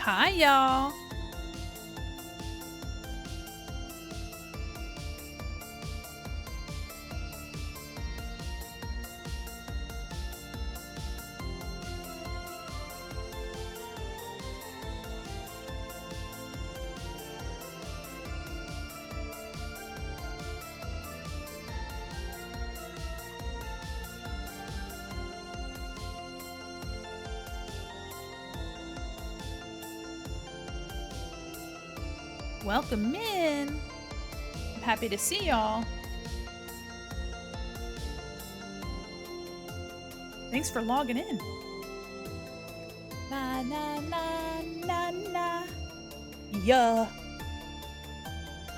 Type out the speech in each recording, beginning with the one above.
Hi, y'all. Welcome in. I'm happy to see y'all. Thanks for logging in. Na na na na na. Yeah.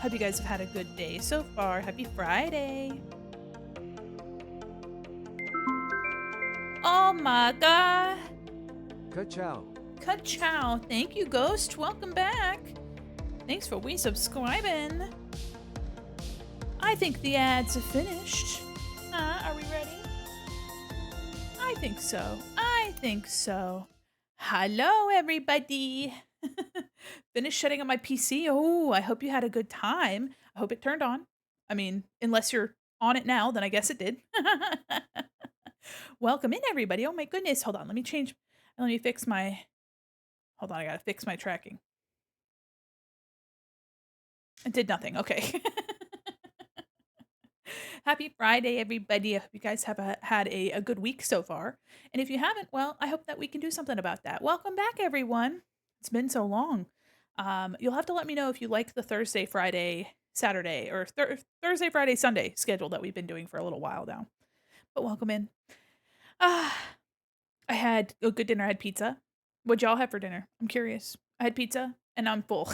Hope you guys have had a good day so far. Happy Friday. Oh my god. Ka-chow. Ka-chow. Thank you, Ghost. Welcome back. Thanks for resubscribing. I think the ads are finished. Are we ready? I think so. I think so. Hello, everybody. Finished setting up my PC. Oh, I hope you had a good time. I hope it turned on. I mean, unless you're on it now, then I guess it did. Welcome in, everybody. Oh my goodness. Hold on. Let me fix my, hold on. I gotta fix my tracking. It did nothing. Okay. Happy Friday, everybody. I hope you guys have had a good week so far. And if you haven't, well, I hope that we can do something about that. Welcome back, everyone. It's been so long. You'll have to let me know if you like the Thursday, Friday, Saturday, or Thursday, Friday, Sunday schedule that we've been doing for a little while now. But welcome in. I had a good dinner. I had pizza. What'd y'all have for dinner? I'm curious. I had pizza and I'm full.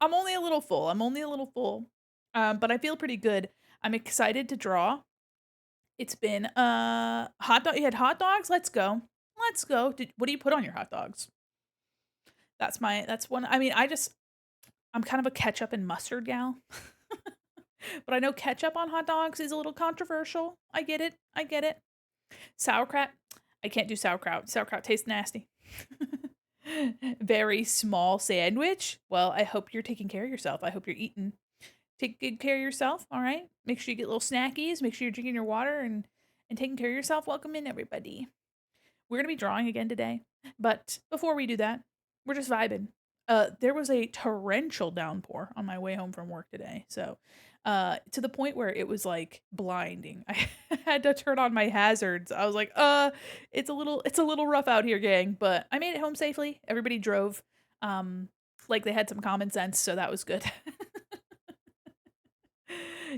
I'm only a little full. But I feel pretty good. I'm excited to draw. It's been hot dog. You had hot dogs? Let's go. Let's go. What do you put on your hot dogs? That's one. I mean, I'm kind of a ketchup and mustard gal. But I know ketchup on hot dogs is a little controversial. I get it. I get it. Sauerkraut. I can't do sauerkraut. Sauerkraut tastes nasty. Very small sandwich. Well, I hope you're taking care of yourself. I hope you're eating. Take good care of yourself, all right? Make sure you get little snackies. Make sure you're drinking your water and taking care of yourself. Welcome in, everybody. We're gonna be drawing again today, but before we do that, we're just vibing. There was a torrential downpour on my way home from work today, so to the point where it was like blinding. I had to turn on my hazards. I was like, it's a little rough out here, gang, but I made it home safely. Everybody drove, like they had some common sense, so that was good.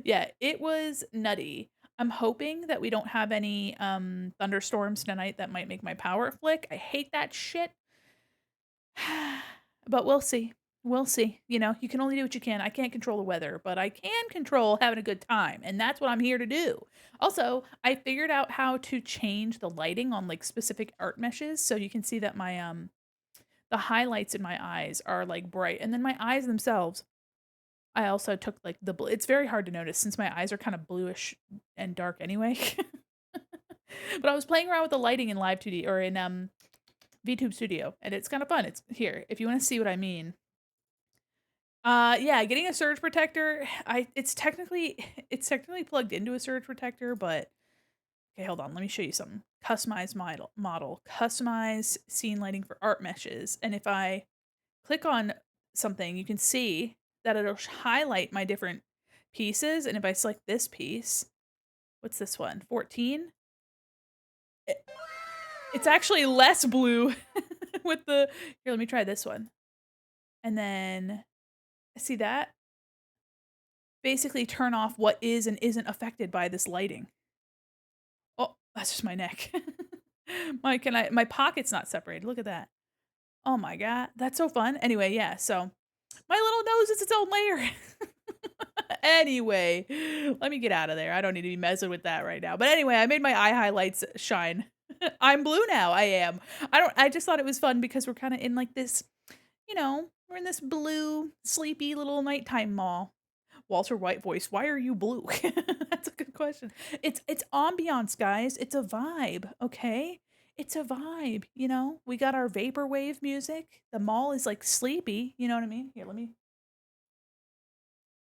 Yeah, it was nutty. I'm hoping that we don't have any thunderstorms tonight that might make my power flick. I hate that shit. But we'll see. We'll see. You know, you can only do what you can. I can't control the weather, but I can control having a good time, and that's what I'm here to do. Also, I figured out how to change the lighting on like specific art meshes so you can see that my the highlights in my eyes are like bright, and then my eyes themselves I also took, like, it's very hard to notice since my eyes are kind of bluish and dark anyway. But I was playing around with the lighting in Live 2D or in, VTube Studio, and it's kinda fun. It's here, if you wanna see what I mean. Yeah, getting a surge protector, I it's technically plugged into a surge protector, but okay, hold on, let me show you something. Customize model, customize scene lighting for art meshes, and if I click on something, you can see that it'll highlight my different pieces. And if I select this piece, what's this one? 14? It, it's actually less blue with the, here, let me try this one. And then see that? Basically turn off what is and isn't affected by this lighting. Oh, that's just my neck. My pocket's not separated. Look at that. Oh my god, that's so fun. Anyway, yeah, so my little nose is its own layer. Anyway, let me get out of there. I don't need to be messing with that right now. But anyway, I made my eye highlights shine. I'm blue now. I am. I just thought it was fun because we're kind of in like this, we're in this blue, sleepy little nighttime mall. Walter White voice. Why are you blue? That's a good question. It's ambiance, guys. It's a vibe, okay? it's a vibe, you know? We got our vaporwave music. The mall is like sleepy, you know what I mean? Here, let me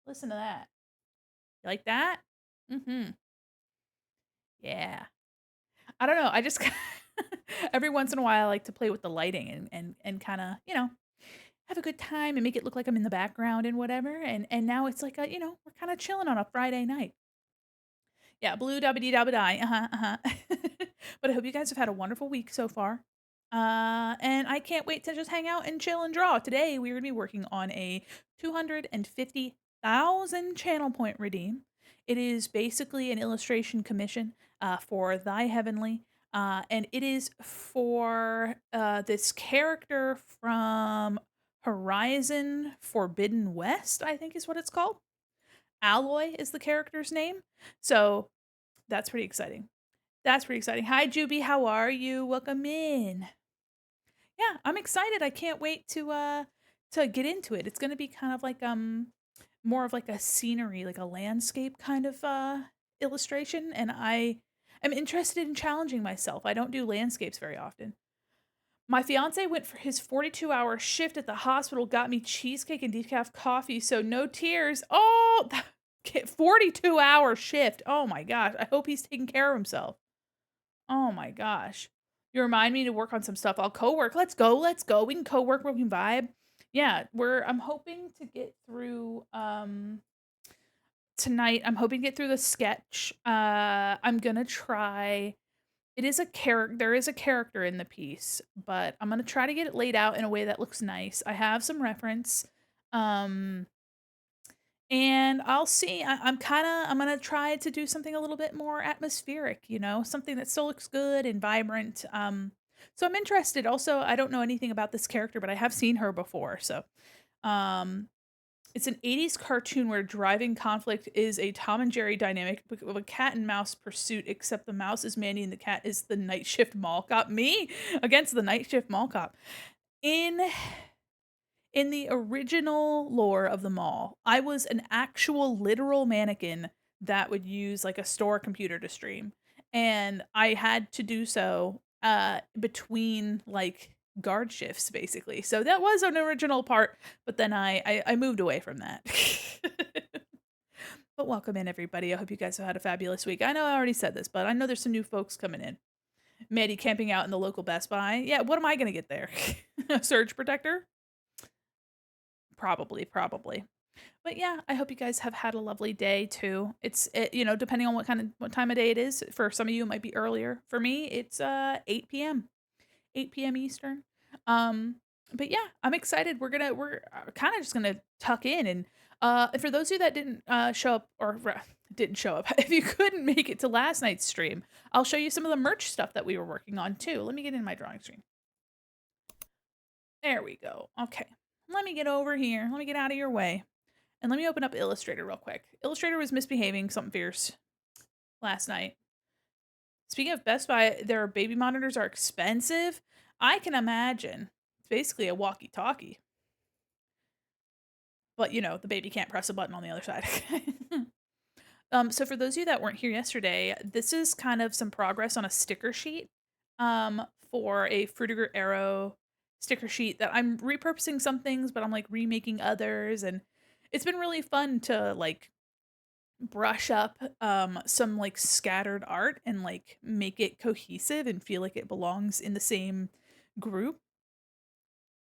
listen to that. You like that? Mhm. Yeah. I don't know, I just every once in a while I like to play with the lighting and kinda, have a good time and make it look like I'm in the background and whatever, and now it's like we're kinda chilling on a Friday night. Yeah, blue dabba dee dabba die. Uh-huh, uh-huh. But I hope you guys have had a wonderful week so far. And I can't wait to just hang out and chill and draw. Today we're gonna be working on a 250,000 channel point redeem. It is basically an illustration commission for Thy Heavenly. And it is for this character from Horizon Forbidden West, I think is what it's called. Alloy is the character's name. So that's pretty exciting. That's pretty exciting. Hi, Juby. How are you? Welcome in. Yeah, I'm excited. I can't wait to get into it. It's gonna be kind of like more of like a scenery, like a landscape kind of illustration, and I am interested in challenging myself. I don't do landscapes very often. My fiance went for his 42-hour shift at the hospital, got me cheesecake and decaf coffee, so no tears. Oh, 42-hour shift. Oh my gosh. I hope he's taking care of himself. Oh my gosh. You remind me to work on some stuff. I'll co-work. Let's go. Let's go. We can co-work, we can vibe. Yeah, I'm hoping to get through tonight. I'm hoping to get through the sketch. I'm gonna try it is a character there is a character in the piece, but I'm gonna try to get it laid out in a way that looks nice. I have some reference. Um and I'll see. I'm gonna try to do something a little bit more atmospheric, something that still looks good and vibrant. So I'm interested. Also, I don't know anything about this character, but I have seen her before. So, um, it's an 80s cartoon where driving conflict is a Tom and Jerry dynamic of a cat and mouse pursuit, except the mouse is Mandy and the cat is the night shift mall cop. Me against the night shift mall cop. In in the original lore of the mall, I was an actual literal mannequin that would use like a store computer to stream. And I had to do so between like guard shifts basically. So that was an original part, but then I moved away from that. But welcome in everybody. I hope you guys have had a fabulous week. I know I already said this, but I know there's some new folks coming in. Maddie camping out in the local Best Buy. Yeah, what am I gonna get there? A surge protector? Probably, probably. But yeah, I hope you guys have had a lovely day too. Depending on what time of day it is. For some of you, it might be earlier. For me, it's 8 p.m. 8 p.m. Eastern. Um, but yeah, I'm excited. We're kind of just gonna tuck in and for those of you that didn't show up didn't show up, if you couldn't make it to last night's stream, I'll show you some of the merch stuff that we were working on too. Let me get in my drawing screen. There we go. Okay. Let me get over here. Let me get out of your way. And let me open up Illustrator real quick. Illustrator was misbehaving something fierce last night. Speaking of Best Buy, their baby monitors are expensive. I can imagine. It's basically a walkie-talkie. But, the baby can't press a button on the other side. So for those of you that weren't here yesterday, this is kind of some progress on a sticker sheet for a Fruitiger Arrow sticker sheet that I'm repurposing some things, but I'm like remaking others. And it's been really fun to like brush up some like scattered art and like make it cohesive and feel like it belongs in the same group.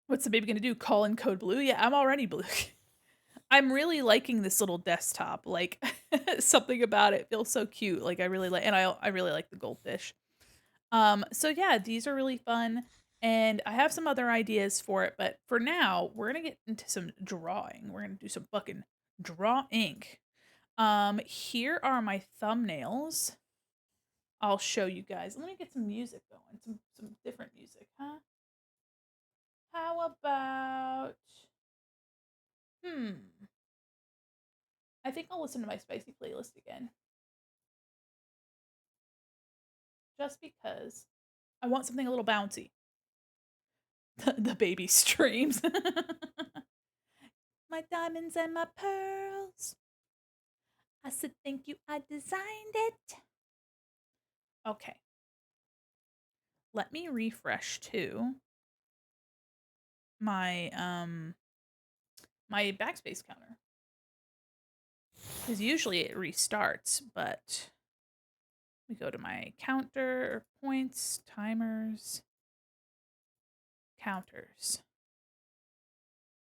What's the baby gonna do? Call in code blue? Yeah, I'm already blue. I'm really liking this little desktop. Like something about it feels so cute. Like I really like the goldfish. So yeah, these are really fun. And I have some other ideas for it, but for now, we're gonna get into some drawing. We're gonna do some fucking draw ink. Here are my thumbnails. I'll show you guys. Let me get some music going. Some different music, huh? How about hmm. I think I'll listen to my spicy playlist again. Just because I want something a little bouncy. The baby streams. My diamonds and my pearls. I said thank you, I designed it. Okay. let me refresh too my my backspace counter. Because usually it restarts, but we go to my counter, points, timers, counters.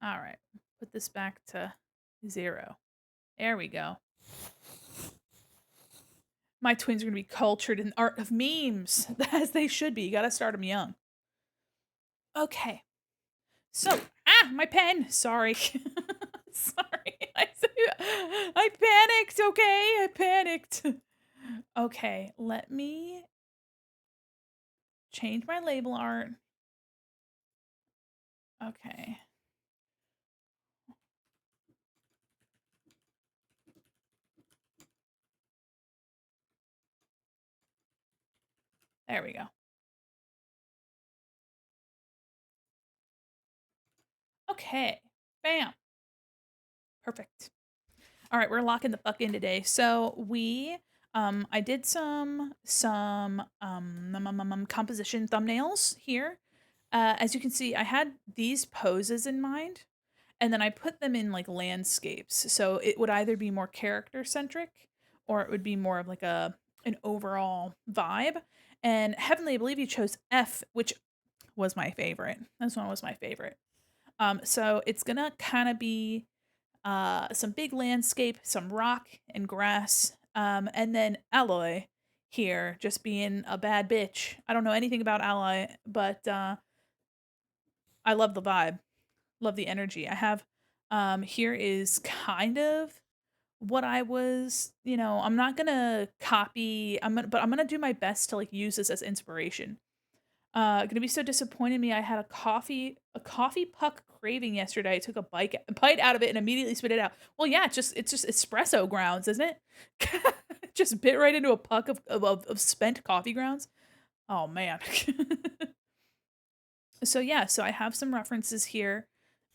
All right, put this back to 0. There we go. My twins are going to be cultured in the art of memes, as they should be. You got to start them young. Okay. So, my pen. Sorry. Sorry. I panicked, okay? I panicked. Okay, let me change my label art. Okay. There we go. Okay. Bam. Perfect. All right, we're locking the fuck in today. So I did some composition thumbnails here. As you can see, I had these poses in mind, and then I put them in like landscapes. So it would either be more character centric, or it would be more of like an overall vibe. And Heavenly, I believe you chose F, which was my favorite. This one was my favorite. So it's gonna kind of be some big landscape, some rock and grass, and then Alloy here just being a bad bitch. I don't know anything about Alloy, but I love the vibe, love the energy. I have here is kind of what I was, I'm not gonna copy, but I'm gonna do my best to like use this as inspiration. Gonna be so disappointed in me. I had a coffee puck craving yesterday. I took a bite out of it and immediately spit it out. Well, yeah, it's just espresso grounds, isn't it? Just bit right into a puck of spent coffee grounds. Oh man. So yeah, so I have some references here.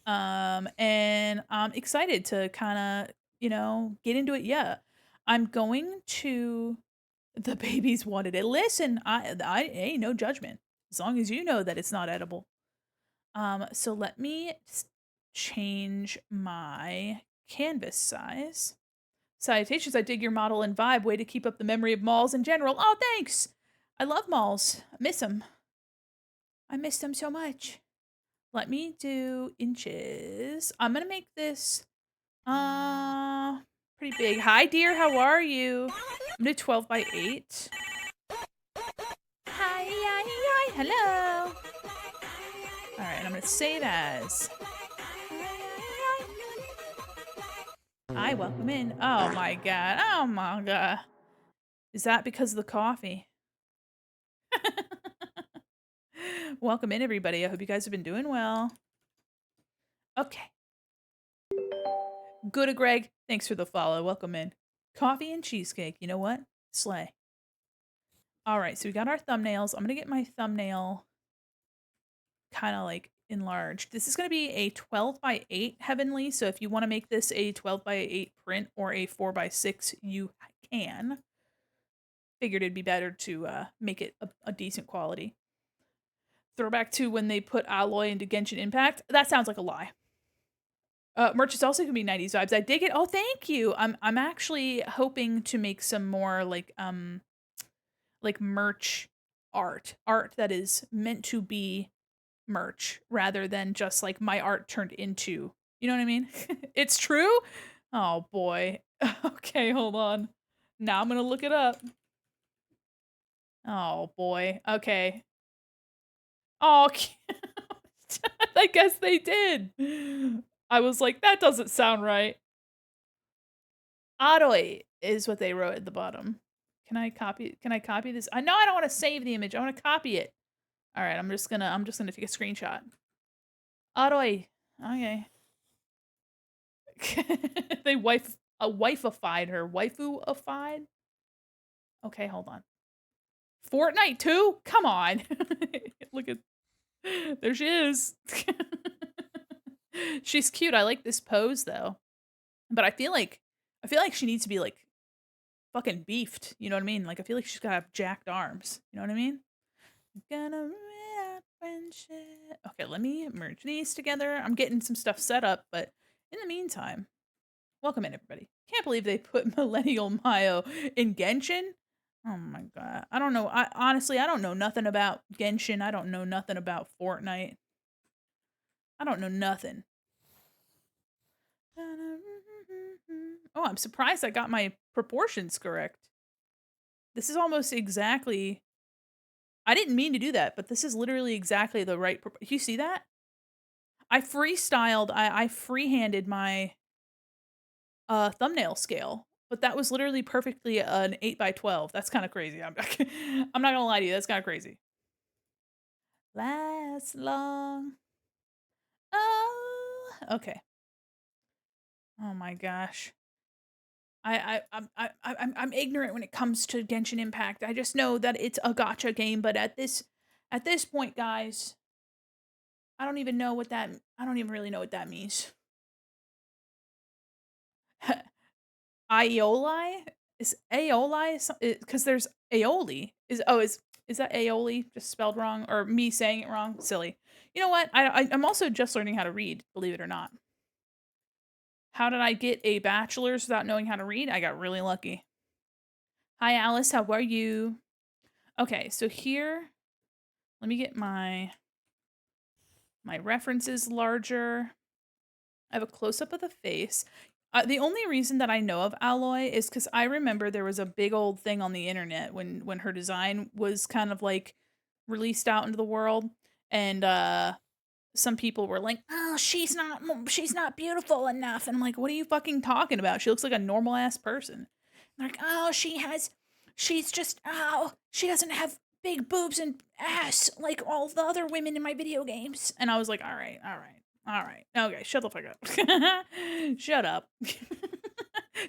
And I'm excited to kind of, get into it. Yeah. I'm going to the babies wanted it. Listen, I ain't no judgment as long as you know that it's not edible. So let me change my canvas size. Salutations, I dig your model and vibe. Way to keep up the memory of malls in general. Oh, thanks. I love malls. I miss them. I miss them so much. Let me do inches. I'm gonna make this pretty big. Hi dear, how are you? I'm gonna do 12 by 8. Hi, hi, hi, hello. All right, I'm gonna save as. Hi, welcome in. Oh my god. Oh my god. Is that because of the coffee? Welcome in, everybody. I hope you guys have been doing well. Okay. Good, Greg. Thanks for the follow. Welcome in. Coffee and cheesecake. You know what? Slay. All right, so we got our thumbnails. I'm gonna get my thumbnail kind of like enlarged. This is going to be a 12 by 8 Heavenly, so if you want to make this a 12 by 8 print or a 4 by 6, you can. Figured it'd be better to make it a decent quality. Throwback to when they put Alloy into Genshin Impact. That sounds like a lie. Merch is also gonna be 90s vibes. I dig it. Oh, thank you. I'm actually hoping to make some more like merch art that is meant to be merch rather than just like my art turned into, you know what I mean? It's true. Oh boy. Okay, hold on. Now I'm gonna look it up. Oh boy. Okay. Oh, I guess they did. I was like, that doesn't sound right. Adoi is what they wrote at the bottom. Can I copy this? I know I don't want to save the image. I want to copy it. All right, I'm just gonna take a screenshot. Adoi. Okay. They wifeified her. Waifu-ified? Okay, hold on. Fortnite too? Come on. Look at there she is. She's cute. I like this pose though. But I feel like she needs to be like fucking beefed. You know what I mean? Like I feel like she's gotta have jacked arms. You know what I mean? Gonna ruin our friendship. Okay, let me merge these together. I'm getting some stuff set up, but in the meantime, welcome in everybody. Can't believe they put Millennial Mayo in Genshin. Oh my god. I don't know. I honestly I don't know nothing about Genshin. I don't know nothing about Fortnite. I don't know nothing. Oh, I'm surprised I got my proportions correct. This is almost exactly I didn't mean to do that, but this is literally exactly the right you see that? I freestyled, I freehanded my, thumbnail scale, but that was literally perfectly an 8 by 12. That's kinda crazy. I'm not gonna lie to you, that's kinda crazy. Last long. Oh, okay. Oh my gosh. I'm ignorant when it comes to Genshin Impact. I just know that it's a gotcha game, but at this point, guys, I don't even really know what that means. Aioli? Is Aeoli because there's aioli. Is that aioli just spelled wrong or me saying it wrong? Silly. You know what? I'm also just learning how to read, believe it or not. How did I get a bachelor's without knowing how to read? I got really lucky. Hi Alice, how are you? Okay, so here, let me get my references larger. I have a close up of the face. The only reason that I know of Alloy is because I remember there was a big old thing on the internet when her design was kind of like released out into the world, and some people were like, "Oh, she's not beautiful enough," and I'm like, "What are you fucking talking about? She looks like a normal ass person." And they're like, "Oh, she doesn't have big boobs and ass like all the other women in my video games," and I was like, all right." All right. Okay, shut the fuck up. Shut up.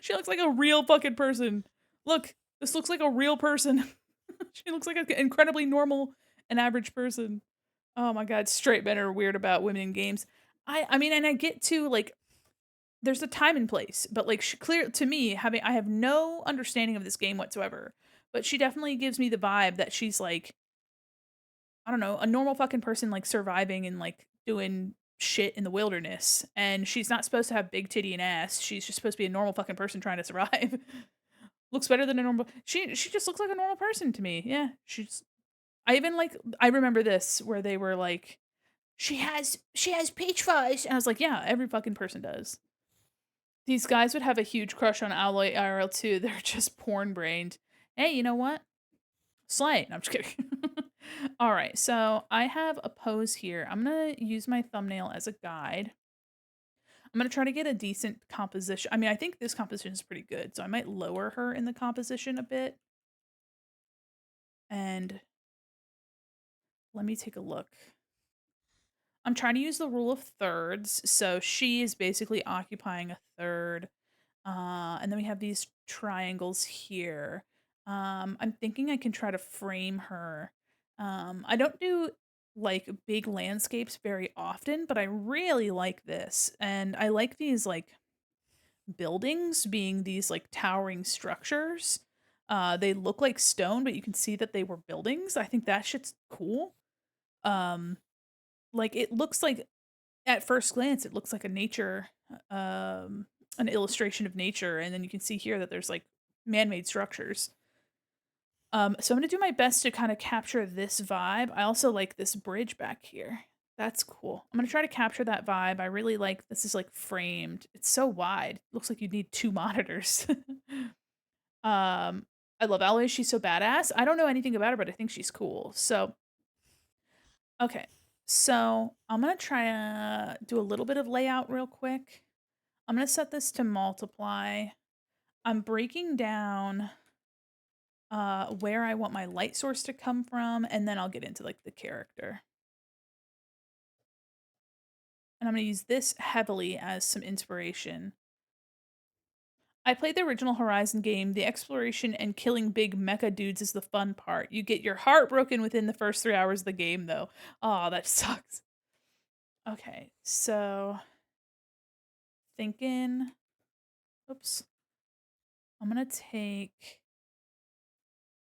She looks like a real fucking person. Look, this looks like a real person. She looks like an incredibly normal and average person. Oh my god, straight men are weird about women in games. I mean, and I get to like there's a time and place, but like clear to me having I have no understanding of this game whatsoever. But she definitely gives me the vibe that she's like I don't know, a normal fucking person like surviving and like doing shit in the wilderness. And she's not supposed to have big titty and ass. She's just supposed to be a normal fucking person trying to survive. Looks better than a normal she just looks like a normal person to me. Yeah. She's I even like I remember this where they were like, she has peach fuzz. And I was like, yeah, every fucking person does. These guys would have a huge crush on Alloy IRL too. They're just porn brained. Hey, you know what? Slay. No, I'm just kidding. All right, so I have a pose here. I'm gonna use my thumbnail as a guide. I'm gonna try to get a decent composition. I mean, I think this composition is pretty good, so I might lower her in the composition a bit. And let me take a look. I'm trying to use the rule of thirds, so she is basically occupying a third. And then we have these triangles here. I'm thinking I can try to frame her. I don't do like big landscapes very often, but I really like this. And I like these like buildings being these like towering structures. They look like stone, but you can see that they were buildings. I think that shit's cool. Um, like it looks like at first glance, it looks like a nature, an illustration of nature, and then you can see here that there's like man-made structures. So I'm gonna do my best to kind of capture this vibe. I also like this bridge back here. That's cool. I'm gonna try to capture that vibe. I really like this is like framed. It's so wide. Looks like you need two monitors. I love Alloy. She's so badass. I don't know anything about her, but I think she's cool. So okay. So I'm gonna try to do a little bit of layout real quick. I'm gonna set this to multiply. I'm breaking down where I want my light source to come from, and then I'll get into like the character. And I'm gonna use this heavily as some inspiration. I played the original Horizon game. The exploration and killing big mecha dudes is the fun part. You get your heart broken within the first 3 hours of the game, though. Oh, that sucks. Okay, so thinking. Oops. I'm gonna take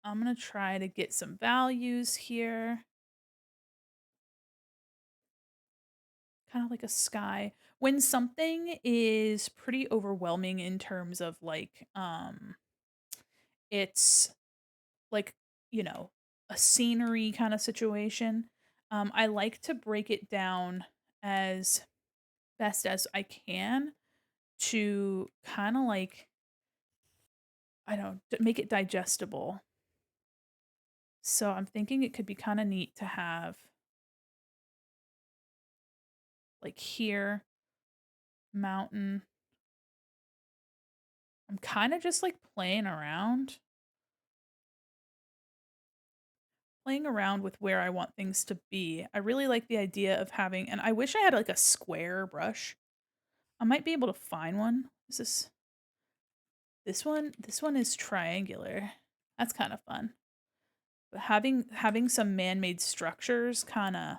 I'm gonna try to get some values here. kind of like a sky. When something is pretty overwhelming in terms of like it's like, you know, a scenery kind of situation, I like to break it down as best as I can to kind of like, I don't know, make it digestible. So I'm thinking it could be kind of neat to have like here, mountain. I'm kind of just like playing around with where I want things to be. I really like the idea of having, and I wish I had like a square brush. I might be able to find one. Is this one? This one is triangular. That's kind of fun. But having some man-made structures kind of,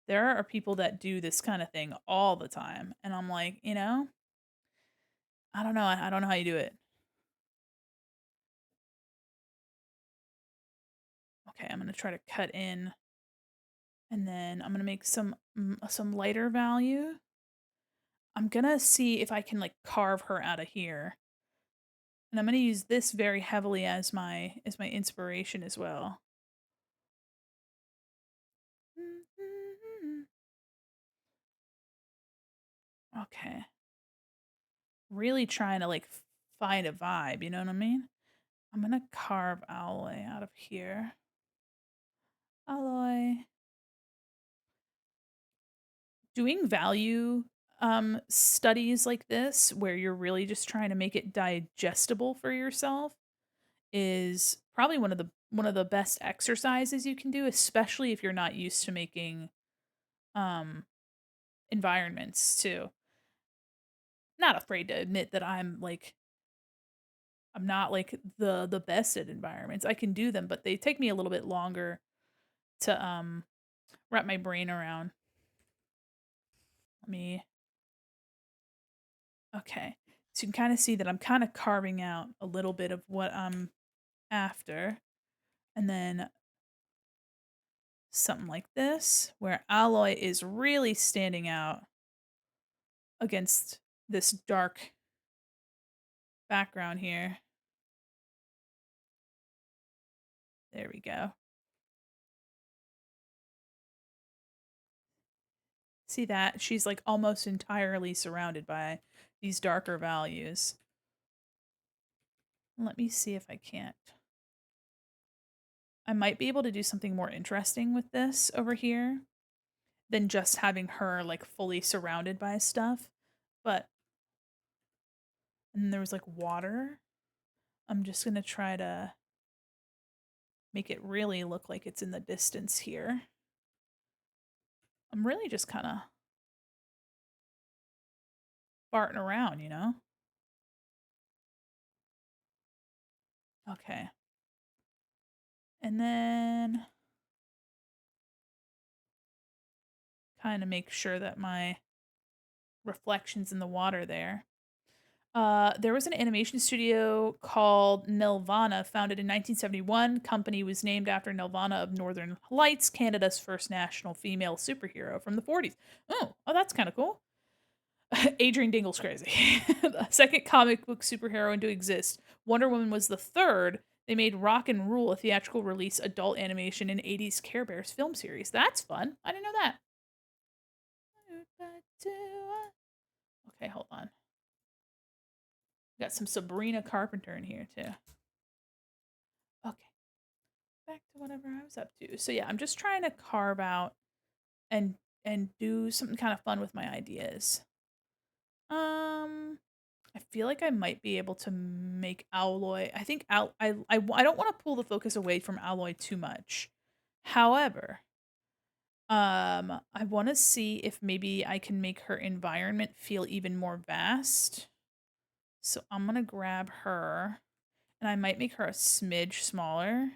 there are people that do this kind of thing all the time, and I'm like, I don't know. I don't know how you do it. Okay, I'm gonna try to cut in, and then I'm gonna make some lighter value. I'm gonna see if I can like carve her out of here. And I'm gonna use this very heavily as my inspiration as well. Okay. Really trying to like find a vibe, you know what I mean? I'm gonna carve alloy out of here. Alloy. Doing value studies like this where you're really just trying to make it digestible for yourself is probably one of the best exercises you can do, especially if you're not used to making um environments too. Not afraid to admit that I'm not like the best at environments. I can do them, but they take me a little bit longer to wrap my brain around. Let me Okay. So you can kind of see that I'm kind of carving out a little bit of what I'm after. And then something like this, where alloy is really standing out against this dark background here. There we go. See that? She's like almost entirely surrounded by these darker values. Let me see if I can't. I might be able to do something more interesting with this over here than just having her like fully surrounded by stuff. But and then there was like water. I'm just gonna try to make it really look like it's in the distance here. I'm really just kind of farting around, you know? Okay. And then kind of make sure that my reflections in the water there. There was an animation studio called Nelvana, founded in 1971. Company was named after Nelvana of Northern Lights, Canada's first national female superhero from the 40s. Oh, that's kind of cool. Adrian Dingle's crazy. The second comic book superhero to exist. Wonder Woman was the third. They made Rock and Rule a theatrical release adult animation in 80s Care Bears film series. That's fun. I didn't know that. Okay, hold on. Got some Sabrina Carpenter in here too. Okay, back to whatever I was up to. So yeah, I'm just trying to carve out and do something kind of fun with my ideas. I feel like I might be able to make alloy. I think I don't want to pull the focus away from alloy too much. However, I want to see if maybe I can make her environment feel even more vast. So I'm gonna grab her, and I might make her a smidge smaller,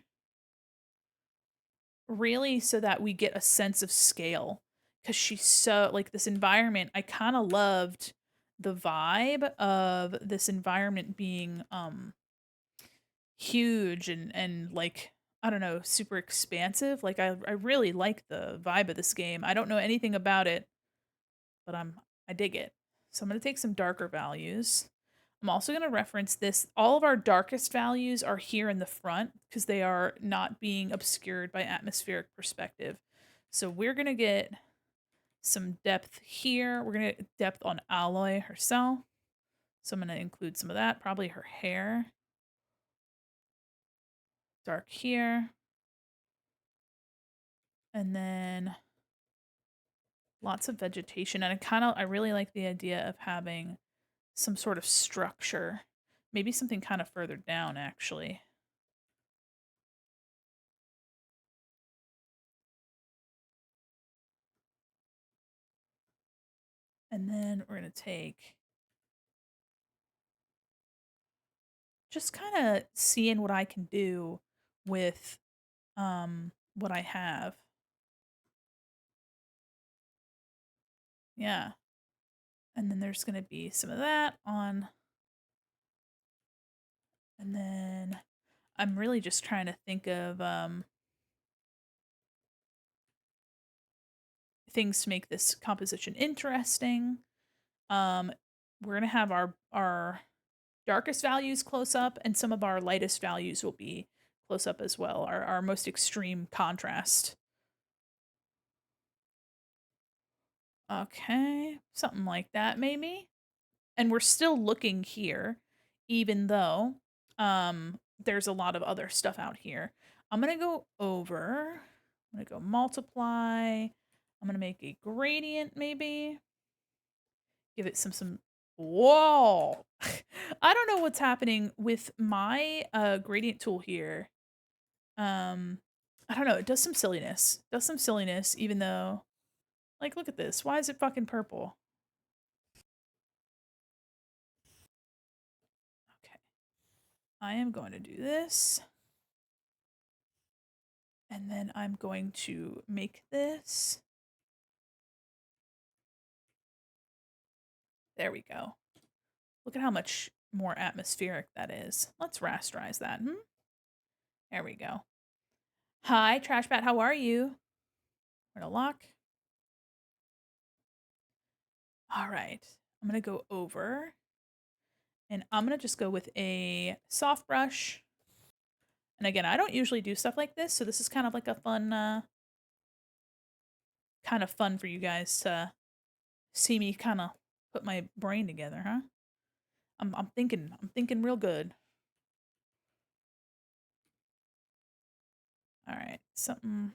really, so that we get a sense of scale. Because she's so like this environment. I kind of loved the vibe of this environment being huge and like I don't know, super expansive. Like I really like the vibe of this game. I don't know anything about it, but I dig it. So I'm going to take some darker values. I'm also going to reference this. All of our darkest values are here in the front because they are not being obscured by atmospheric perspective. So we're going to get some depth here. We're going to get depth on Alloy herself. So I'm going to include some of that, probably her hair. Dark here. And then lots of vegetation. And I really like the idea of having some sort of structure. Maybe something kind of further down, actually. And then we're going to take just kind of seeing what I can do with what I have. Yeah. And then there's going to be some of that on. And then I'm really just trying to think of things to make this composition interesting. We're going to have our darkest values close up, and some of our lightest values will be close up as well. Our most extreme contrast. Okay, something like that maybe. And we're still looking here, even though there's a lot of other stuff out here. I'm gonna go over. I'm gonna go multiply. I'm gonna make a gradient maybe. Give it some. Whoa! I don't know what's happening with my gradient tool here. I don't know. It does some silliness. Does some silliness, even though, like, look at this. Why is it fucking purple? Okay. I am going to do this. And then I'm going to make this. There we go. Look at how much more atmospheric that is. Let's rasterize that. There we go. Hi, Trashbat. How are you? We're gonna lock. All right. I'm gonna go over, and I'm gonna just go with a soft brush. And again, I don't usually do stuff like this, so this is kind of like a fun, kind of fun for you guys to see me kind of put my brain together, huh? I'm thinking real good. All right, something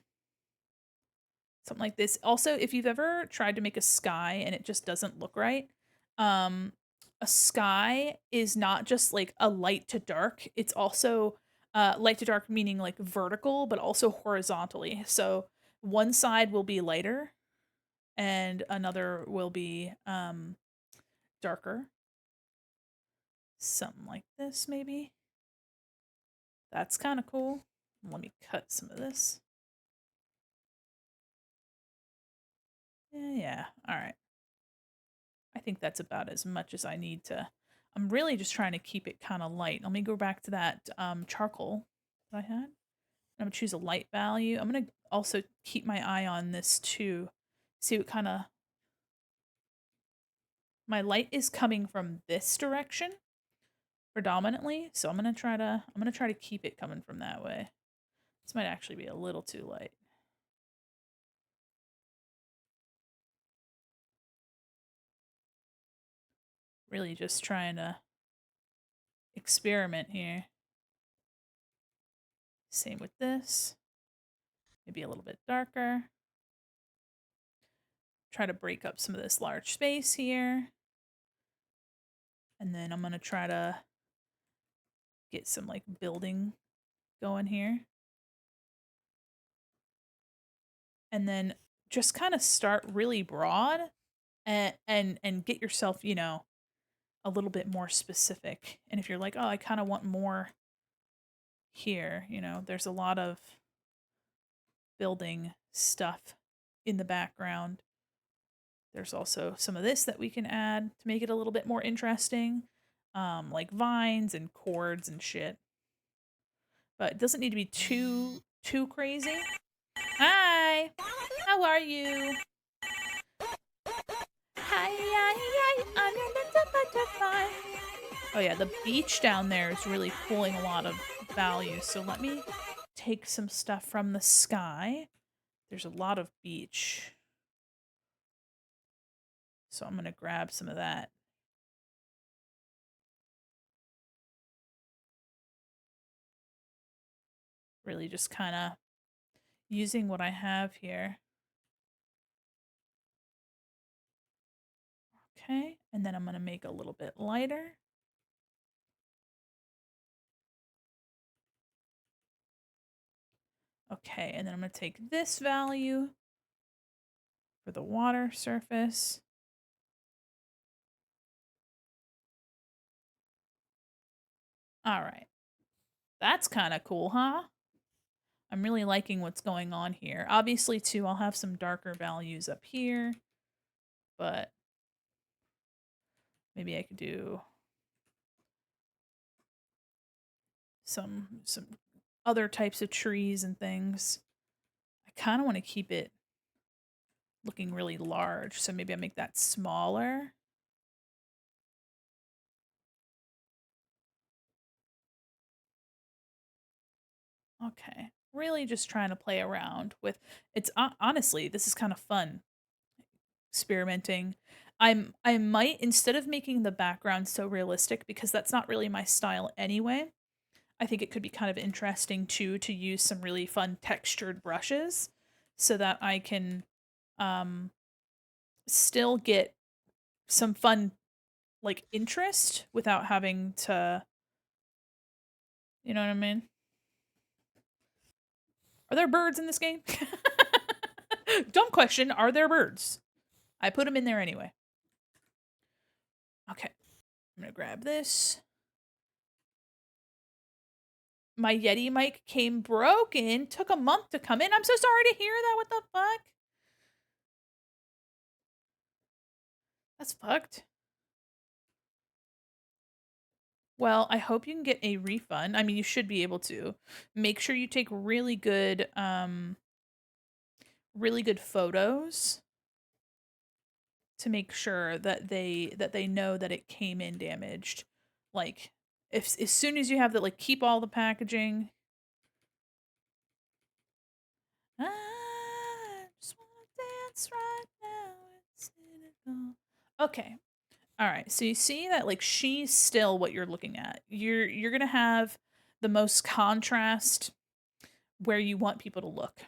like this. Also, if you've ever tried to make a sky and it just doesn't look right, um, a sky is not just like a light to dark. It's also light to dark, meaning like vertical, but also horizontally. So one side will be lighter and another will be darker. Something like this, maybe. That's kind of cool. Let me cut some of this. Yeah. All right. I think that's about as much as I need to. I'm really just trying to keep it kind of light. Let me go back to that charcoal that I had. I'm going to choose a light value. I'm going to also keep my eye on this too. See what kind of... My light is coming from this direction predominantly, so I'm going to try to keep it coming from that way. This might actually be a little too light. Really just trying to experiment here. Same with this. Maybe a little bit darker. Try to break up some of this large space here. And then I'm going to try to get some like building going here. And then just kind of start really broad and get yourself, you know, a little bit more specific. And if you're like, "Oh, I kind of want more here," you know, there's a lot of building stuff in the background. There's also some of this that we can add to make it a little bit more interesting, like vines and cords and shit. but it doesn't need to be too crazy. Hi, how are you? Hi, hi, hi, I'm your little butterfly. Oh yeah, the beach down there is really pulling a lot of value. So let me take some stuff from the sky. There's a lot of beach. So I'm going to grab some of that. Really just kind of using what I have here. Okay, and then I'm going to make a little bit lighter. Okay, and then I'm going to take this value for the water surface. All right. That's kind of cool, huh? I'm really liking what's going on here. Obviously, too, I'll have some darker values up here, but maybe I could do some other types of trees and things. I kind of want to keep it looking really large, so maybe I make that smaller. Okay. Really just trying to play around with it's honestly, this is kind of fun experimenting. I might instead of making the background so realistic because that's not really my style anyway. I think it could be kind of interesting too to use some really fun textured brushes so that I can um still get some fun like interest without having to, you know what I mean? Are there birds in this game? Dumb question, are there birds? I put them in there anyway. Okay. I'm going to grab this. My Yeti mic came broken. Took a month to come in. I'm so sorry to hear that. What the fuck? That's fucked. Well, I hope you can get a refund. I mean, you should be able to. Make sure you take really good photos to make sure that they know that it came in damaged. Like if as soon as you have that, like keep all the packaging. I just wanna dance right now. It's cynical. Okay. All right. So you see that like she's still what you're looking at. You're gonna have the most contrast where you want people to look.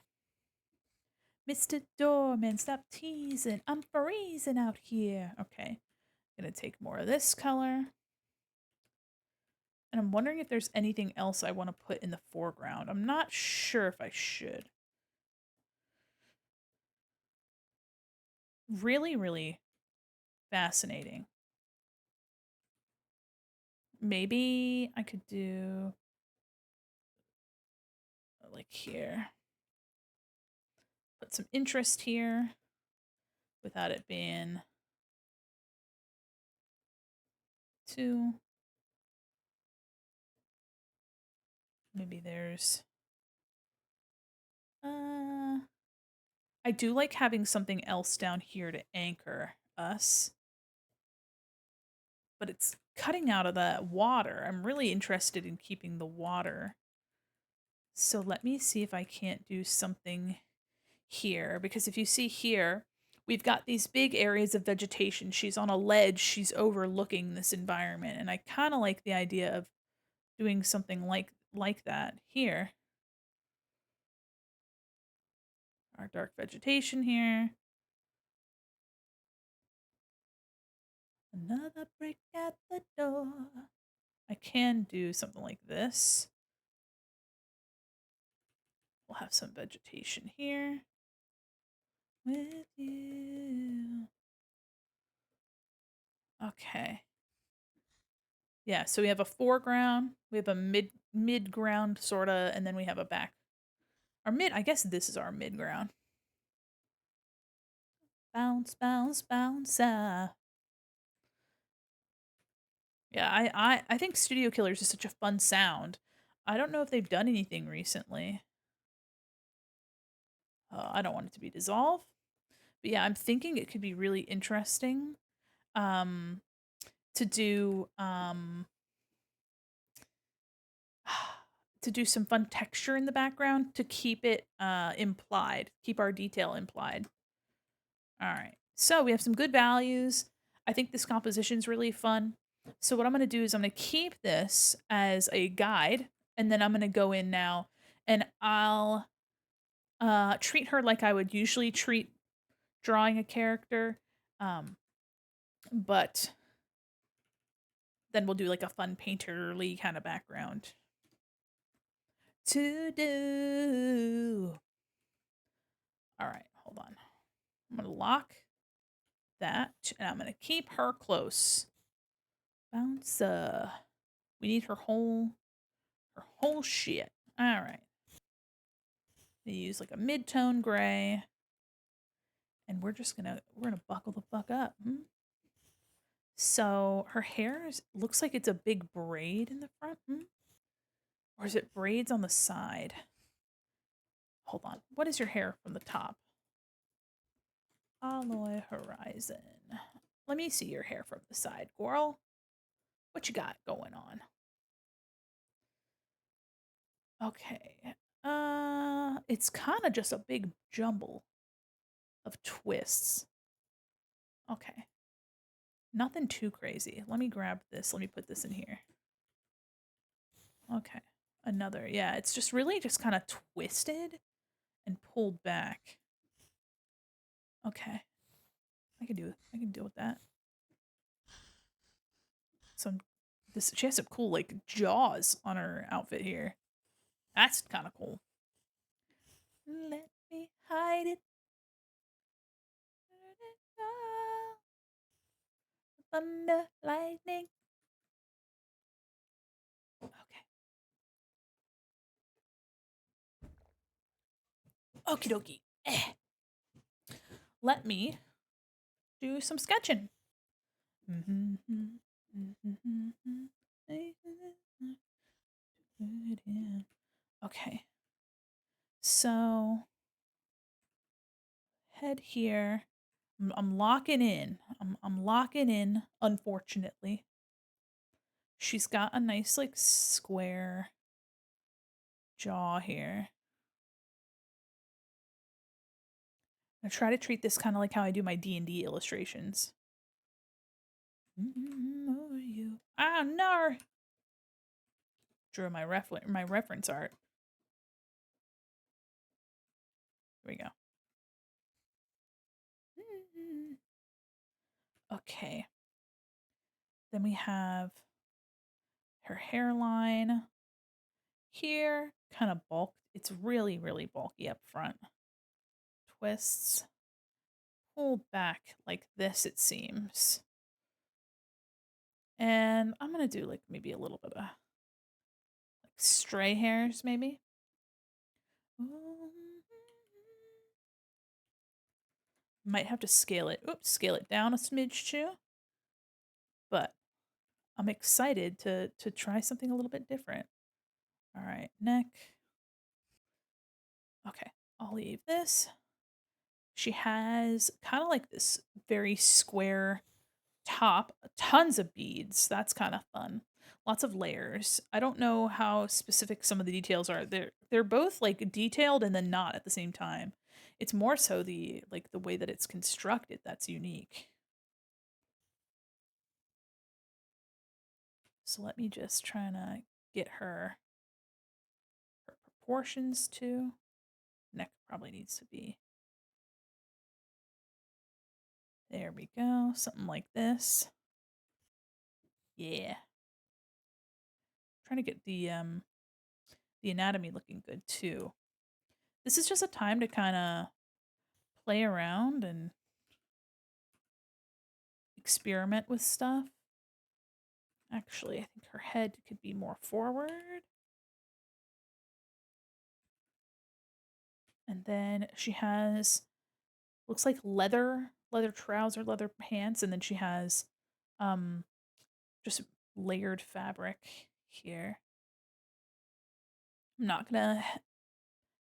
Mr. Doorman, stop teasing. I'm freezing out here. Okay. Gonna take more of this color. And I'm wondering if there's anything else I want to put in the foreground. I'm not sure if I should. Really, really fascinating. Maybe I could do like here. Put some interest here without it being too. Maybe there's I do like having something else down here to anchor us. But it's cutting out of the water. I'm really interested in keeping the water. So let me see if I can't do something here, because if you see here, we've got these big areas of vegetation. She's on a ledge, she's overlooking this environment, and I kind of like the idea of doing something like that here. Our dark vegetation here. Another break at the door. I can do something like this. We'll have some vegetation here. With you. Okay. Yeah, so we have a foreground, we have a mid ground sorta, and then we have a back. Our mid, I guess this is our mid ground. Bounce, bounce, bounce. Yeah, I think Studio Killers is such a fun sound. I don't know if they've done anything recently. I don't want it to be dissolved. But yeah, I'm thinking it could be really interesting um, to do to do some fun texture in the background to keep it implied, keep our detail implied. All right. So we have some good values. I think this composition is really fun. So what I'm going to do is I'm going to keep this as a guide, and then I'm going to go in now and I'll treat her like I would usually treat drawing a character. Um, but then we'll do like a fun painterly kind of background. To do. All right, hold on. I'm going to lock that, and I'm going to keep her close. Bounce. We need her whole shit. All right. They use like a mid-tone gray, and we're gonna buckle the fuck up. So her hair looks like it's a big braid in the front, or is it braids on the side? Hold on. What is your hair from the top? Alloy Horizon. Let me see your hair from the side, girl. What you got going on? Okay. It's kind of just a big jumble of twists. Okay. Nothing too crazy. Let me grab this. Let me put this in here. Okay. Another. Yeah, it's just really just kind of twisted and pulled back. Okay. I can deal with that. She has some cool like jaws on her outfit here. That's kind of cool. Let me hide it. Thunder, lightning. Okay. Okie dokie. Let me do some sketching. Okay. So head here. I'm locking in. I'm locking in, unfortunately. She's got a nice like square jaw here. I try to treat this kind of like how I do my D&D illustrations. Over you. Ah, no. Drew my reference art. Here we go. Okay. Then we have her hairline here, kind of bulked. It's really, really bulky up front. Twists. Pulled back like this, it seems. And I'm going to do like maybe a little bit of like stray hairs, maybe. Might have to scale it. Oops, scale it down a smidge too. But I'm excited to try something a little bit different. All right, neck. Okay, I'll leave this. She has kind of like this very square top, tons of beads. That's kind of fun. Lots of layers. I don't know how specific some of the details are. They're both like detailed and then not at the same time. It's more so the like the way that it's constructed that's unique. So let me just try to get her proportions too. Neck probably needs to be. There we go. Something like this. Yeah. Trying to get the anatomy looking good too. This is just a time to kind of play around and experiment with stuff. Actually, I think her head could be more forward. And then she has, looks like leather trouser, leather pants, and then she has just layered fabric here. I'm not gonna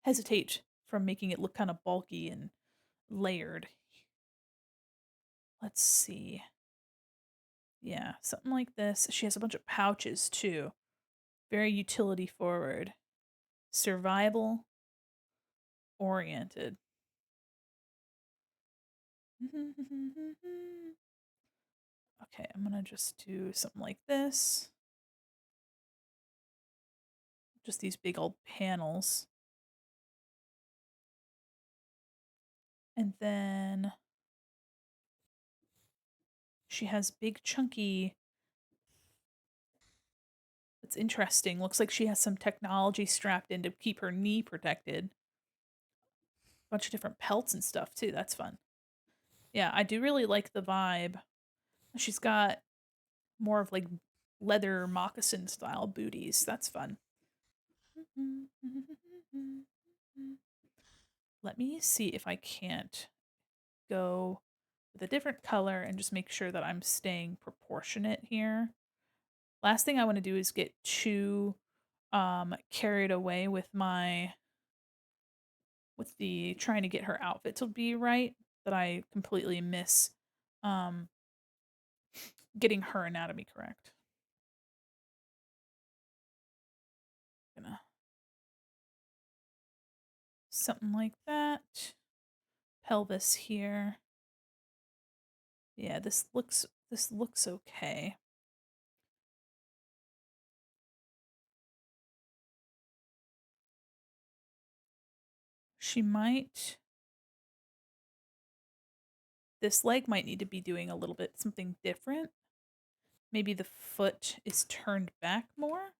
hesitate from making it look kind of bulky and layered. Let's see. Yeah, something like this. She has a bunch of pouches too. Very utility forward. Survival oriented. Okay, I'm gonna just do something like this. Just these big old panels. And then she has big chunky. It's interesting. Looks like she has some technology strapped in to keep her knee protected. Bunch of different pelts and stuff too. That's fun. Yeah, I do really like the vibe. She's got more of like leather moccasin style booties. That's fun. Let me see if I can't go with a different color and just make sure that I'm staying proportionate here. Last thing I want to do is get too carried away with the trying to get her outfit to be right that I completely miss um getting her anatomy correct. Gonna something like that. Pelvis here. Yeah, this looks okay. She might this leg might need to be doing a little bit something different. Maybe the foot is turned back more.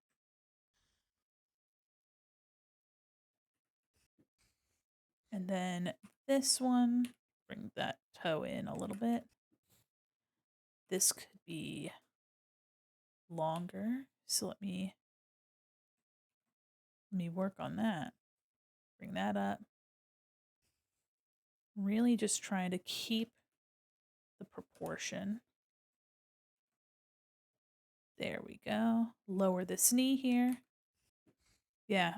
And then this one, bring that toe in a little bit. This could be longer. So let me work on that. Bring that up. Really just trying to keep the proportion. There we go. Lower this knee here. Yeah,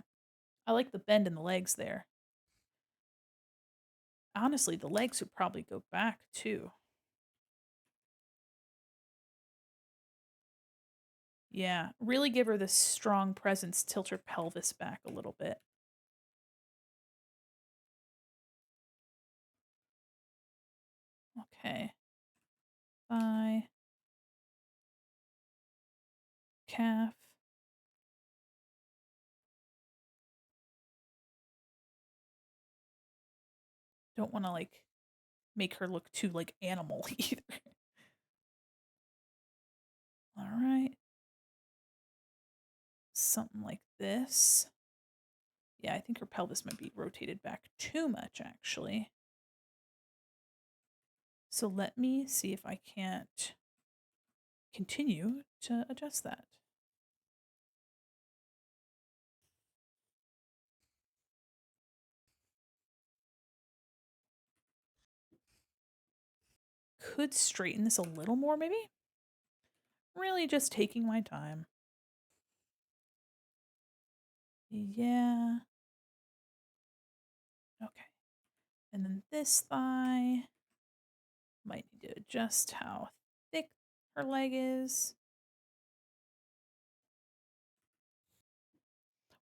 I like the bend in the legs there. Honestly, the legs would probably go back too. Yeah, really give her this strong presence, tilt her pelvis back a little bit. Okay. Thigh, calf. Don't want to like make her look too like animal either. All right. Something like this. Yeah, I think her pelvis might be rotated back too much actually. So let me see if I can't continue to adjust that. Could straighten this a little more maybe. Really just taking my time. Yeah. Okay. And then this thigh. Might need to adjust how thick her leg is.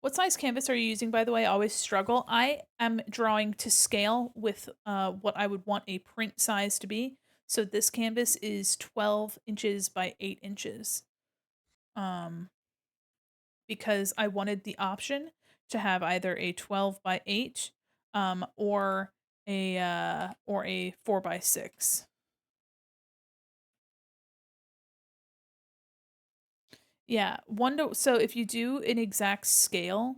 What size canvas are you using, by the way? I always struggle. I am drawing to scale with what I would want a print size to be. So this canvas is 12 inches by 8 inches. Um, because I wanted the option to have either a 12 by 8 or a 4 by 6. Yeah, so if you do an exact scale,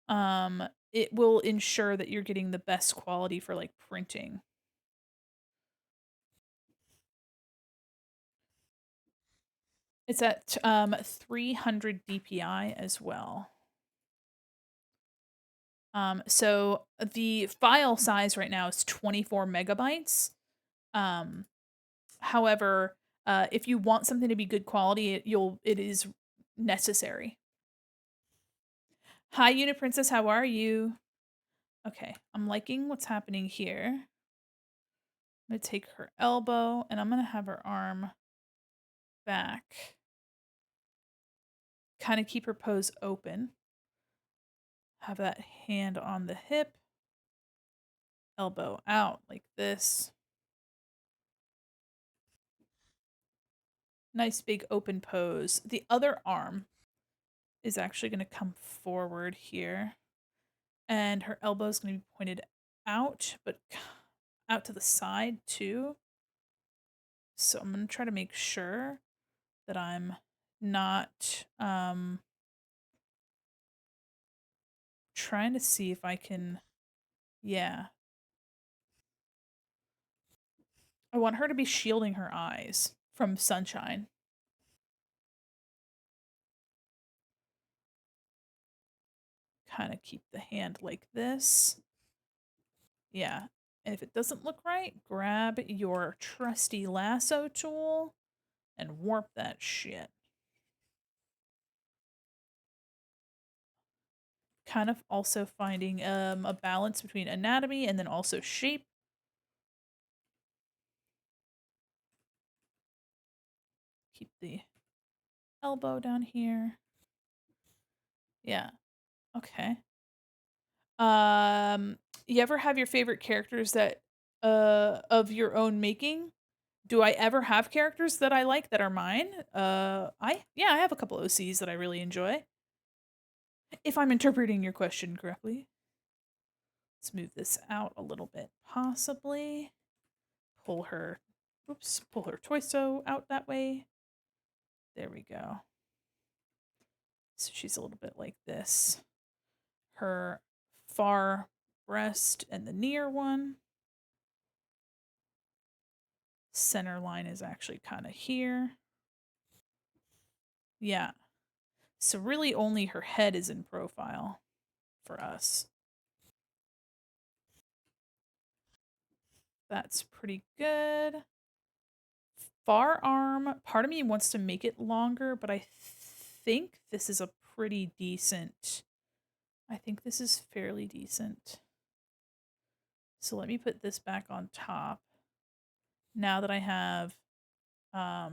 it will ensure that you're getting the best quality for like printing. It's at 300 DPI as well. So the file size right now is 24 megabytes. Um, However, if you want something to be good quality, it is necessary. Hi, Unit Princess. How are you? Okay, I'm liking what's happening here. I'm going to take her elbow, and I'm going to have her arm back. Kind of keep her pose open. Have that hand on the hip. Elbow out like this. Nice big open pose. The other arm is actually going to come forward here. And her elbow is going to be pointed out, but out to the side too. So I'm going to try to make sure that I'm not trying to see if I can, yeah. I want her to be shielding her eyes from sunshine. Kind of keep the hand like this. Yeah. And if it doesn't look right, grab your trusty lasso tool and warp that shit. Kind of also finding a balance between anatomy and then also shape. Keep the elbow down here. Yeah. Okay. You ever have your favorite characters that of your own making? Do I ever have characters that I like that are mine? I have a couple OCs that I really enjoy. If I'm interpreting your question correctly. Let's move this out a little bit, possibly. Pull her torso out that way. There we go. So she's a little bit like this. Her far breast and the near one. Center line is actually kind of here. Yeah. So really only her head is in profile for us. That's pretty good. Far arm, part of me wants to make it longer, but I think this is a pretty decent. I think this is fairly decent. So let me put this back on top. Now that I have my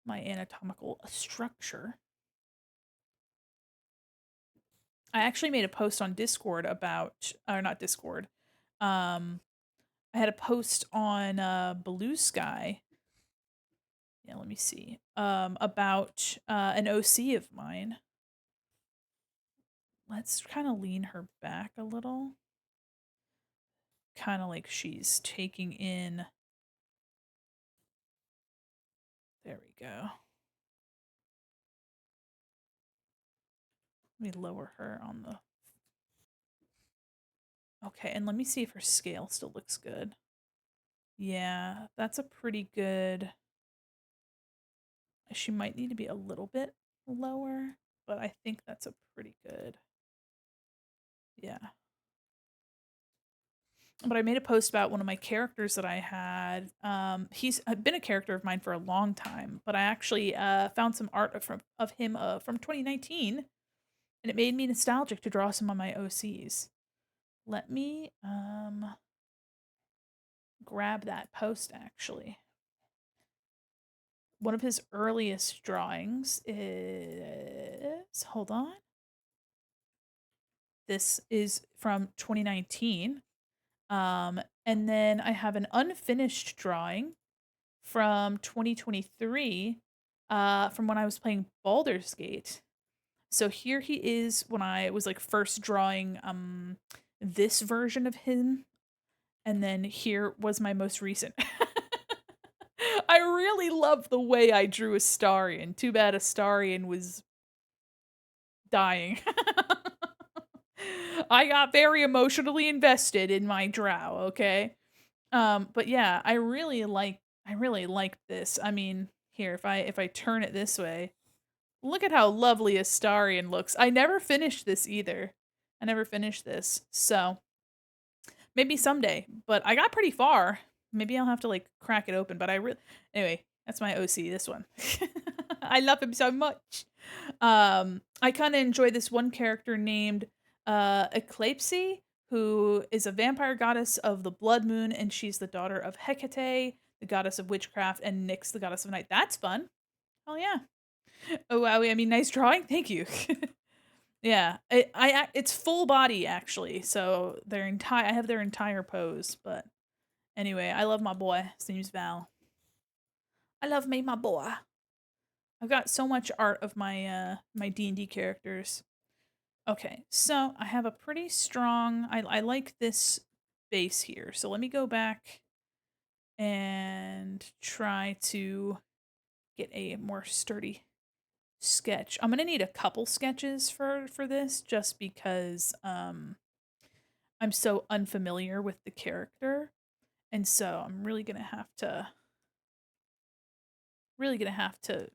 anatomical structure. I actually made a post on Discord about, or not Discord. I had a post on Blue Sky. Yeah, let me see. About an OC of mine. Let's kind of lean her back a little. Kind of like she's taking in. There we go. Let me lower her on the. Okay, and let me see if her scale still looks good. Yeah, that's a pretty good. She might need to be a little bit lower, but I think that's a pretty good. Yeah. But I made a post about one of my characters that I had. He's been a character of mine for a long time, but I actually found some art of him from 2019, and it made me nostalgic to draw some of my OCs. Let me grab that post actually. One of his earliest drawings is, hold on. This is from 2019. And then I have an unfinished drawing from 2023 from when I was playing Baldur's Gate. So here he is when I was like first drawing this version of him, and then here was my most recent. I really love the way I drew Astarion. Too bad Astarion was dying. I got very emotionally invested in my drow, okay? But yeah, I really like this. I mean, here, if I turn it this way, look at how lovely Astarion looks. I never finished this either. I never finished this. So, maybe someday, but I got pretty far. Maybe I'll have to like crack it open, but anyway, that's my OC, this one. I love him so much. I kind of enjoy this one character named Eclipse, who is a vampire goddess of the blood moon, and she's the daughter of Hecate, the goddess of witchcraft, and Nyx, the goddess of night. That's fun. Oh yeah. Oh wow. I mean, nice drawing. Thank you. Yeah, it's full body actually. So their entire I have their entire pose. But anyway, I love my boy. His name's Val. I love me my boy. I've got so much art of my my D&D characters. Okay, so I have a pretty strong. I like this base here. So let me go back and try to get a more sturdy sketch. I'm gonna need a couple sketches for this, just because I'm so unfamiliar with the character, and so I'm really gonna have to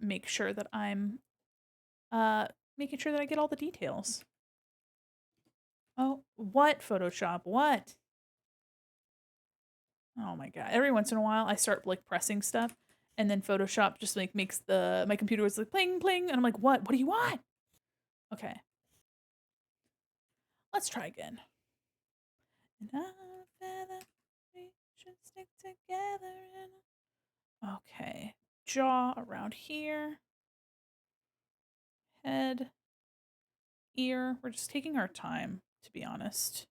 make sure that I'm uh making sure that I get all the details. Oh, what Photoshop? What? Oh my god! Every once in a while, I start like pressing stuff, and then Photoshop just like makes the my computer was like pling pling, and I'm like, what? What do you want? Okay, let's try again. And I feather, we should stick together. Okay, jaw around here, head, ear. We're just taking our time, to be honest.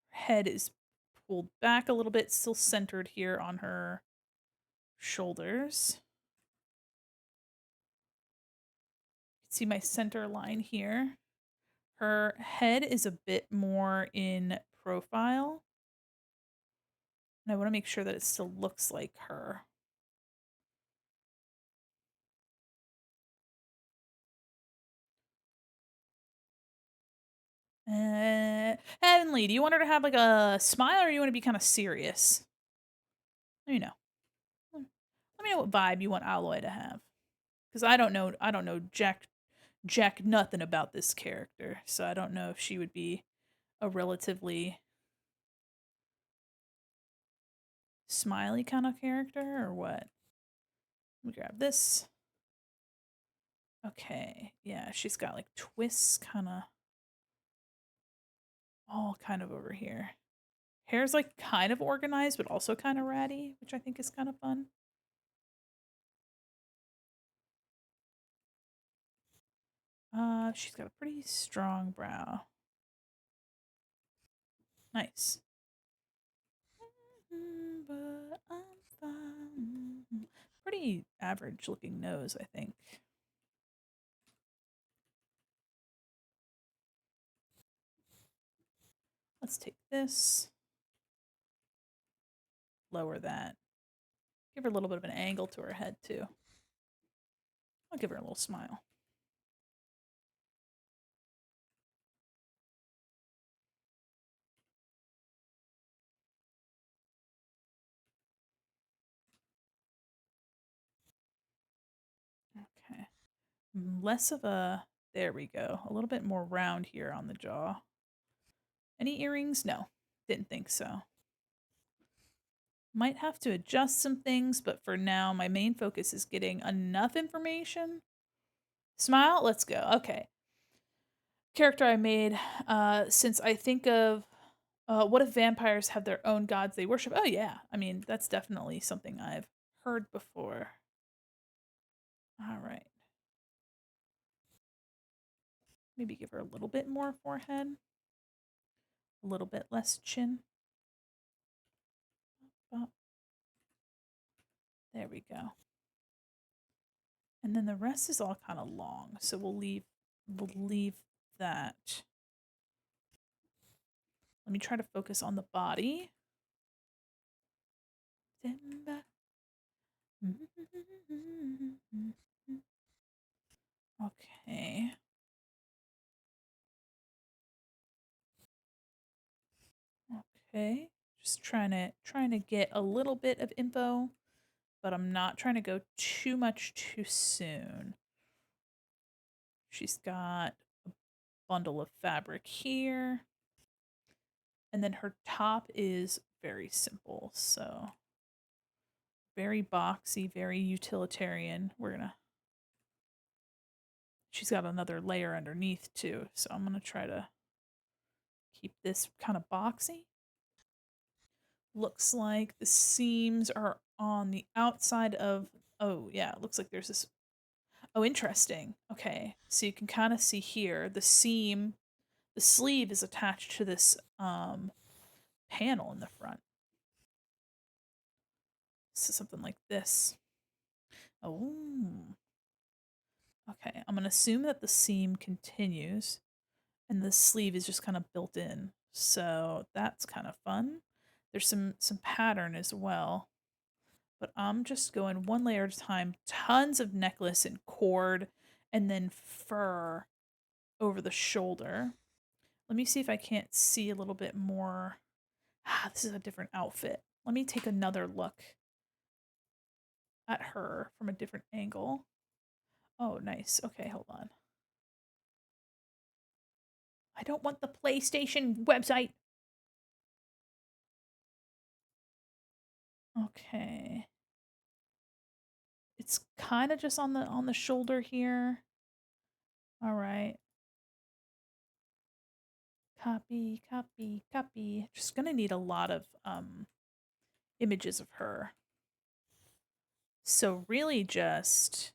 Head is pulled back a little bit, still centered here on her shoulders. You can see my center line here. Her head is a bit more in profile. And I want to make sure that it still looks like her. Heavenly, do you want her to have like a smile, or you want to be kind of serious? Let me know. Let me know what vibe you want Alloy to have. Because I don't know jack nothing about this character. So I don't know if she would be a relatively smiley kind of character or what. Let me grab this. Okay. Yeah, she's got like twists all kind of over here. Hair's like kind of organized, but also kind of ratty, which I think is kind of fun. She's got a pretty strong brow. Nice. But I'm fine. Pretty average looking nose, I think. Let's take this. Lower that. Give her a little bit of an angle to her head, too. I'll give her a little smile. Okay. Less of a. There we go. A little bit more round here on the jaw. Any earrings? No. Didn't think so. Might have to adjust some things, but for now, my main focus is getting enough information. Smile? Let's go. Okay. Character I made, since I think of what if vampires have their own gods they worship? Oh, yeah. I mean, that's definitely something I've heard before. All right. Maybe give her a little bit more forehead, a little bit less chin. Oh, there we go. And then the rest is all kind of long, so we'll leave that. Let me try to focus on the body. Okay. Okay. Just trying to get a little bit of info, but I'm not trying to go too much too soon. She's got a bundle of fabric here. And then her top is very simple, so very boxy, very utilitarian. she's got another layer underneath too. So I'm going to try to keep this kind of boxy. Looks like the seams are on the outside of, oh yeah, it looks like there's this, oh interesting. Okay, so you can kind of see here, the seam, the sleeve is attached to this panel in the front. So something like this. Oh, okay. I'm going to assume that the seam continues and the sleeve is just kind of built in. So that's kind of fun. There's some pattern as well. But I'm just going one layer at a time. Tons of necklace and cord and then fur over the shoulder. Let me see if I can't see a little bit more. Ah, this is a different outfit. Let me take another look at her from a different angle. Oh, nice. Okay, hold on. I don't want the PlayStation website. Okay. It's kind of just on the shoulder here. All right. Copy, copy, copy. Just gonna need a lot of images of her. So really just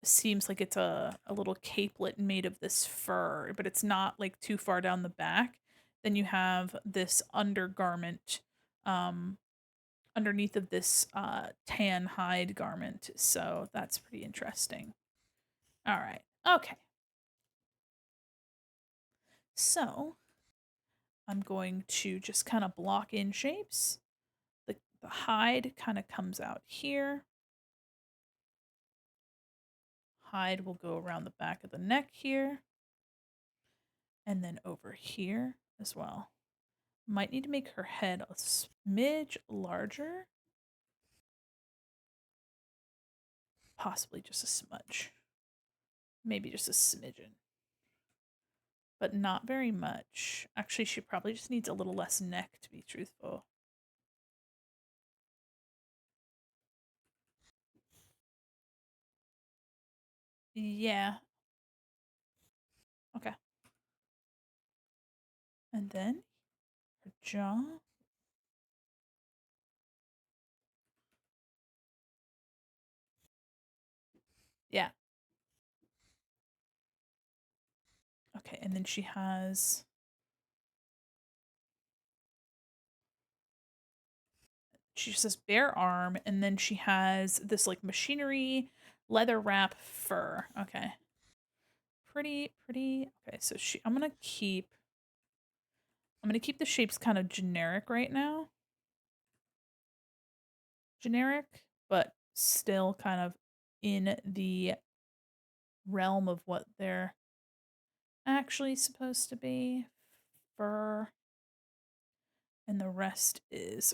seems like it's a little capelet made of this fur, but it's not like too far down the back. Then you have this undergarment underneath of this tan hide garment. So that's pretty interesting. All right. Okay. So I'm going to just kind of block in shapes. The hide kind of comes out here. Hide will go around the back of the neck here. And then over here as well. Might need to make her head a smidge larger. Possibly just a smudge. Maybe just a smidgen. But not very much. Actually, she probably just needs a little less neck, to be truthful. Yeah. Okay. And then her jaw. Yeah. Okay, and then she has she just says bare arm, and then she has this like machinery leather wrap fur. Okay. Pretty. Okay, so I'm gonna keep the shapes kind of generic right now. Generic, but still kind of in the realm of what they're actually supposed to be. Fur. And the rest is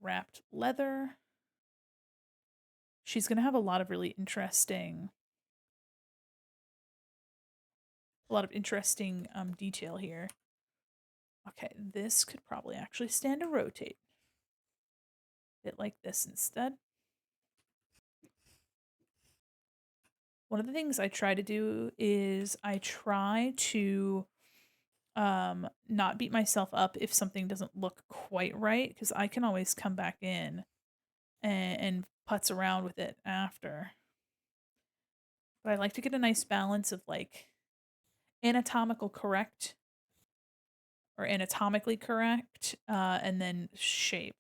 wrapped leather. She's gonna have a lot of really interesting detail here. Okay, this could probably actually stand to rotate. A bit like this instead. One of the things I try to do is I try to not beat myself up if something doesn't look quite right, because I can always come back in and putz around with it after. But I like to get a nice balance of like anatomical correct or anatomically correct, and then shape.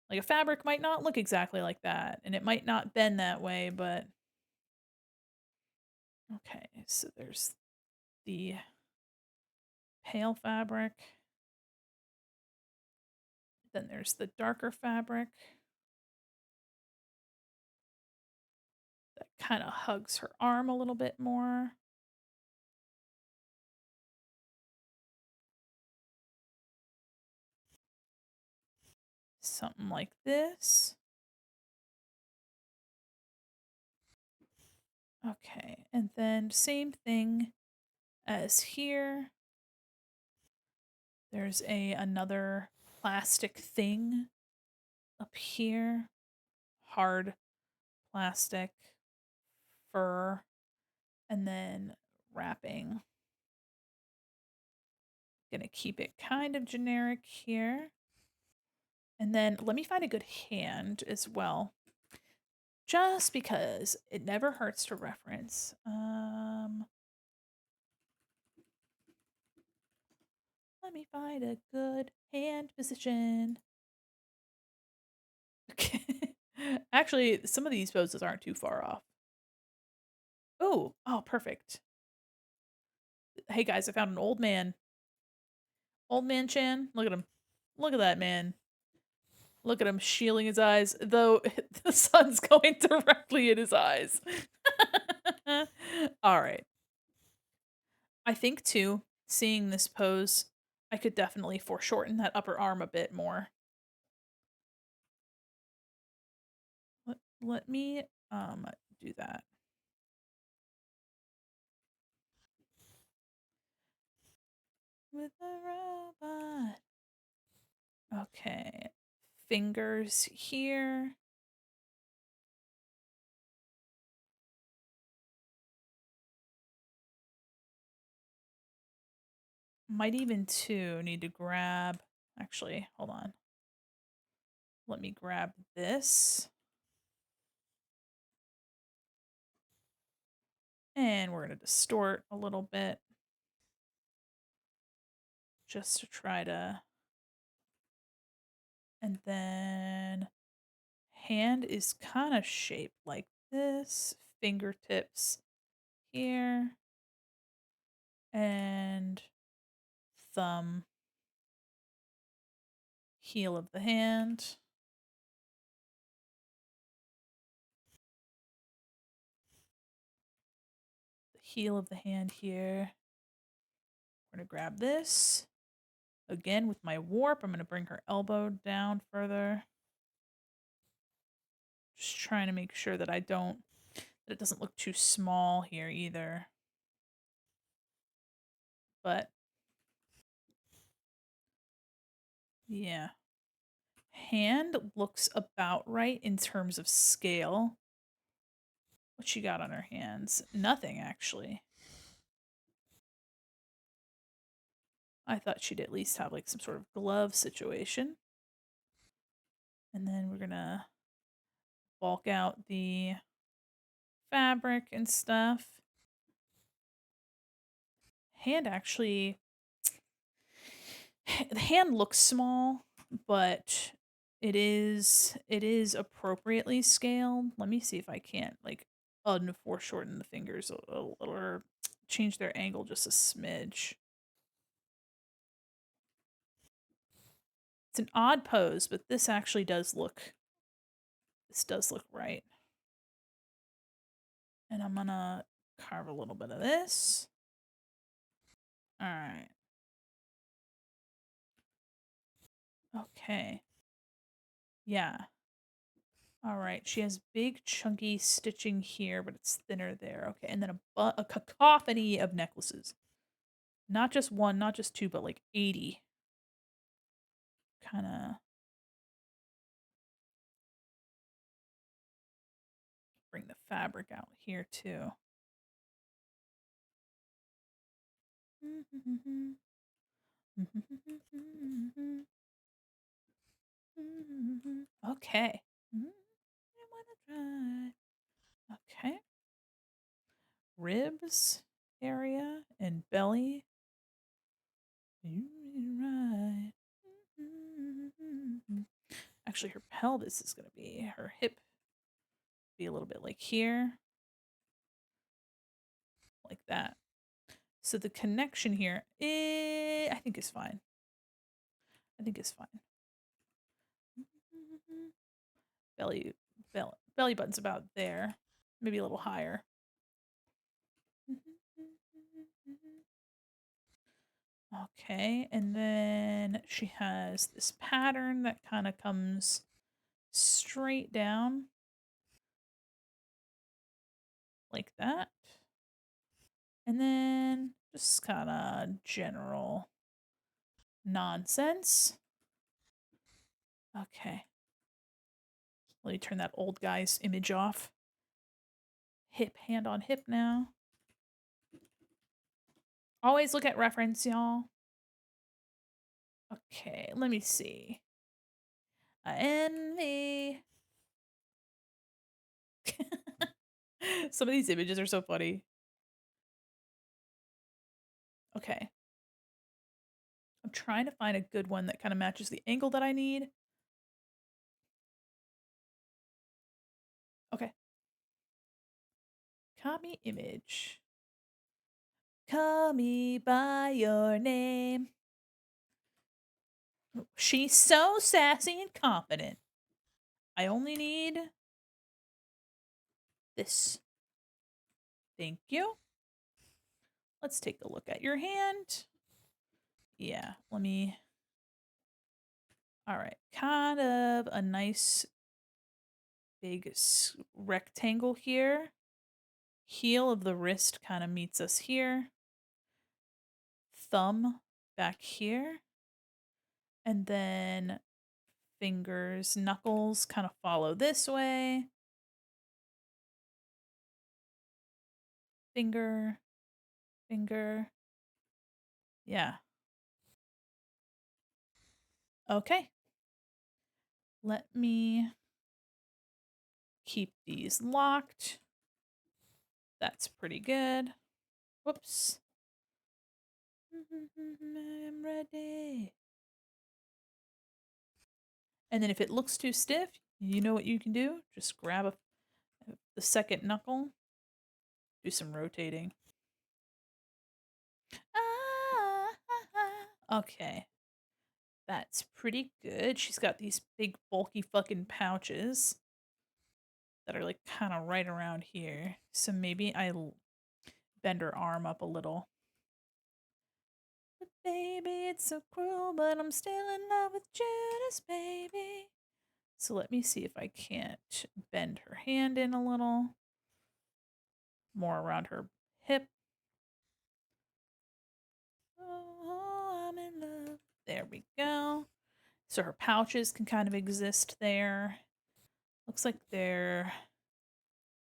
Like a fabric might not look exactly like that, and it might not bend that way, but okay, so there's the pale fabric. Then there's the darker fabric that kind of hugs her arm a little bit more. Something like this. Okay, and then same thing as here. There's another plastic thing up here. Hard plastic, fur, and then wrapping. Gonna keep it kind of generic here. And then let me find a good hand as well. Just because it never hurts to reference. Let me find a good hand position. Okay. Actually, some of these poses aren't too far off. Oh, perfect. Hey guys, I found an old man. Old man Chan, look at him. Look at that man. Look at him shielding his eyes, though the sun's going directly in his eyes. All right. I think too, seeing this pose, I could definitely foreshorten that upper arm a bit more. Let me do that. With a robot. Okay. Fingers here. Might even too need to grab. Actually, hold on. Let me grab this. And we're going to distort a little bit. Just to try to. And then hand is kind of shaped like this. Fingertips here. And thumb. Heel of the hand. The heel of the hand here. We're going to grab this. Again, with my warp, I'm going to bring her elbow down further. Just trying to make sure that that it doesn't look too small here either. But, yeah. Hand looks about right in terms of scale. What she got on her hands? Nothing, actually. I thought she'd at least have like some sort of glove situation. And then we're gonna bulk out the fabric and stuff. Hand actually, the hand looks small, but it is appropriately scaled. Let me see if I can't like unforeshorten the fingers a little or change their angle just a smidge. It's an odd pose, but this actually does look right. And I'm gonna carve a little bit of this. All right. Okay. Yeah. All right. She has big chunky stitching here, but it's thinner there. Okay. And then a cacophony of necklaces. Not just one, not just two, but like 80. Kind of bring the fabric out here too. Okay. I wanna try. Okay. Ribs area and belly. Right. Actually, her pelvis is going to be her hip. Be a little bit like here, like that. So the connection here, I think is fine. I think is fine. Belly button's about there, maybe a little higher. Okay, and then she has this pattern that kind of comes straight down like that. And then just kind of general nonsense. Okay. Let me turn that old guy's image off. hip, hand on hip now. Always look at reference, y'all. Okay, let me see. Envy. Some of these images are so funny. Okay. I'm trying to find a good one that kind of matches the angle that I need. Okay. Copy image. Call me by your name. She's so sassy and confident. I only need this. Thank you. Let's take a look at your hand. Yeah, let me. All right, kind of a nice big rectangle here. Heel of the wrist kind of meets us here. Thumb back here. And then fingers, knuckles kind of follow this way. Finger, finger. Yeah. Okay. Let me keep these locked. That's pretty good. Whoops. I'm ready. And then if it looks too stiff, you know what you can do? Just grab the second knuckle, do some rotating. Okay. That's pretty good. She's got these big bulky fucking pouches that are like kind of right around here. So maybe I bend her arm up a little. But baby, it's so cruel, but I'm still in love with Judas, baby. So let me see if I can't bend her hand in a little more around her hip. Oh, I'm in love. There we go. So her pouches can kind of exist there. Looks like they're,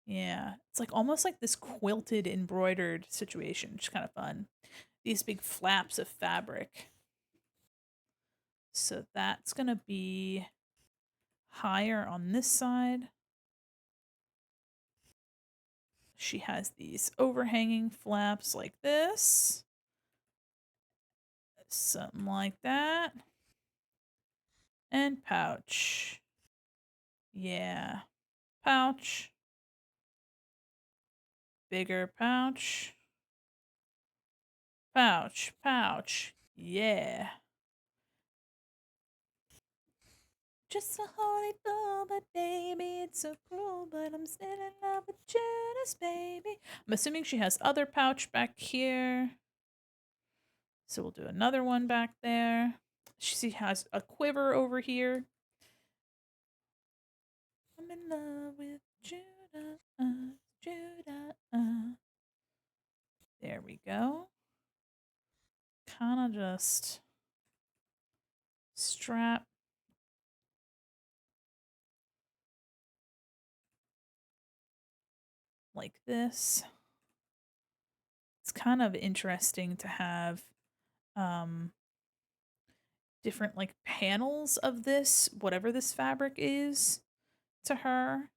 yeah, it's like almost like this quilted embroidered situation, which is kind of fun. These big flaps of fabric. So that's going to be higher on this side. She has these overhanging flaps like this. Something like that. And pouch. Yeah. Pouch. Bigger pouch. Pouch. Pouch. Yeah. Just a holy fool, but baby, it's so cruel. But I'm still in love with Judas, baby. I'm assuming she has other pouch back here. So we'll do another one back there. She has a quiver over here. I'm in love with Judah, Judah. There we go. Kind of just strap like this. It's kind of interesting to have different like panels of this, whatever this fabric is, to her.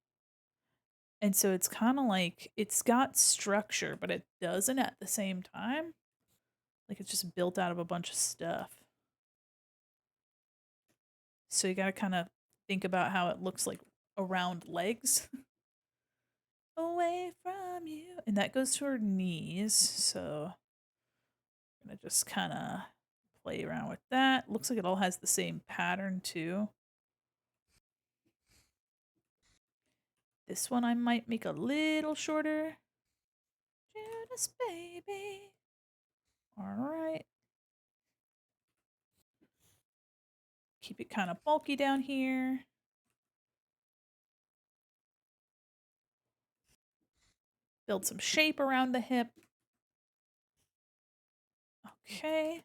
And so it's kind of like it's got structure, but it doesn't at the same time. Like it's just built out of a bunch of stuff. So you got to kind of think about how it looks like around legs. Away from you. And that goes to her knees. So I'm going to just kind of play around with that. Looks like it all has the same pattern too. This one I might make a little shorter. Judas, baby. All right. Keep it kind of bulky down here. Build some shape around the hip. Okay.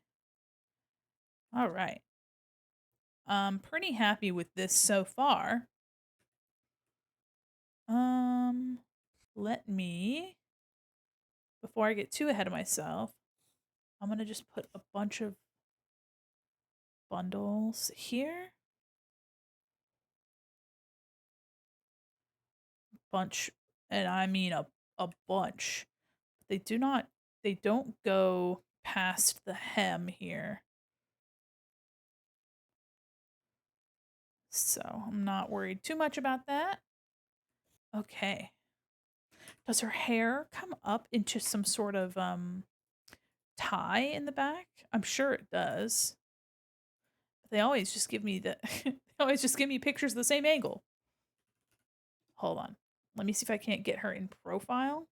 All right. I'm pretty happy with this so far. let me, before I get too ahead of myself, I'm going to just put a bunch of bundles here. Bunch, and I mean a bunch. They don't go past the hem here. So I'm not worried too much about that. Okay. Does her hair come up into some sort of tie in the back? I'm sure it does. They always just give me they always just give me pictures of the same angle. Hold on. Let me see if I can't get her in profile.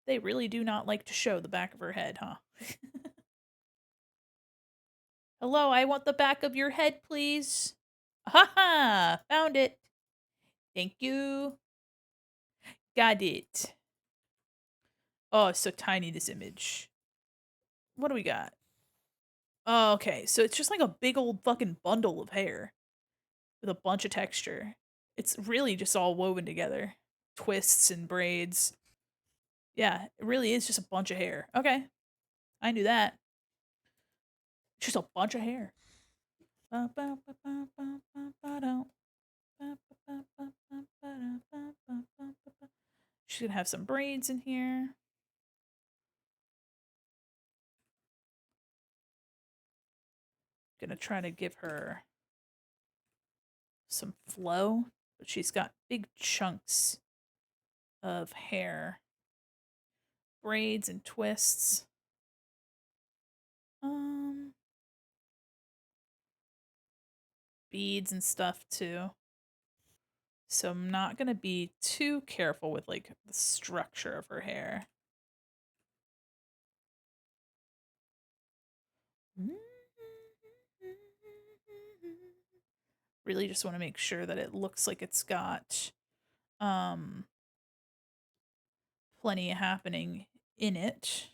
They really do not like to show the back of her head, huh? Hello, I want the back of your head, please. Haha, found it. Thank you. Got it. Oh, it's so tiny, this image. What do we got? Oh, okay, so it's just like a big old fucking bundle of hair with a bunch of texture. It's really just all woven together. Twists and braids. Yeah, it really is just a bunch of hair. Okay, I knew that. Just a bunch of hair. She's gonna have some braids in here. Gonna try to give her some flow, but she's got big chunks of hair, braids and twists. Um, Beads and stuff too. So I'm not gonna be too careful with like the structure of her hair. Really just want to make sure that it looks like it's got um plenty happening in it.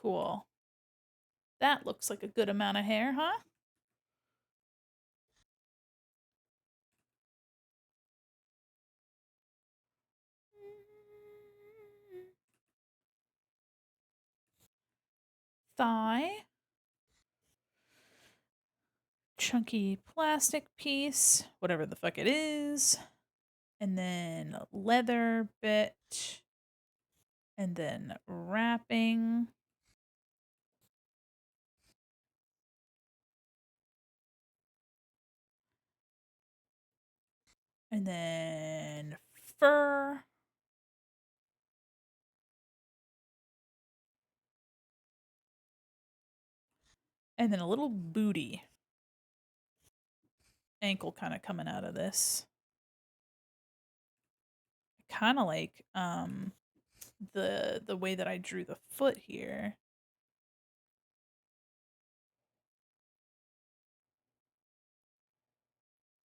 Cool. That looks like a good amount of hair, huh? Thigh. Chunky plastic piece, whatever the fuck it is. And then a leather bit. And then wrapping. And then fur. And then a little booty. Ankle kind of coming out of this. Kind of like the way that I drew the foot here.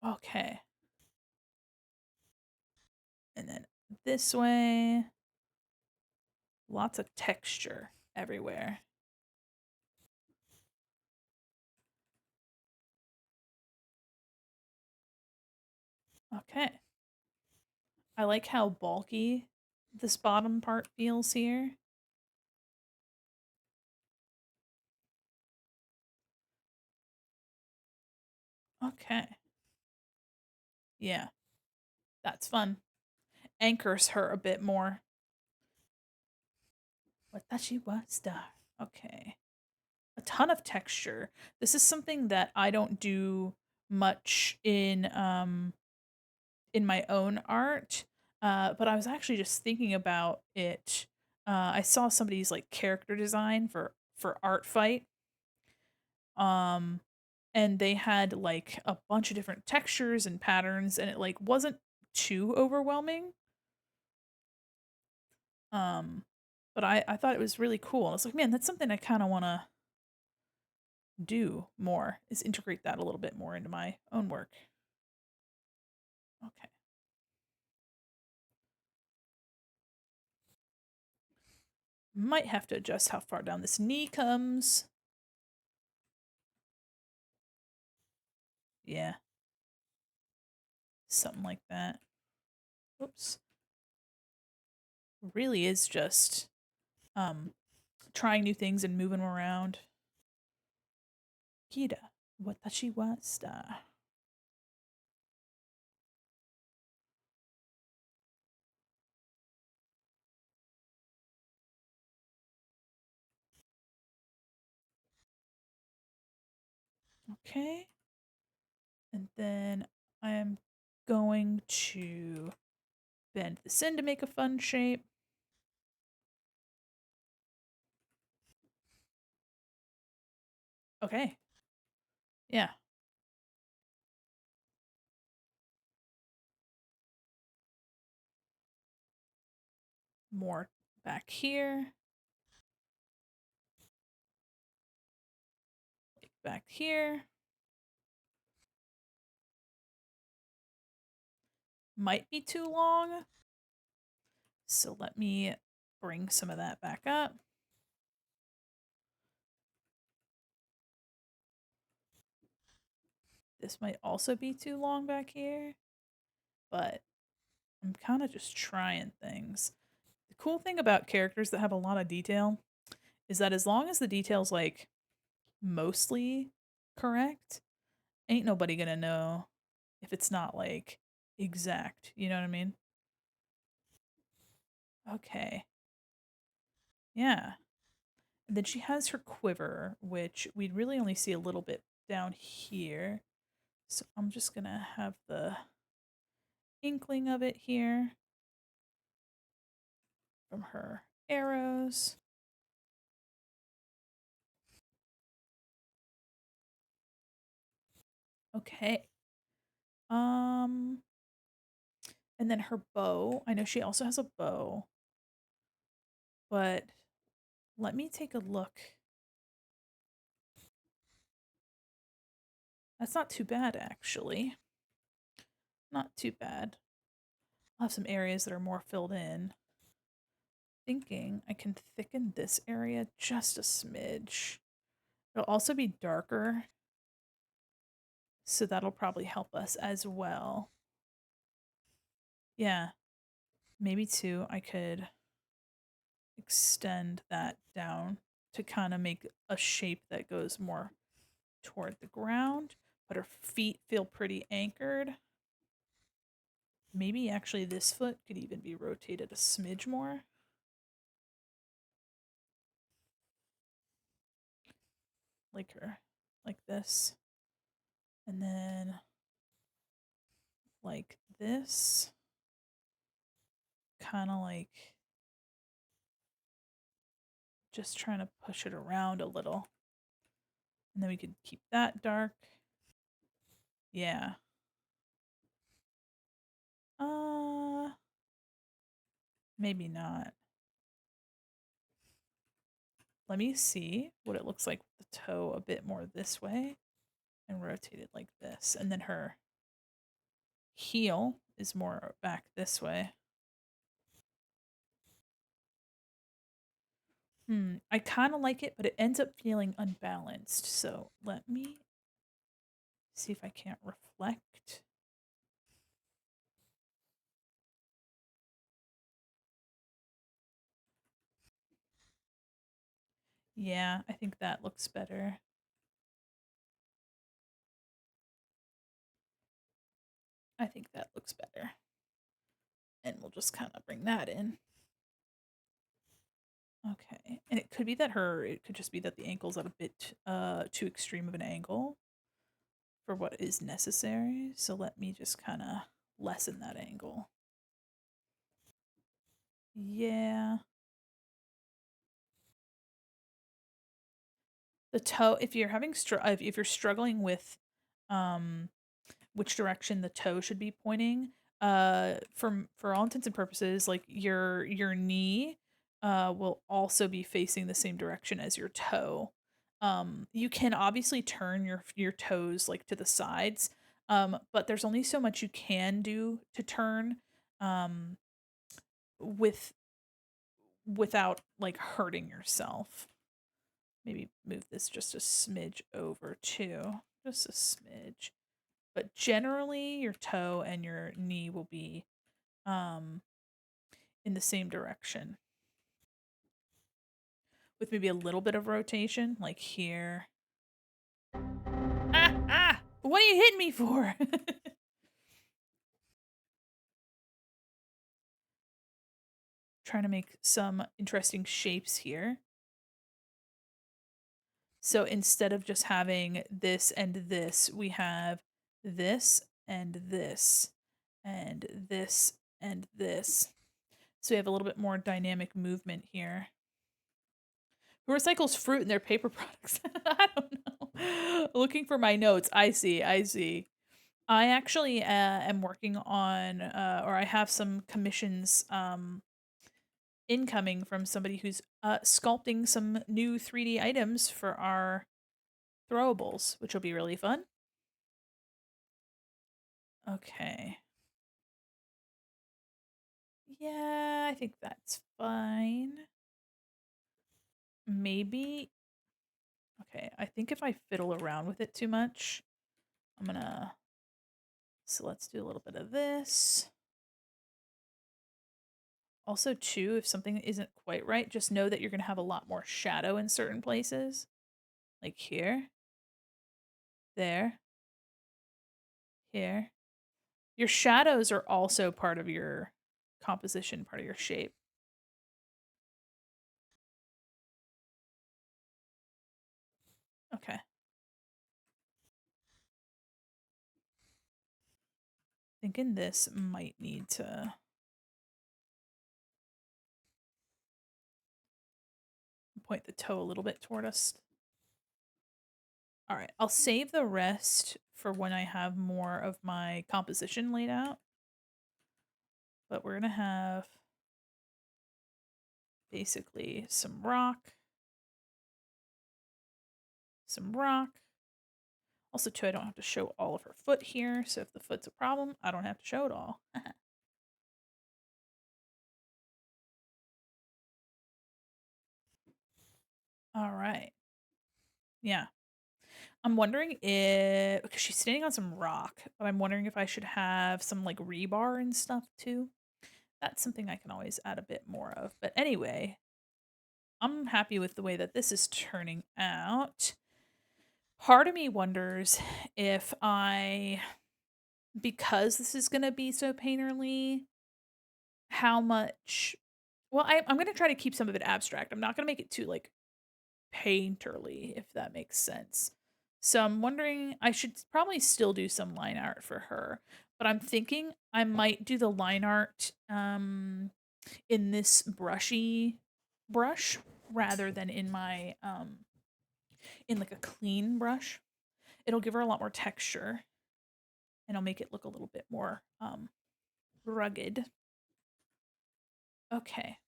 Okay. And then this way. Lots of texture everywhere. Okay. I like how bulky this bottom part feels here. Okay. Yeah, that's fun. Anchors her a bit more. Watashi wa star. Okay. A ton of texture. This is something that I don't do much in my own art. But I was actually just thinking about it. I saw somebody's like character design for Art Fight. Um and they had like a bunch of different textures and patterns and it like wasn't too overwhelming. Um but I thought it was really cool. I was like, man, that's something I kind of want to do more is integrate that a little bit more into my own work. Okay. Might have to adjust how far down this knee comes. Yeah. Something like that. Oops. Really is just um trying new things and moving them around. Kira, watashi wa sta. Okay. And then I am going to bend this in to make a fun shape. Okay. Yeah. More back here. Back here. Might be too long. So let me bring some of that back up. This might also be too long back here, but I'm kind of just trying things. The cool thing about characters that have a lot of detail is that as long as the detail's like mostly correct, ain't nobody gonna know if it's not like exact. You know what I mean? Okay. Yeah. And then she has her quiver, which we'd really only see a little bit down here. So I'm just gonna have the inkling of it here from her arrows. Okay. Um, and then her bow. I know she also has a bow, but let me take a look. That's not too bad, actually. Not too bad. I'll have some areas that are more filled in. Thinking I can thicken this area just a smidge. It'll also be darker, so that'll probably help us as well. Yeah, maybe too, I could extend that down to kind of make a shape that goes more toward the ground, but her feet feel pretty anchored. Maybe actually this foot could even be rotated a smidge more. Like her, like this. And then like this. Kind of like just trying to push it around a little. And then we could keep that dark. Yeah. Uh, maybe not. Let me see what it looks like with the toe a bit more this way and rotate it like this. And then her heel is more back this way. I kind of like it, but it ends up feeling unbalanced. So let me see if I can't reflect. Yeah, I think that looks better. I think that looks better. And we'll just kind of bring that in. Okay. And it could be that it could just be that the ankle's at a bit too extreme of an angle for what is necessary. So let me just kind of lessen that angle. Yeah. The toe, if you're having if you're struggling with um which direction the toe should be pointing, for all intents and purposes, like your knee will also be facing the same direction as your toe. You can obviously turn your toes like to the sides, but there's only so much you can do to turn um with without like hurting yourself. Maybe move this just a smidge over too. Just a smidge. But generally your toe and your knee will be in the same direction. With maybe a little bit of rotation, like here. Ah, ah! What are you hitting me for? Trying to make some interesting shapes here. So instead of just having this and this, we have this and this and this and this. So we have a little bit more dynamic movement here. Who recycles fruit in their paper products? I don't know. Looking for my notes. I see. I actually am working on, or I have some commissions incoming from somebody who's sculpting some new 3D items for our throwables, which will be really fun. Okay. Yeah, I think that's fine. Maybe. Okay, I think if I fiddle around with it too much, I'm gonna. So let's do a little bit of this. Also, too, if something isn't quite right, just know that you're gonna have a lot more shadow in certain places. Like here. There. Here. Your shadows are also part of your composition, part of your shape. Okay. Thinking this might need to point the toe a little bit toward us. All right, I'll save the rest for when I have more of my composition laid out. But we're gonna have basically some rock. Also, too, I don't have to show all of her foot here, so if the foot's a problem, I don't have to show it all. All right. Yeah. I'm wondering if, because she's standing on some rock, but I'm wondering if I should have some like rebar and stuff too. That's something I can always add a bit more of. But anyway, I'm happy with the way that this is turning out. Part of me wonders if because this is going to be so painterly, how much. Well, I'm going to try to keep some of it abstract. I'm not going to make it too like painterly, if that makes sense. So I'm wondering, I should probably still do some line art for her, but I'm thinking I might do the line art in this brushy brush rather than in my in like a clean brush. It'll give her a lot more texture and it'll make it look a little bit more rugged. Okay.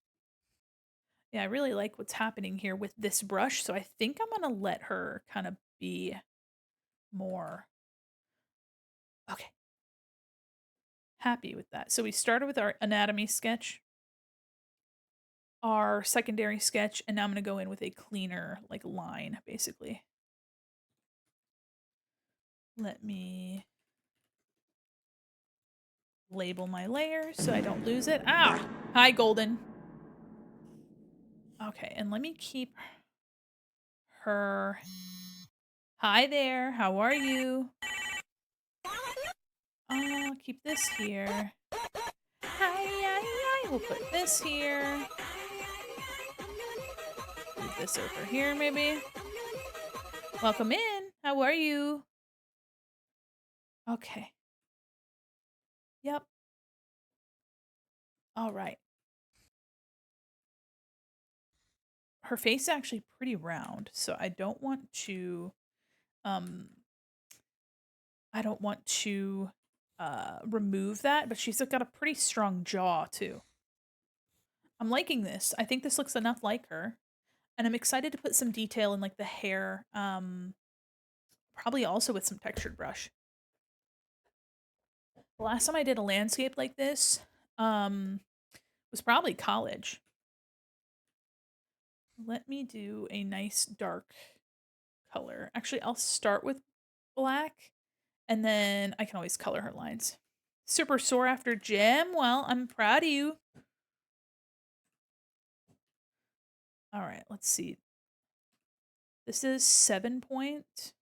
Yeah, I really like what's happening here with this brush, so I think I'm gonna let her kind of be more. Okay. Happy with that. So we started with our anatomy sketch, our secondary sketch, and now I'm gonna go in with a cleaner like line, basically. Let me label my layer so I don't lose it. Ah! Hi, Golden. Okay, and let me keep her. Hi there, how are you? Keep this here. Hi. We'll put this here. Move this over here, maybe. Welcome in. How are you? Okay. Yep. All right. Her face is actually pretty round, so um I don't want to remove that, but she's got a pretty strong jaw too. I'm liking this. I think this looks enough like her. And I'm excited to put some detail in like the hair, probably also with some textured brush. The last time I did a landscape like this was probably college. Let me do a nice dark color. Actually, I'll start with black, and then I can always color her lines. Super sore after gym? Well, I'm proud of you. All right, let's see. This is 7 point.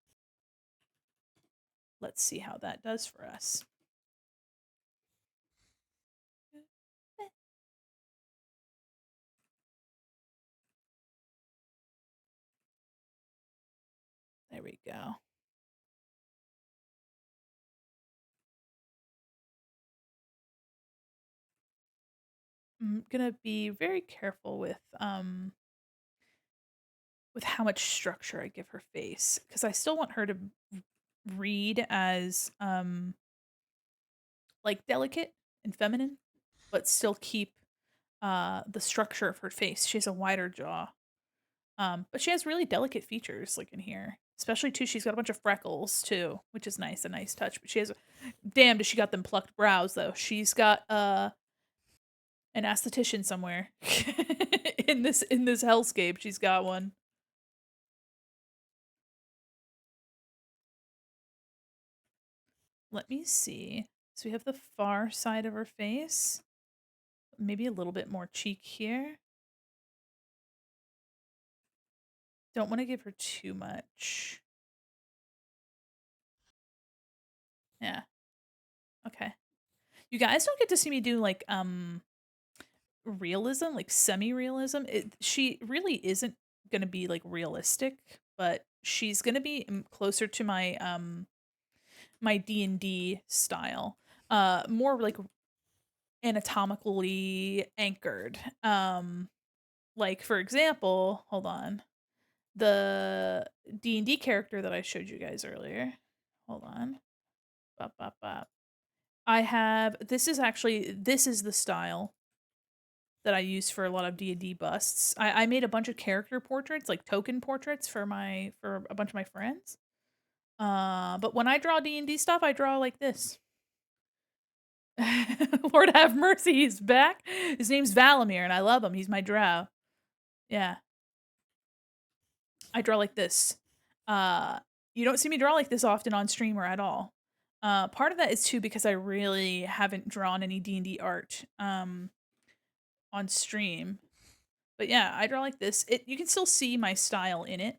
Let's see how that does for us. There we go. I'm gonna be very careful with how much structure I give her face, because I still want her to read as like delicate and feminine, but still keep the structure of her face. She has a wider jaw. But she has really delicate features like in here. Especially too, she's got a bunch of freckles too, which is nice, a nice touch. But she has damn, does she got them plucked brows though. She's got an esthetician somewhere. in this hellscape, she's got one. Let me see. So we have the far side of her face. Maybe a little bit more cheek here. Don't want to give her too much. Yeah. Okay. You guys don't get to see me do like realism, like semi-realism. She really isn't going to be like realistic, but she's going to be closer to my D&D style. More like anatomically anchored. Like for example, hold on. The D&D character that I showed you guys earlier. Hold on. Bop, bop, bop. I have this is the style that I use for a lot of D&D busts. I made a bunch of character portraits, like token portraits for a bunch of my friends. But when I draw D&D stuff, I draw like this. Lord have mercy, he's back. His name's Valamir, and I love him. He's my drow. Yeah. I draw like this. You don't see me draw like this often on stream or at all. Part of that is too because I really haven't drawn any D&D art on stream. But yeah, I draw like this. You can still see my style in it.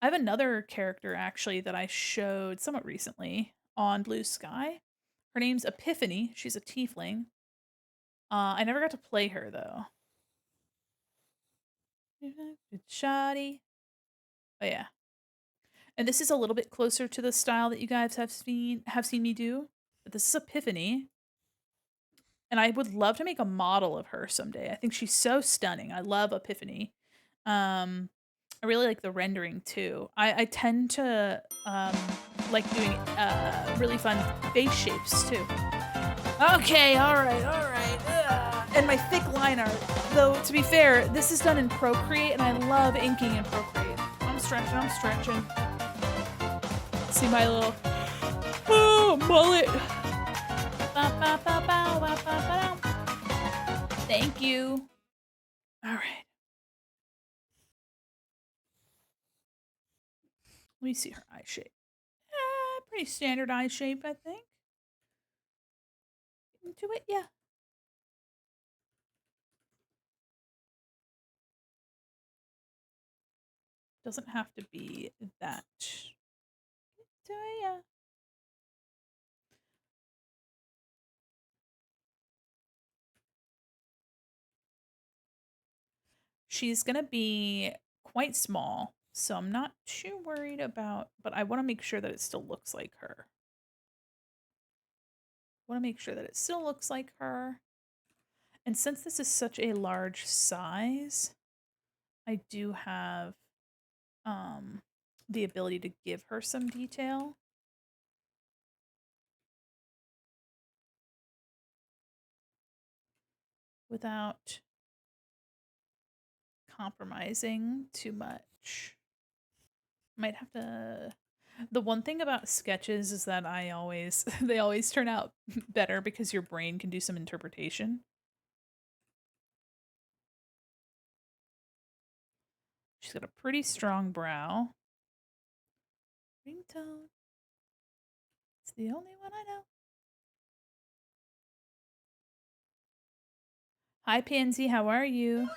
I have another character actually that I showed somewhat recently on Blue Sky. Her name's Epiphany. She's a tiefling. I never got to play her though. Shoddy. Oh yeah. And this is a little bit closer to the style that you guys have seen me do. But this is Epiphany. And I would love to make a model of her someday. I think she's so stunning. I love Epiphany. I really like the rendering too. I tend to like doing really fun face shapes too. Okay, all right, all right. And my thick line art. Though to be fair, this is done in Procreate, and I love inking in Procreate. I'm stretching. I'm stretching. See my little mullet. Thank you. All right. Let me see her eye shape. Pretty standard eye shape, I think. Into it, yeah. Doesn't have to be that. So, yeah. She's gonna be quite small, so I'm not too worried about, but I want to make sure that it still looks like her. I want to make sure that it still looks like her. And since this is such a large size, I do have the ability to give her some detail. Without compromising too much. Might have to. The one thing about sketches is that they always turn out better because your brain can do some interpretation. She's got a pretty strong brow. Ringtone. It's the only one I know. Hi, Pansy. How are you?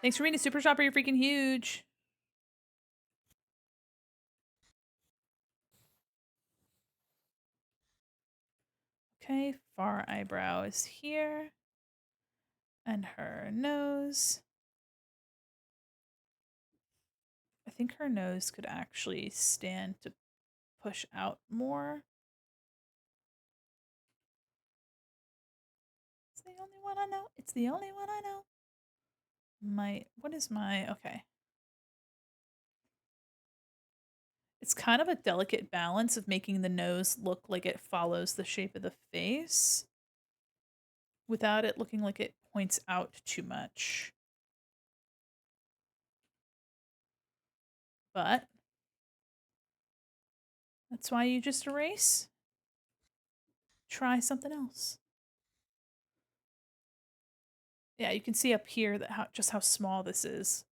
Thanks for being a super shopper. You're freaking huge. Okay, far eyebrow is here. And her nose. I think her nose could actually stand to push out more. It's the only one I know. It's the only one I know. What is my, okay. It's kind of a delicate balance of making the nose look like it follows the shape of the face without it looking like it points out too much. But that's why you just erase. Try something else. Yeah, you can see up here that just how small this is.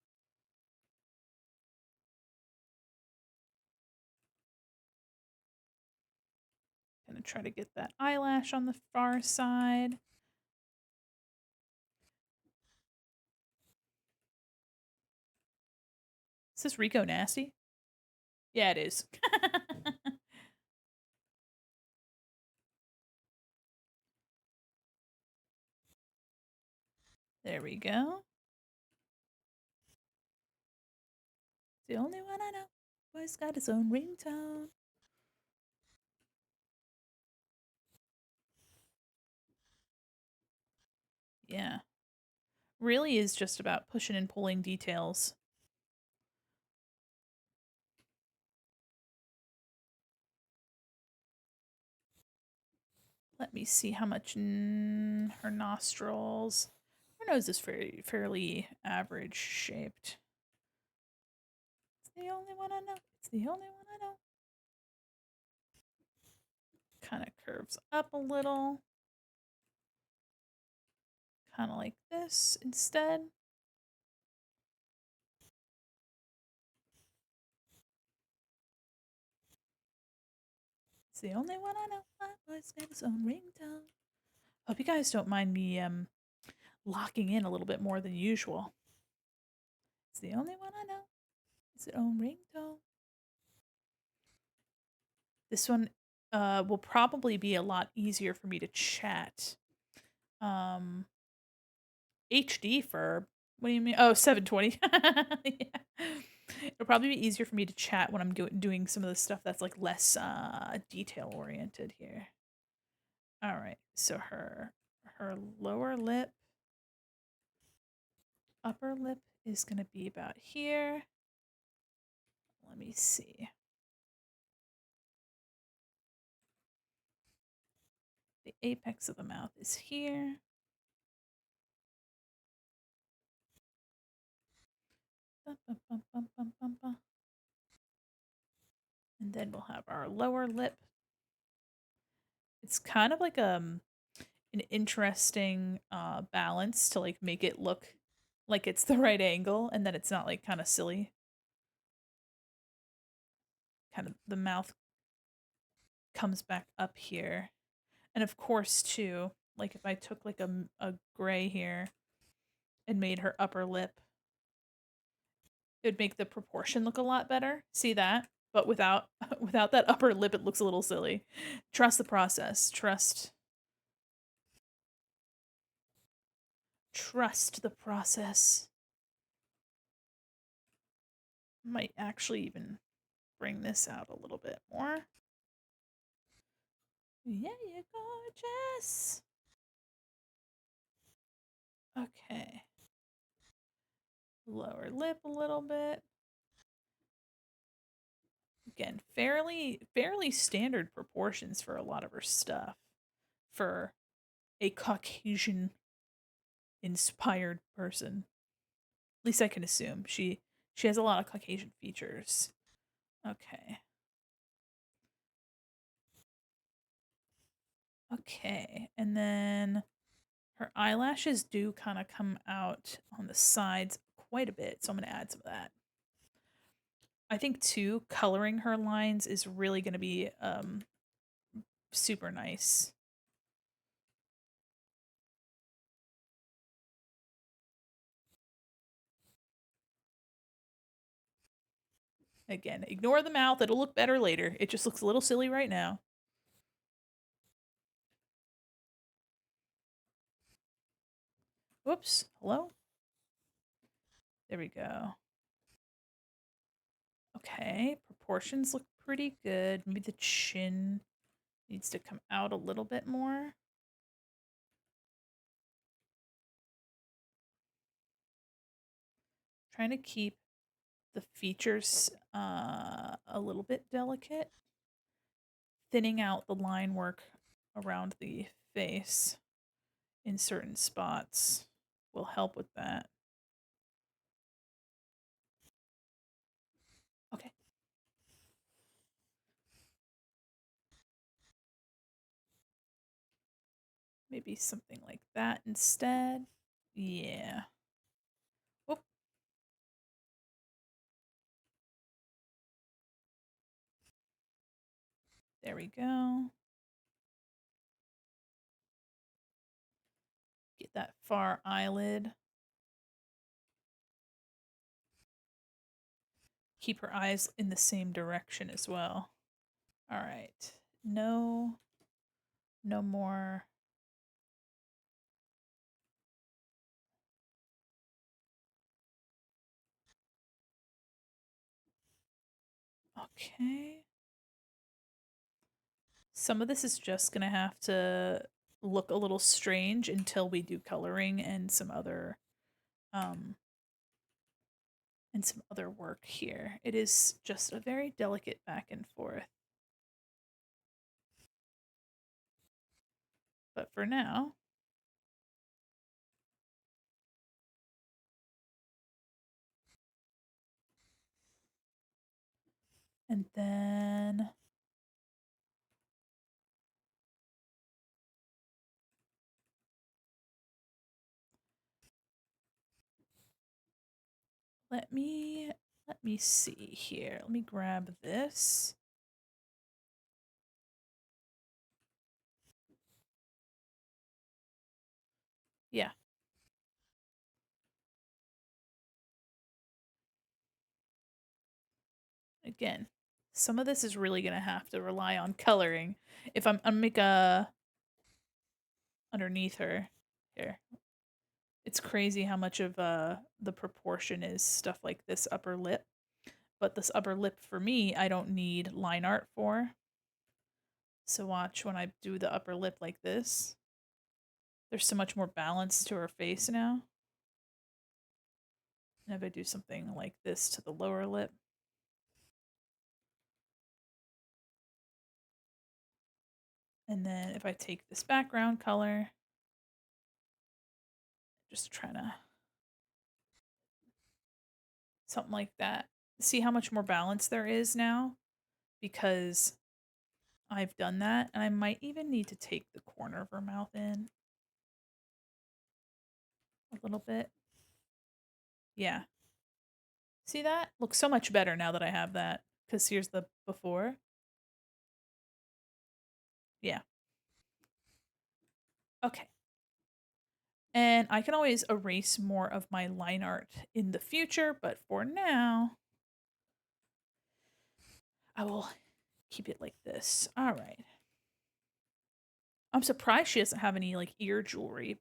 Gonna try to get that eyelash on the far side. Is this Rico nasty? Yeah, it is. There we go. The only one I know. Boy's got his own ringtone. Yeah. Really is just about pushing and pulling details. Let me see how much her nostrils. Her nose is fairly average shaped. It's the only one I know. It's the only one I know. Kind of curves up a little. Kind of like this instead. It's the only one I know. My boy's got his own ringtone. Hope you guys don't mind me locking in a little bit more than usual. It's the only one I know. It's its own ringtone. This one will probably be a lot easier for me to chat. HD for what do you mean? Oh, 720. Yeah. It'll probably be easier for me to chat when I'm doing some of the stuff that's like less detail oriented here. All right. So her lower lip, upper lip is going to be about here. Let me see. The apex of the mouth is here. And then we'll have our lower lip. It's kind of like an interesting balance to like make it look like it's the right angle and then it's not like kind of silly. Kind of the mouth comes back up here. And of course too, like if I took like a gray here and made her upper lip, it would make the proportion look a lot better. See that? But without without that upper lip it looks a little silly. Trust the process. Trust the process. Might actually even bring this out a little bit more. Yeah, you're gorgeous. Okay. Lower lip a little bit. Again, fairly standard proportions for a lot of her stuff for a Caucasian inspired person. At least I can assume she has a lot of Caucasian features. Okay. Okay, and then her eyelashes do kind of come out on the sides quite a bit, so I'm going to add some of that. I think too, coloring her lines is really going to be super nice. Again, ignore the mouth. It'll look better later. It just looks a little silly right now. Whoops. Hello? There we go. Okay, proportions look pretty good. Maybe the chin needs to come out a little bit more. Trying to keep the features a little bit delicate. Thinning out the line work around the face in certain spots will help with that. Okay. Maybe something like that instead. Yeah. Whoop. There we go. Get that far eyelid. Keep her eyes in the same direction as well. All right. No more. Okay. Some of this is just going to have to look a little strange until we do coloring and some other work here. It is just a very delicate back and forth. But for now, and then let me see here. Let me grab this. Yeah. Again, some of this is really going to have to rely on coloring. If I'm make a underneath her here. It's crazy how much of the proportion is stuff like this upper lip. But this upper lip for me, I don't need line art for. So watch when I do the upper lip like this. There's so much more balance to her face now. And if I do something like this to the lower lip. And then if I take this background color, just trying to something like that. See how much more balance there is now? Because I've done that. And I might even need to take the corner of her mouth in a little bit. Yeah. See that? Looks so much better now that I have that. Because here's the before. Yeah. Okay. And I can always erase more of my line art in the future, but for now, I will keep it like this. All right. I'm surprised she doesn't have any like ear jewelry,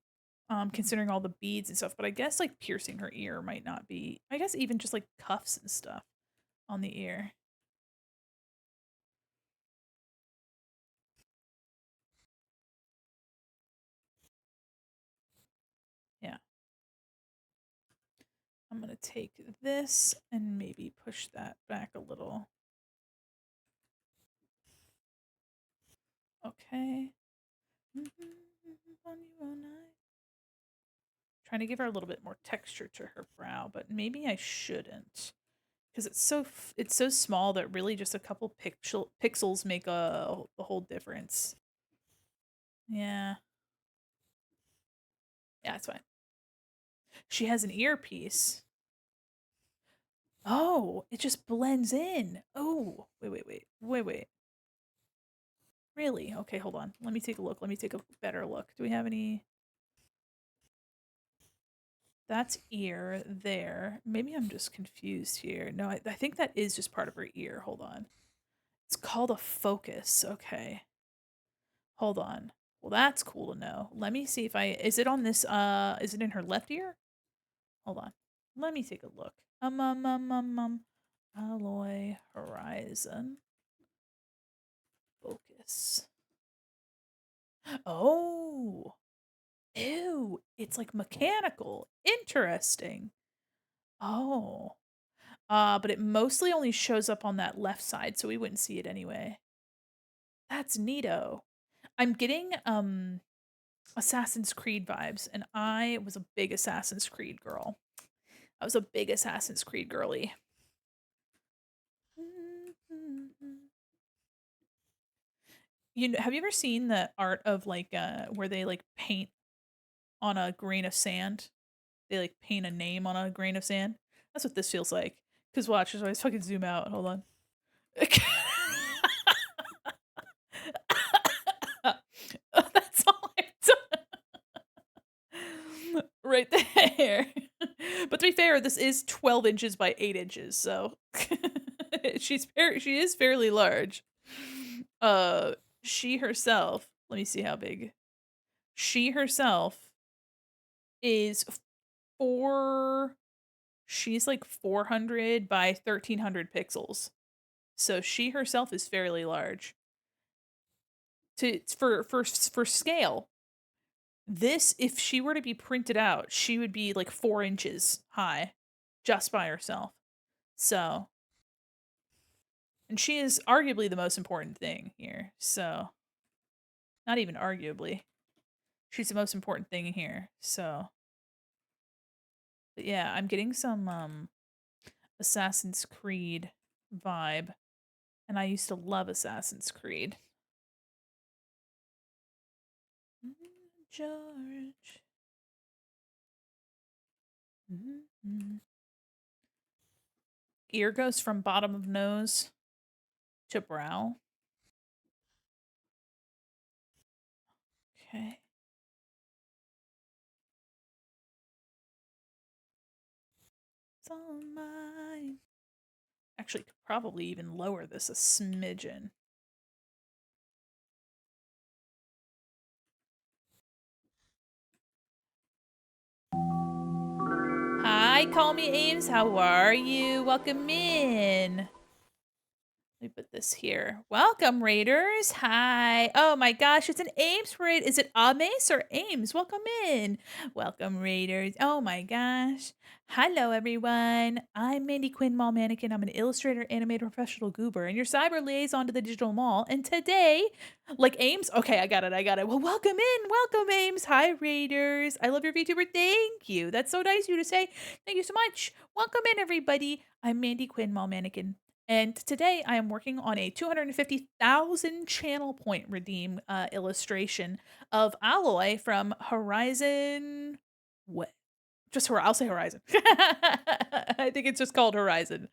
considering all the beads and stuff. But I guess like piercing her ear might not be. I guess even just like cuffs and stuff on the ear. Yeah. I'm gonna take this and maybe push that back a little. Okay. Trying to give her a little bit more texture to her brow, but maybe I shouldn't because it's so small that really just a couple pixels make a whole difference. Yeah, yeah, it's fine. She has an earpiece. Oh, it just blends in. Oh, wait. Really? Okay, hold on. Let me take a look. Let me take a better look. Do we have any? That's ear there. Maybe I'm just confused here. No, I think that is just part of her ear. Hold on. It's called a focus. Okay. Hold on. Well, that's cool to know. Let me see if is it on this is it in her left ear? Hold on. Let me take a look. Alloy Horizon focus. Oh. Ew, it's like mechanical. Interesting. Oh. But it mostly only shows up on that left side, so we wouldn't see it anyway. That's neato. I'm getting Assassin's Creed vibes, and I was a big Assassin's Creed girl. I was a big Assassin's Creed girly. Have you ever seen the art of like where they like paint on a grain of sand? They like paint a name on a grain of sand. That's what this feels like. Cause watch, so I just fucking zoom out. Hold on. That's all I've done. Right there. But to be fair, this is 12 inches by 8 inches, so she is fairly large. She herself, let me see how big. She herself is 4 she's like 400 by 1300 pixels. So she herself is fairly large. For scale, this, if she were to be printed out, she would be like 4 inches high just by herself. So, and she is arguably the most important thing here. So, not even arguably. She's the most important thing here. So, but yeah, I'm getting some Assassin's Creed vibe, and I used to love Assassin's Creed. George. Ear goes from bottom of nose to brow. Okay. It's all mine. Actually, could probably even lower this a smidgen. Hi, call me Ames. How are you? Welcome in. Let me put this here. Welcome, Raiders. Hi. Oh my gosh, it's an Ames parade. Is it Ames or Ames? Welcome in. Welcome, Raiders. Oh my gosh. Hello, everyone. I'm Mandi Quin, Mall Mannequin. I'm an illustrator, animator, professional goober, and your cyber liaison to the digital mall. And today, like Ames? Okay, I got it. Well, welcome in. Welcome, Ames. Hi, Raiders. I love your VTuber. Thank you. That's so nice of you to say. Thank you so much. Welcome in, everybody. I'm Mandi Quin, Mall Mannequin. And today I am working on a 250,000 channel point redeem illustration of Alloy from Horizon. What? I'll say Horizon. I think it's just called Horizon.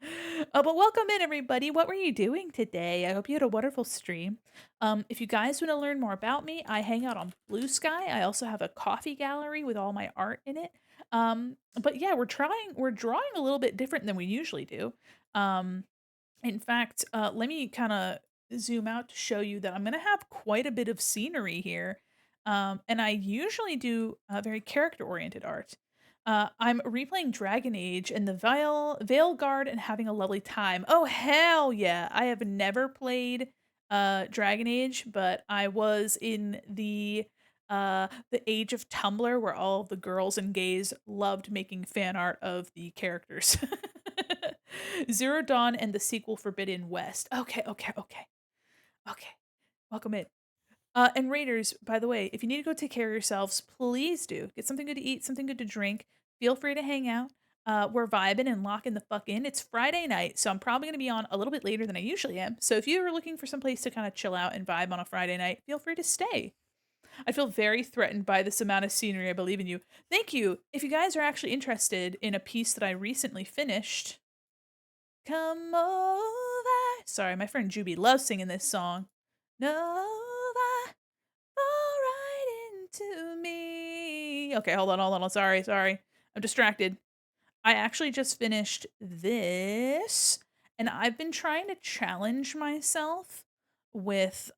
But welcome in, everybody. What were you doing today? I hope you had a wonderful stream. If you guys want to learn more about me, I hang out on Blue Sky. I also have a coffee gallery with all my art in it. But yeah, we're drawing a little bit different than we usually do. In fact, let me kind of zoom out to show you that I'm going to have quite a bit of scenery here. And I usually do very character oriented art. I'm replaying Dragon Age and the Veil Guard and having a lovely time. Oh, hell yeah. I have never played Dragon Age, but I was in the age of Tumblr where all of the girls and gays loved making fan art of the characters. Zero Dawn and the sequel Forbidden West. Okay. Welcome in. And Raiders, by the way, if you need to go take care of yourselves, please do. Get something good to eat, something good to drink. Feel free to hang out. We're vibing and locking the fuck in. It's Friday night, so I'm probably going to be on a little bit later than I usually am. So if you are looking for some place to kind of chill out and vibe on a Friday night, feel free to stay. I feel very threatened by this amount of scenery. I believe in you. Thank you. If you guys are actually interested in a piece that I recently finished, Come over. Sorry, my friend Juby loves singing this song. Nova, fall right into me. Okay, hold on. Sorry. I'm distracted. I actually just finished this, and I've been trying to challenge myself with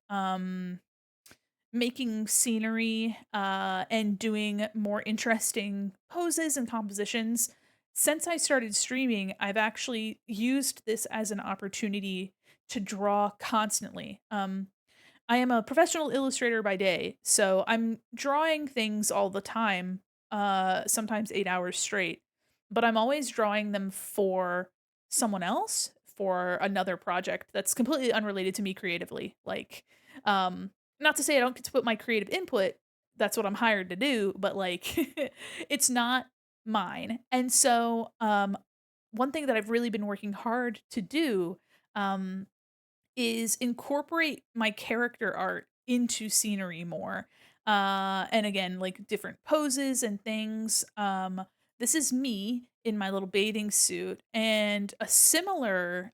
making scenery and doing more interesting poses and compositions. Since I started streaming, I've actually used this as an opportunity to draw constantly. I am a professional illustrator by day, so I'm drawing things all the time, sometimes 8 hours straight, but I'm always drawing them for someone else, for another project that's completely unrelated to me creatively. Like, um, not to say I don't get to put my creative input, that's what I'm hired to do, but like, it's not mine. And so, one thing that I've really been working hard to do, um, is incorporate my character art into scenery more. And again, like different poses and things. This is me in my little bathing suit, and a similar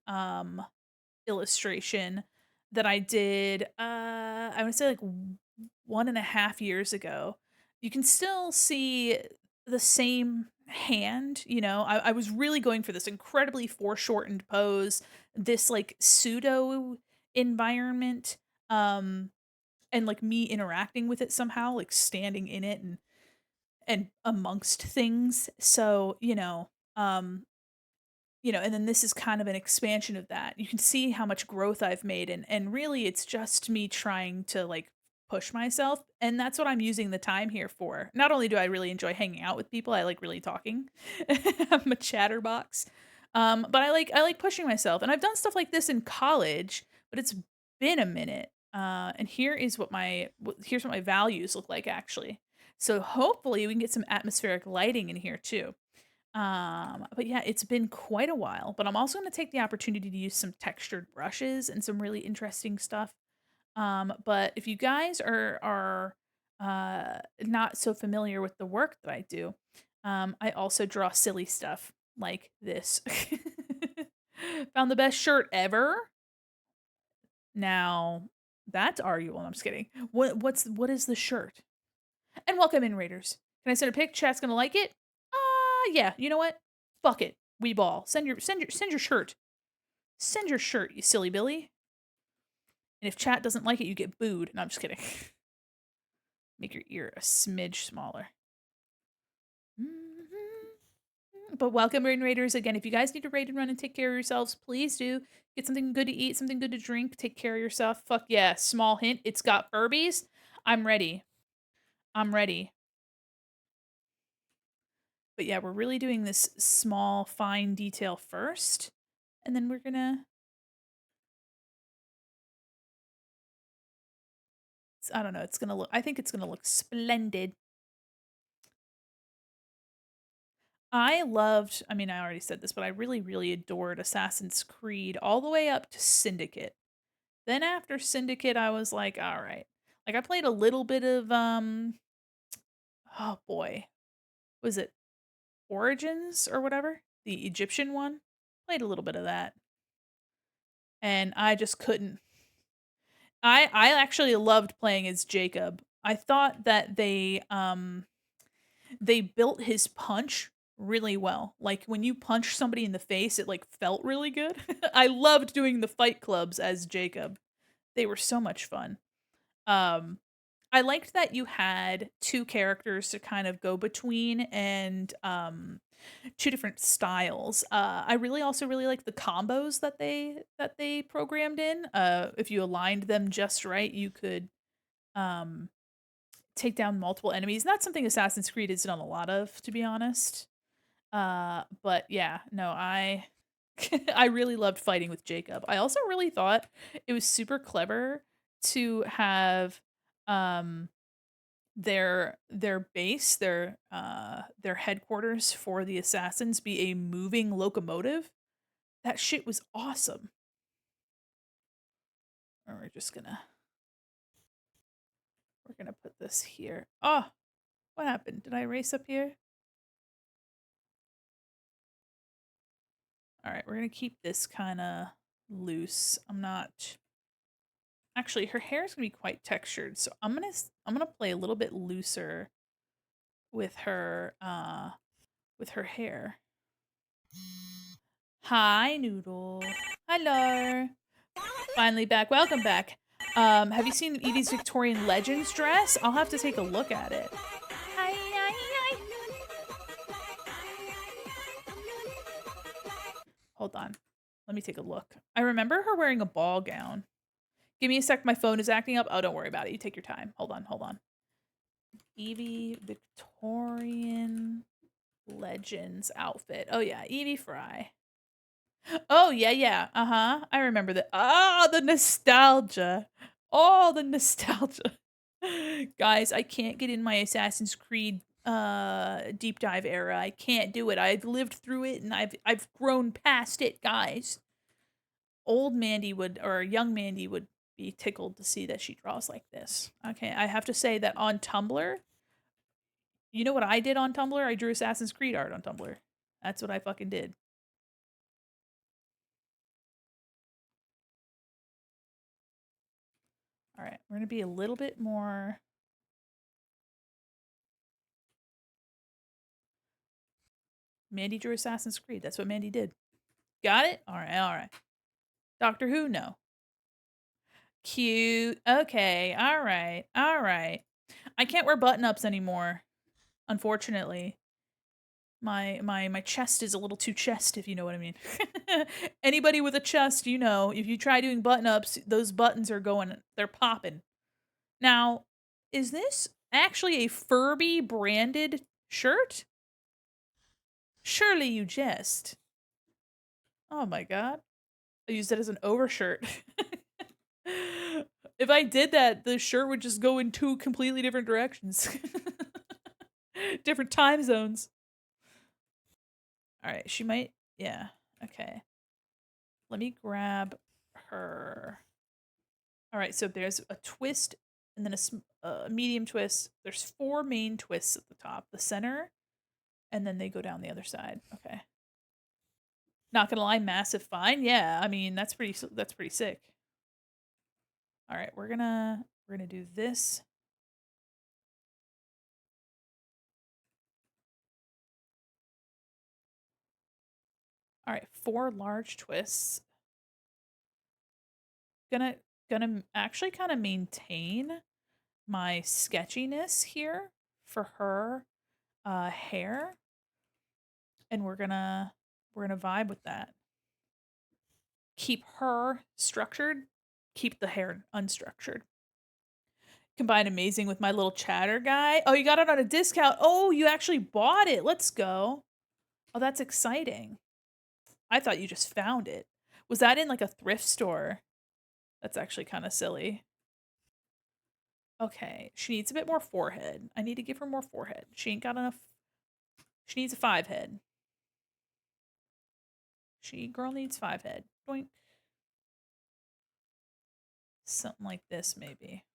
illustration that I did, I would say like 1.5 years ago. You can still see the same hand, you know. I was really going for this incredibly foreshortened pose, this like pseudo environment, um, and like me interacting with it somehow, like standing in it and amongst things. So, and then this is kind of an expansion of that. You can see how much growth I've made, and really it's just me trying to like push myself, and that's what I'm using the time here for. Not only do I really enjoy hanging out with people, I like really talking. I'm a chatterbox. But I like pushing myself. And I've done stuff like this in college, but it's been a minute. And here's what my values look like actually. So hopefully we can get some atmospheric lighting in here too. But yeah, it's been quite a while, but I'm also going to take the opportunity to use some textured brushes and some really interesting stuff. But if you guys are not so familiar with the work that I do, I also draw silly stuff like this. Found the best shirt ever. Now, that's arguable. I'm just kidding. What is the shirt? And welcome in, Raiders. Can I send a pic? Chat's gonna like it. Yeah. You know what? Fuck it. We ball. Send your shirt. Send your shirt, you silly Billy. And if chat doesn't like it, you get booed. No, I'm just kidding. Make your ear a smidge smaller. But welcome, Raid Raiders. Again, if you guys need to raid and run and take care of yourselves, please do. Get something good to eat, something good to drink, take care of yourself. Fuck yeah. Small hint, it's got Furbies. I'm ready. I'm ready. But yeah, we're really doing this small, fine detail first. And then we're gonna, I don't know, I think it's gonna look splendid. I mean, I already said this, but I really, really adored Assassin's Creed all the way up to Syndicate. Then after Syndicate, I was like, all right. Like I played a little bit of oh boy. Was it Origins or whatever? The Egyptian one? Played a little bit of that. And I just couldn't. I actually loved playing as Jacob. I thought that they built his punch really well. Like when you punch somebody in the face, it like felt really good. I loved doing the fight clubs as Jacob. They were so much fun. Um I liked that you had two characters to kind of go between and two different styles. I really also really like the combos that they programmed in. If you aligned them just right, you could um take down multiple enemies. Not something Assassin's Creed has done a lot of, to be honest. But yeah, no, I I really loved fighting with Jacob. I also really thought it was super clever to have um their base, their headquarters for the assassins be a moving locomotive. That shit was awesome. Or we're gonna put this here. Oh, what happened? Did I erase up here? All right, we're gonna keep this kind of loose. I'm not. Actually, her hair is gonna be quite textured, so I'm gonna play a little bit looser with her hair. Hi, Noodle. Hello. Finally back. Welcome back. Have you seen Edie's Victorian Legends dress? I'll have to take a look at it. Hi, hi, hi. Hold on. Let me take a look. I remember her wearing a ball gown. Give me a sec. My phone is acting up. Oh, don't worry about it. You take your time. Hold on. Hold on. Evie Victorian Legends outfit. Oh, yeah. Evie Fry. Oh, yeah, yeah. Uh-huh. I remember that. Ah, the nostalgia. Oh, the nostalgia. Guys, I can't get in my Assassin's Creed deep dive era. I can't do it. I've lived through it and I've grown past it, guys. Old Mandy would or young Mandy would be tickled to see that she draws like this. Okay, I have to say that on Tumblr, you know what I did on Tumblr? I drew Assassin's Creed art on Tumblr. That's what I fucking did. All right, we're going to be a little bit more. Mandy drew Assassin's Creed. That's what Mandy did. Got it? All right, all right. Doctor Who? No. Cute. Okay, all right, all right. I can't wear button ups anymore, unfortunately. My chest is a little too chest, if you know what I mean. Anybody with a chest, you know, if you try doing button ups, those buttons are going, they're popping. Now, is this actually a Furby branded shirt? Surely you jest. Oh my god. I used it as an overshirt. If I did that, the shirt would just go in two completely different directions. Different time zones. All right, she might. Yeah. Okay. Let me grab her. All right, so there's a twist and then a medium twist. There's 4 main twists at the top, the center, and then they go down the other side. Okay. Not gonna lie, massive fine. Yeah, I mean that's pretty sick. All right, we're gonna do this. All right, 4 large twists. Gonna gonna actually kind of maintain my sketchiness here for her hair, and we're gonna vibe with that. Keep her structured, keep the hair unstructured. Combine amazing with my little chatter guy. Oh, you got it on a discount. Oh, you actually bought it. Let's go. Oh, that's exciting. I thought you just found it. Was that in like a thrift store? That's actually kind of silly. Okay, she needs a bit more forehead. I need to give her more forehead. She ain't got enough. She needs a 5 head. Girl needs 5 head. Doink. Something like this, maybe.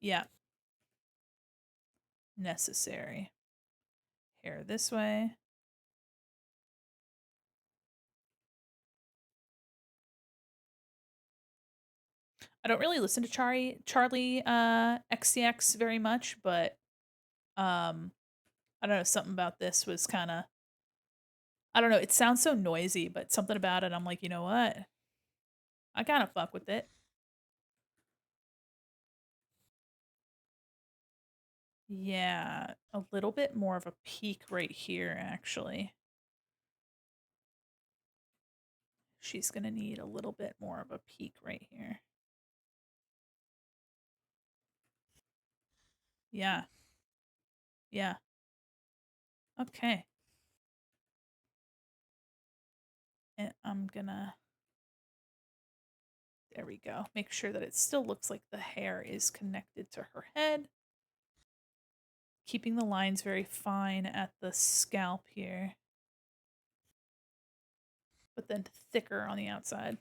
Yeah. Necessary. Hair this way. I don't really listen to Charlie XCX very much, but I don't know, something about this was kind of I don't know, it sounds so noisy, but something about it I'm like, "You know what? I kind of fuck with it." Yeah, a little bit more of a peak right here actually. She's going to need a little bit more of a peak right here. Yeah. Yeah. Okay. And I'm gonna, there we go. Make sure that it still looks like the hair is connected to her head. Keeping the lines very fine at the scalp here, but then thicker on the outside.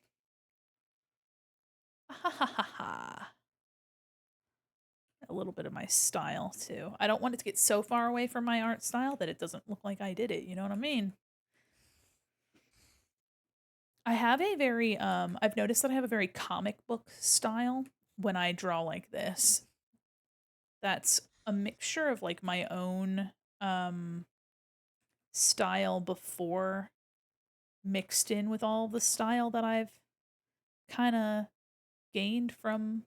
Ha ha ha ha. a little bit of my style too. I don't want it to get so far away from my art style that it doesn't look like I did it. You know what I mean? I have a very I've noticed that I have a very comic book style when I draw like this. That's a mixture of like my own um style before mixed in with all the style that I've kind of gained from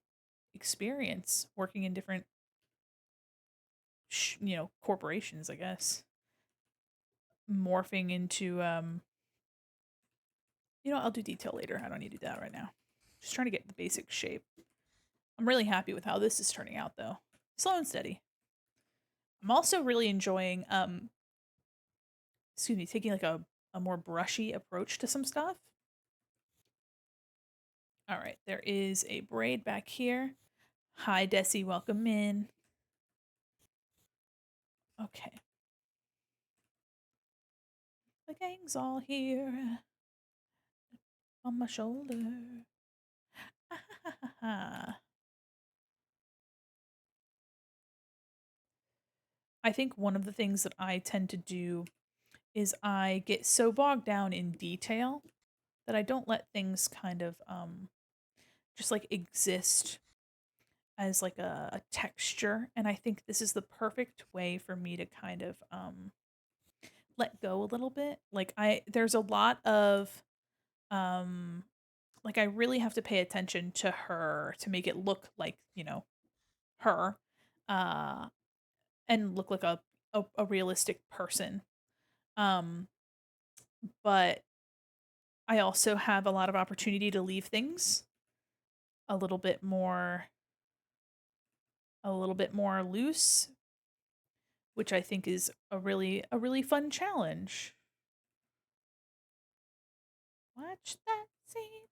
experience working in different corporations, I guess. Morphing into I'll do detail later. I don't need to do that right now. Just trying to get the basic shape. I'm really happy with how this is turning out though. Slow and steady. I'm also really enjoying taking like a more brushy approach to some stuff. All right, there is a braid back here. Hi Desi, welcome in. Okay. The gang's all here on my shoulder. I think one of the things that I tend to do is I get so bogged down in detail that I don't let things kind of just like exist as like a texture. And I think this is the perfect way for me to kind of let go a little bit. Like there's a lot of um like I really have to pay attention to her to make it look like, her. Uh and look like a realistic person. Um but I also have a lot of opportunity to leave things a little bit more loose, which I think is a really fun challenge. Watch that scene,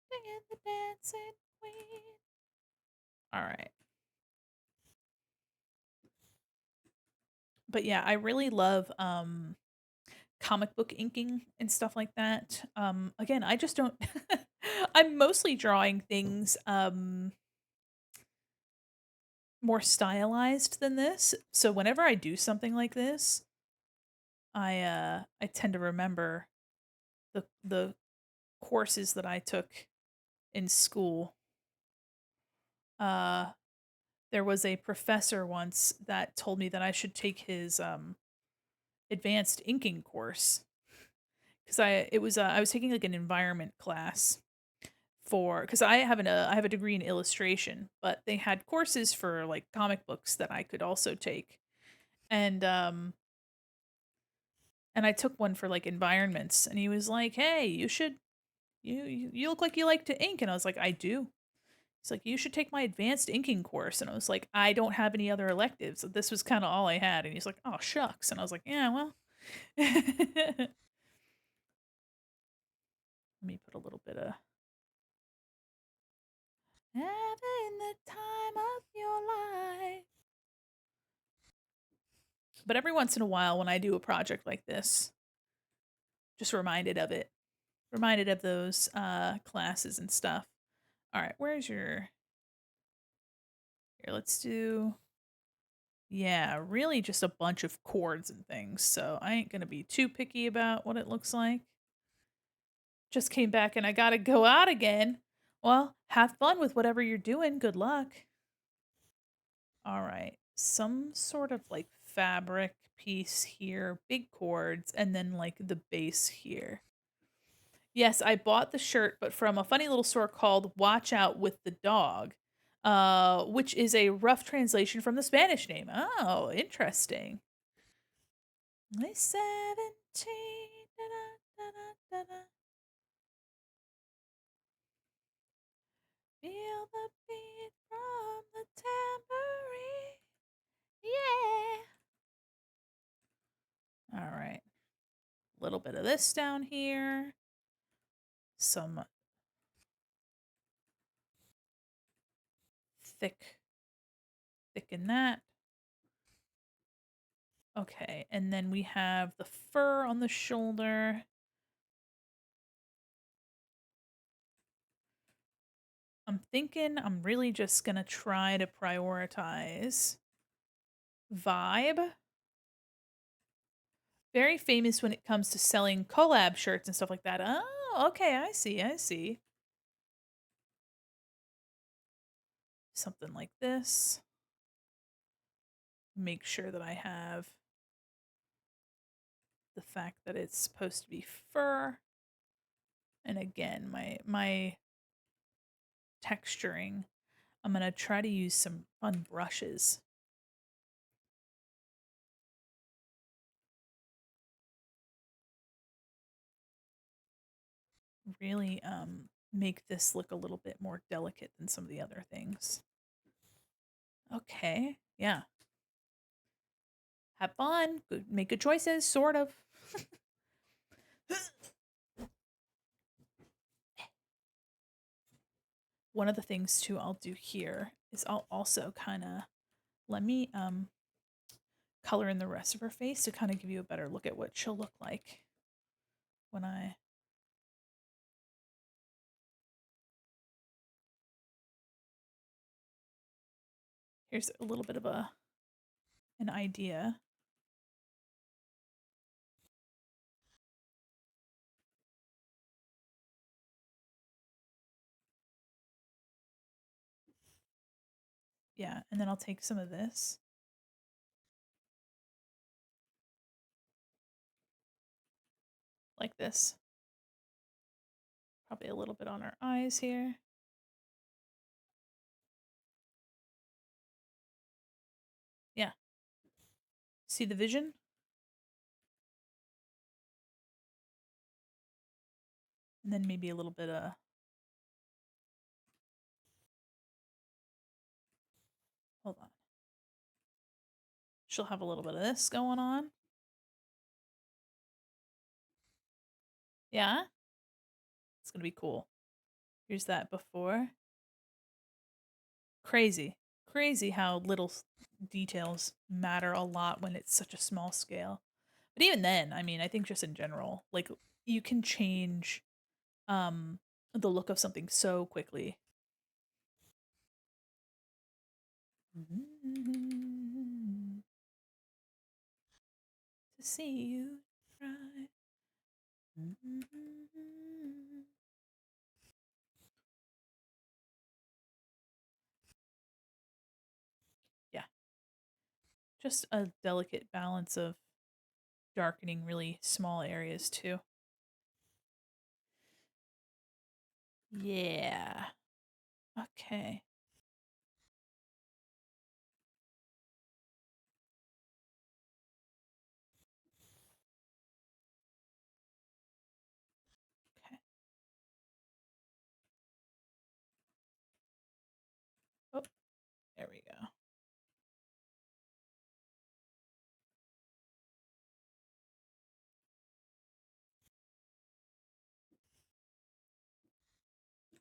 singing the dancing queen. All right. But yeah, I really love comic book inking and stuff like that. Again, I just don't I'm mostly drawing things more stylized than this. So whenever I do something like this, I tend to remember the courses that I took in school. Uh there was a professor once that told me that I should take his advanced inking course because I was taking like an environment class for because I have a degree in illustration, but they had courses for like comic books that I could also take. And I took one for like environments and he was like, "Hey, you should you look like you like to ink." And I was like, "I do." He's like, "You should take my advanced inking course." And I was like, "I don't have any other electives. This was kind of all I had." And he's like, "Oh, shucks." And I was like, "Yeah, well." Let me put a little bit of having the time of your life. But every once in a while when I do a project like this, just reminded of it. Reminded of those classes and stuff. All right, where's your here, let's do yeah, really just a bunch of chords and things. So I ain't gonna be too picky about what it looks like. Just came back and I gotta go out again. Well, have fun with whatever you're doing. Good luck. All right. Some sort of like fabric piece here, big chords, and then like the base here. Yes, I bought the shirt, but from a funny little store called Watch Out with the Dog, which is a rough translation from the Spanish name. Oh, interesting. My 17. Da-da-da-da-da-da. Feel the beat from the tambourine. Yeah. All right. A little bit of this down here. Some thicken that. Okay, and then we have the fur on the shoulder. I'm thinking I'm really just gonna try to prioritize vibe. Very famous when it comes to selling collab shirts and stuff like that. Oh, okay, I see, I see. Something like this. Make sure that I have the fact that it's supposed to be fur. And again, my texturing, I'm going to try to use some fun brushes. Really make this look a little bit more delicate than some of the other things. Okay, yeah. Have fun. Good, make good choices, sort of. One of the things too I'll do here is I'll also kind of let me color in the rest of her face to kind of give you a better look at what she'll look like when I here's a little bit of an idea. Yeah, and then I'll take some of this. Like this. Probably a little bit on her eyes here. Yeah. See the vision? And then maybe a little bit of hold on. She'll have a little bit of this going on. Yeah. It's gonna be cool. Here's that before. Crazy. Crazy how little details matter a lot when it's such a small scale. But even then, I mean, I think just in general, like you can change the look of something so quickly. To see you try. Yeah. Just a delicate balance of darkening really small areas too. Yeah. Okay. Okay. Oh, there we go.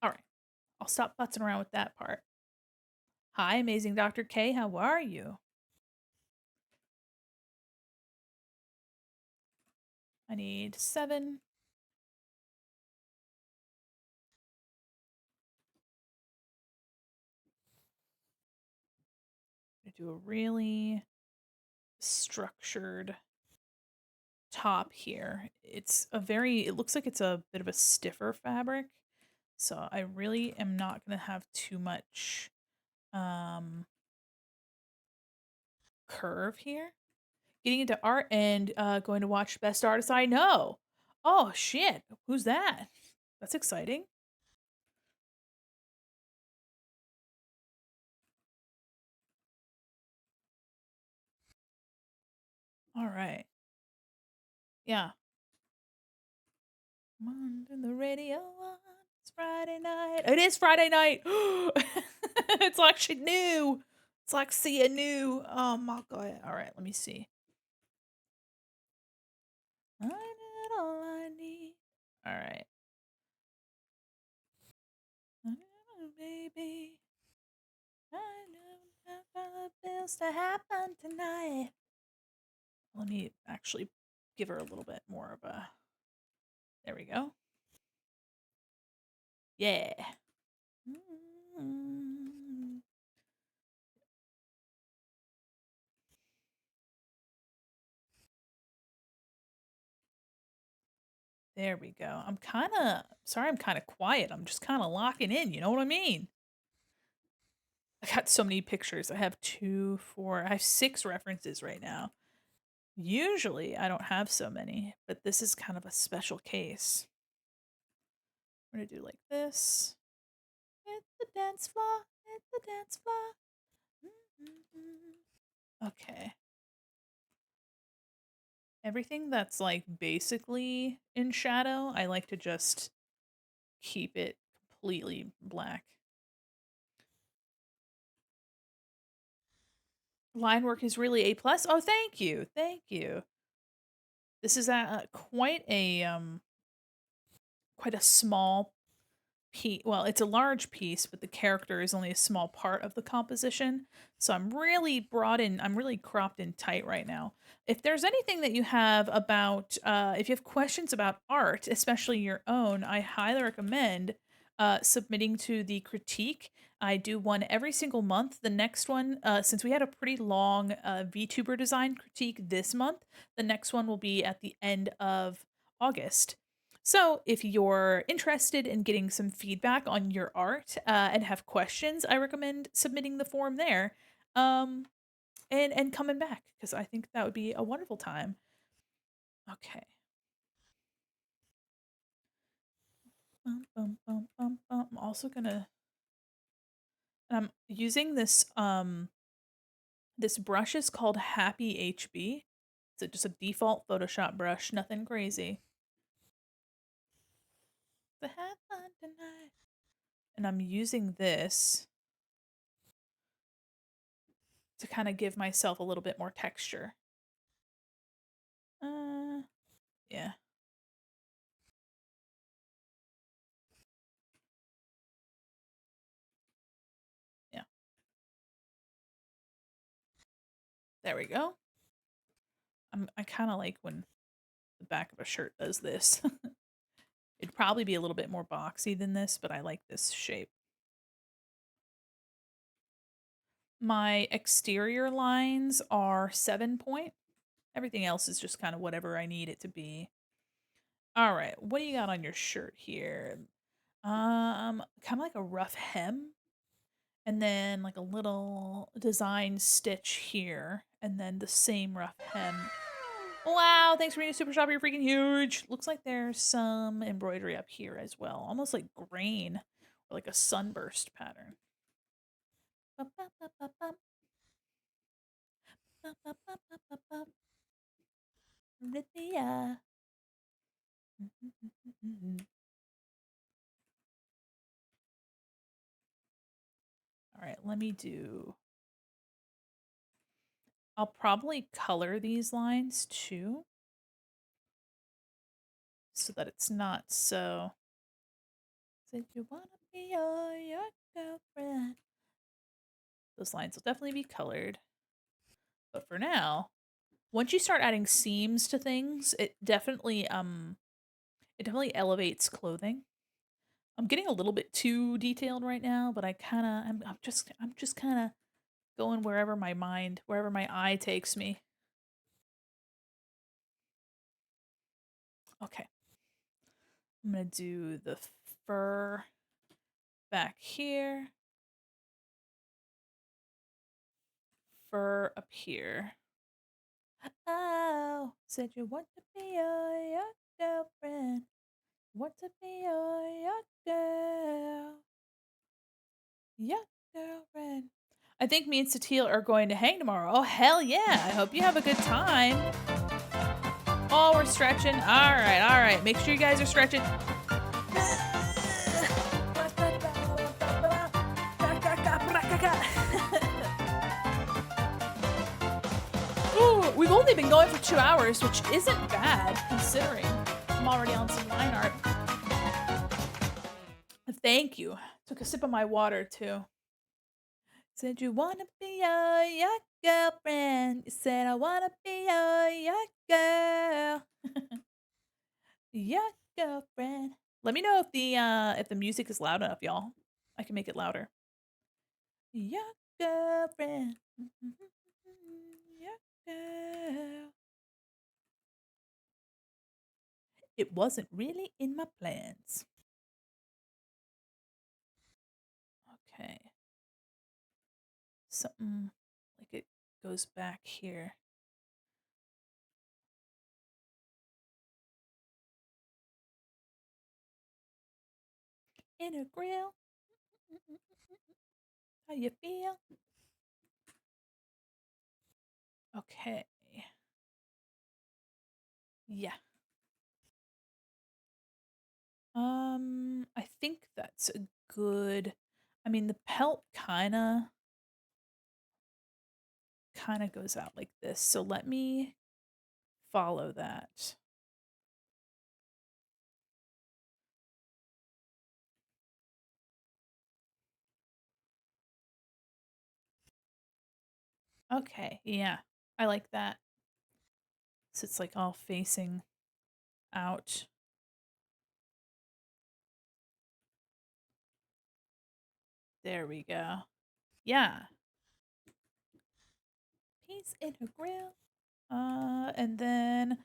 All right. I'll stop futzing around with that part. Hi, amazing Dr. K. How are you? I need 7. I'm gonna do a really structured top here. It looks like it's a bit of a stiffer fabric. So I really am not going to have too much curve here. Getting into art and going to watch Best Artist I Know. Oh shit, who's that? That's exciting. All right. Yeah. On the radio on. It's Friday night. It is Friday night. It's like she knew. It's like Sia knew. Oh my god. All right, let me see. I got all I need. All right. Baby. I know how bills to happen tonight. Let me actually give her a little bit more of a. There we go. Yeah. There we go. I'm sorry, I'm kind of quiet. I'm just kind of locking in. You know what I mean? I got so many pictures. I have two, four, I have 6 references right now. Usually I don't have so many, but this is kind of a special case. We're gonna do like this. Hit the dance floor, hit the dance floor. Okay. Everything that's like basically in shadow, I like to just keep it completely black. Line work is really A plus. Oh, thank you, thank you. This is quite a small piece. Well, it's a large piece, but the character is only a small part of the composition. So I'm really I'm really cropped in tight right now. If there's anything that you have about, if you have questions about art, especially your own, I highly recommend submitting to the critique. I do one every single month. The next one, since we had a pretty long VTuber design critique this month, the next one will be at the end of August. So, if you're interested in getting some feedback on your art and have questions, I recommend submitting the form there, um, and coming back because I think that would be a wonderful time. Okay. I'm also gonna. I'm using this brush is called Happy HB. It's just a default Photoshop brush, nothing crazy. The have fun tonight. And I'm using this to kind of give myself a little bit more texture. Yeah. Yeah. There we go. I kind of like when the back of a shirt does this. It'd probably be a little bit more boxy than this, but I like this shape. My exterior lines are 7 point. Everything else is just kind of whatever I need it to be. All right, what do you got on your shirt here? Kind of like a rough hem, and then like a little design stitch here, and then the same rough hem. Wow, thanks for being a super shopper. You're freaking huge. Looks like there's some embroidery up here as well. Almost like grain or like a sunburst pattern. Rhythmia. All right, let me do. I'll probably color these lines too, so that it's not so. Said you wanna be your girlfriend. Those lines will definitely be colored. But for now, once you start adding seams to things, it definitely elevates clothing. I'm getting a little bit too detailed right now, but I'm just kind of going wherever wherever my eye takes me. Okay. I'm going to do the fur back here. Fur up here. Oh, said you want to be your girlfriend. Want to be your girl. Your girlfriend. I think me and Satil are going to hang tomorrow. Oh, hell yeah. I hope you have a good time. Oh, we're stretching. All right, all right. Make sure you guys are stretching. Ooh, we've only been going for 2 hours, which isn't bad considering I'm already on some line art. Thank you. Took a sip of my water too. Said you wanna be your girlfriend. You said I wanna be your girl. Your girlfriend. Let me know if the music is loud enough, y'all. I can make it louder. Your girlfriend. Your girl. It wasn't really in my plans. Okay. Something like it goes back here. In a grill. How you feel? Okay. Yeah. I think that's a good. I mean, the pelt kind of goes out like this. So let me follow that. Okay, yeah. I like that. So it's like all facing out. There we go. Yeah. Peace in her grill. And then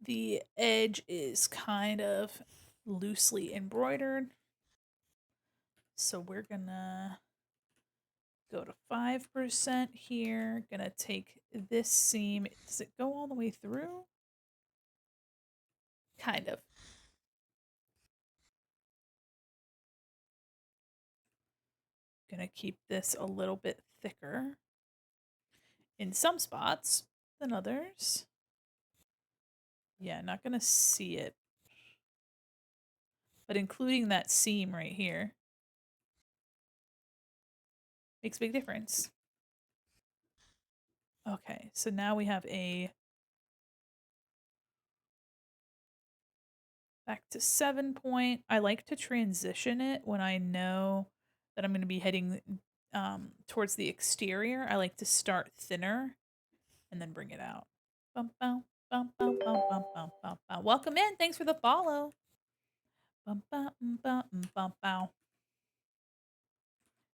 the edge is kind of loosely embroidered. So we're gonna go to 5% here. Gonna take this seam. Does it go all the way through? Kind of. Gonna keep this a little bit thicker in some spots than others. Yeah, not gonna see it. But including that seam right here makes a big difference. Okay, so now we have a back to 7 point. I like to transition it when I know that I'm going to be heading towards the exterior. I like to start thinner and then bring it out. Bum, bum, bum, bum, bum, bum, bum, bum, bum. Welcome in. Thanks for the follow. Bum, bum, bum, bum, bum.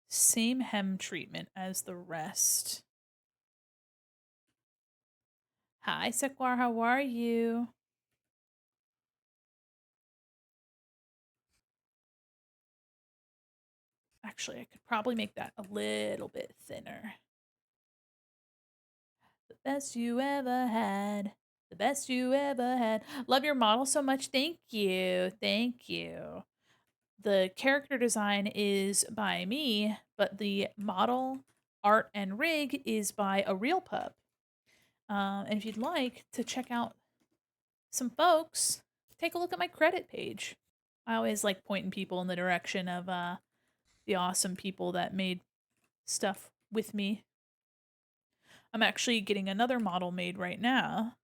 Same hem treatment as the rest. Hi, Sequar. How are you? Actually, I could probably make that a little bit thinner. The best you ever had. The best you ever had. Love your model so much. Thank you. Thank you. The character design is by me, but the model, art, and rig is by a real pup. And if you'd like to check out some folks, take a look at my credit page. I always like pointing people in the direction of the awesome people that made stuff with me. I'm actually getting another model made right now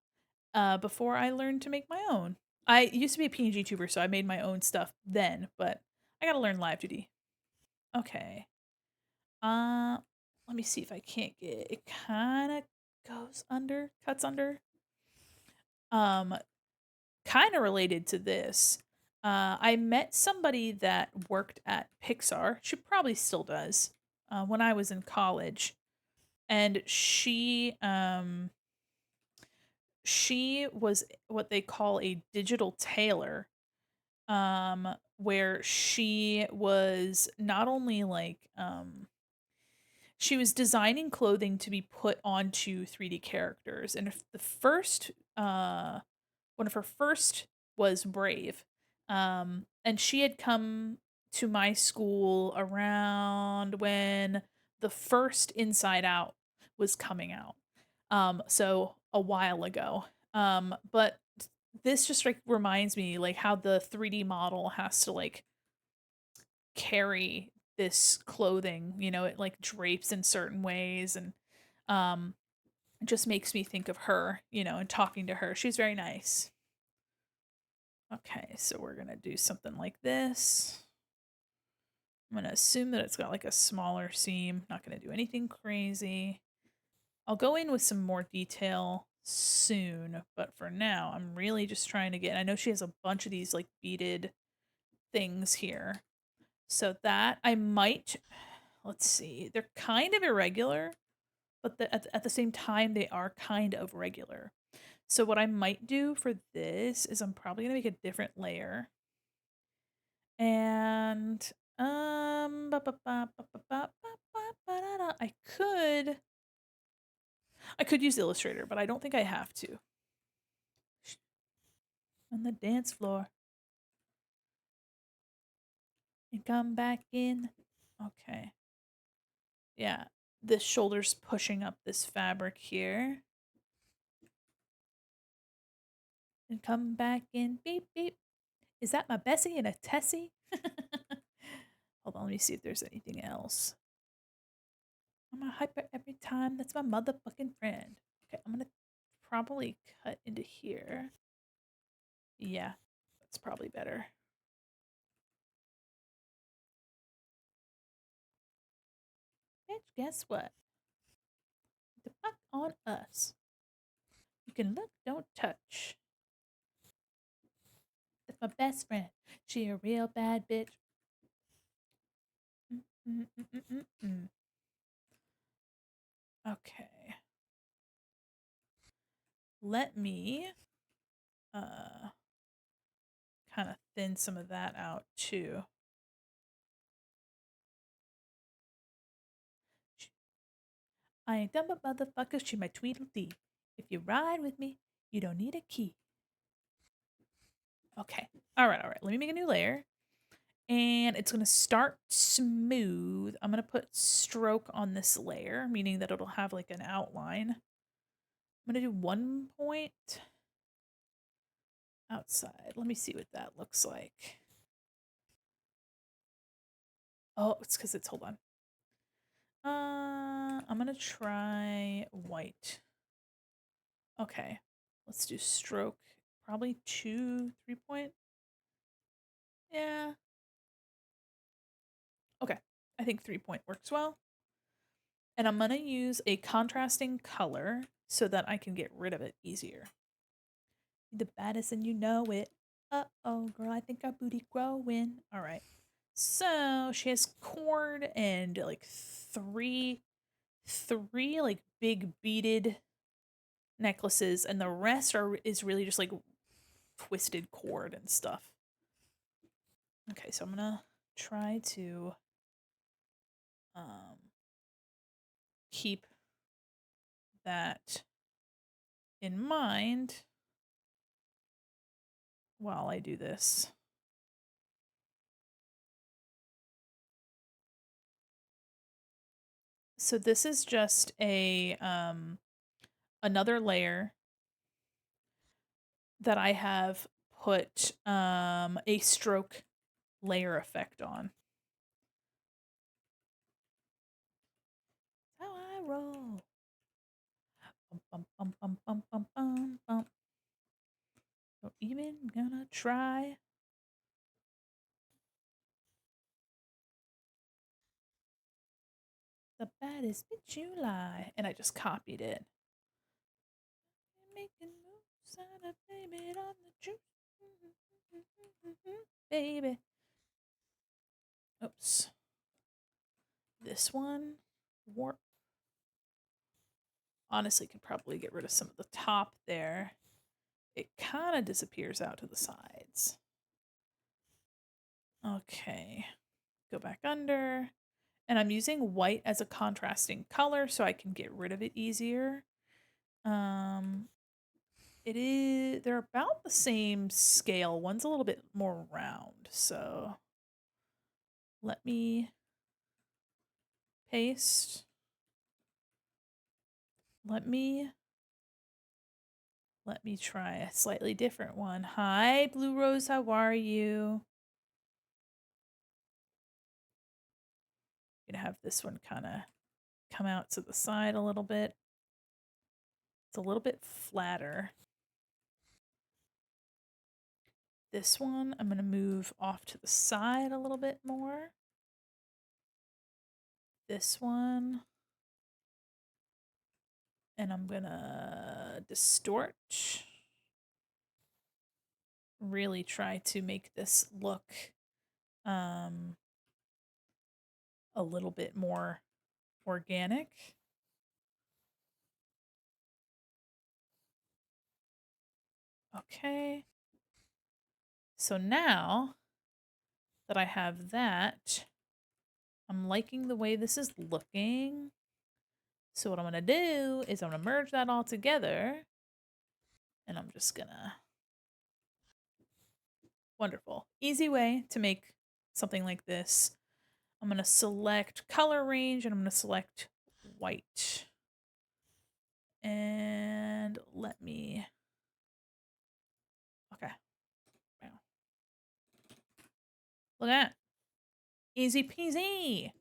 before I learned to make my own. I used to be a PNG tuber, so I made my own stuff then, but I gotta learn live duty. Okay. Uh, let me see if I can't get it. Kind of goes under, cuts under. Um, kind of related to this. I met somebody that worked at Pixar. She probably still does. When I was in college, and she was what they call a digital tailor, where she was not only like she was designing clothing to be put onto 3D characters. And if the first one of her first was Brave, and she had come to my school around when the first Inside Out was coming out, so a while ago. But this just like reminds me like how the 3D model has to like carry this clothing, it like drapes in certain ways, and um it just makes me think of her, and talking to her. She's very nice. Okay, so we're gonna do something like this. I'm gonna assume that it's got like a smaller seam. Not gonna do anything crazy. I'll go in with some more detail soon, but for now, I'm really just trying to get. I know she has a bunch of these like beaded things here, so that I might. let's see. They're kind of irregular, but at the same time, they are kind of regular. So what I might do for this is I'm probably gonna make a different layer. And I could use Illustrator, but I don't think I have to. On the dance floor. And come back in. Okay. Yeah. This shoulder's pushing up this fabric here. And come back in. Beep, beep. Is that my Bessie and a Tessie? Hold on, let me see if there's anything else. I'm a hyper every time. That's my motherfucking friend. Okay, I'm gonna probably cut into here. Yeah, that's probably better. Bitch, guess what? The fuck on us. You can look, don't touch. That's my best friend. She a real bad bitch. Okay. Let me kind of thin some of that out too. I ain't dumb but motherfucker, she my Tweedledee. If you ride with me, you don't need a key. Okay. All right. Let me make a new layer. And it's going to start smooth. I'm going to put stroke on this layer, meaning that it'll have like an outline. I'm going to do 1 point outside. Let me see what that looks like. Oh, it's because it's, hold on. I'm going to try white. Okay. Let's do stroke. Probably 2, 3 point. Yeah. Okay. I think 3 point works well. And I'm going to use a contrasting color so that I can get rid of it easier. The baddest and you know it. Uh-oh, girl, I think our booty growing. All right. So she has cord and like three like big beaded necklaces, and the rest is really just like twisted cord and stuff. Okay, so I'm gonna try to keep that in mind while I do this. So this is just a another layer that I have put a stroke layer effect on. How I roll. Bum, bum, bum, bum, bum, bum, bum. Don't even gonna try. The baddest bitch you lie. And I just copied it. Making moves on a baby on the juice. Baby. Oops. This one. Warp. Honestly, could probably get rid of some of the top there. It kind of disappears out to the sides. Okay. Go back under. And I'm using white as a contrasting color so I can get rid of it easier. They're about the same scale. One's a little bit more round, so let me paste. Let me try a slightly different one. Hi, Blue Rose, how are you? I'm gonna have this one kind of come out to the side a little bit. It's a little bit flatter. This one, I'm gonna move off to the side a little bit more. This one, and I'm gonna distort. Really try to make this look a a little bit more organic. Okay. So now that I have that, I'm liking the way this is looking. So what I'm gonna do is I'm gonna merge that all together, and I'm just gonna, wonderful. Easy way to make something like this. I'm gonna select color range and I'm gonna select white. And let me, okay. Wow. Look at that. Easy peasy.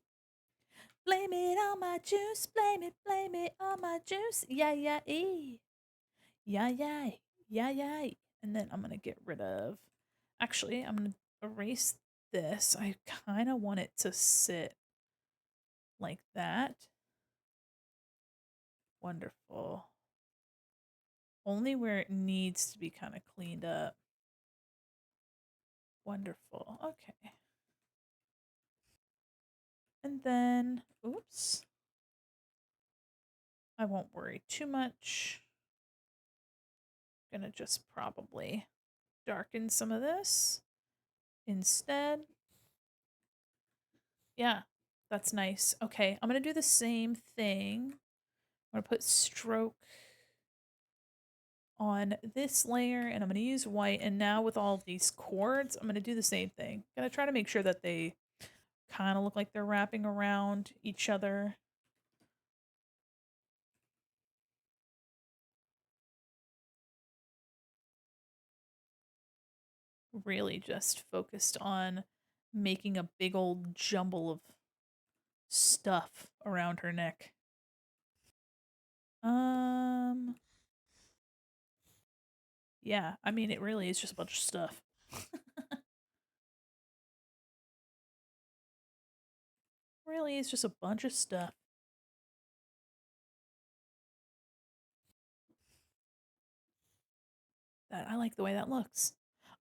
Blame it on my juice, blame it on my juice. Yeah, yeah, yeah, yeah, yeah, yeah. And then I'm gonna get rid of, actually, I'm gonna erase this. I kind of want it to sit like that. Wonderful. Only where it needs to be kind of cleaned up. Wonderful. Okay. And then, oops. I won't worry too much. Gonna just probably darken some of this instead. Yeah, that's nice. Okay, I'm gonna do the same thing. I'm gonna put stroke on this layer and I'm gonna use white. And now with all these chords, I'm gonna do the same thing. Gonna try to make sure that they kind of look like they're wrapping around each other. Really just focused on making a big old jumble of stuff around her neck. Um, yeah, I mean, it really is just a bunch of stuff. Really is just a bunch of stuff. That I like the way that looks.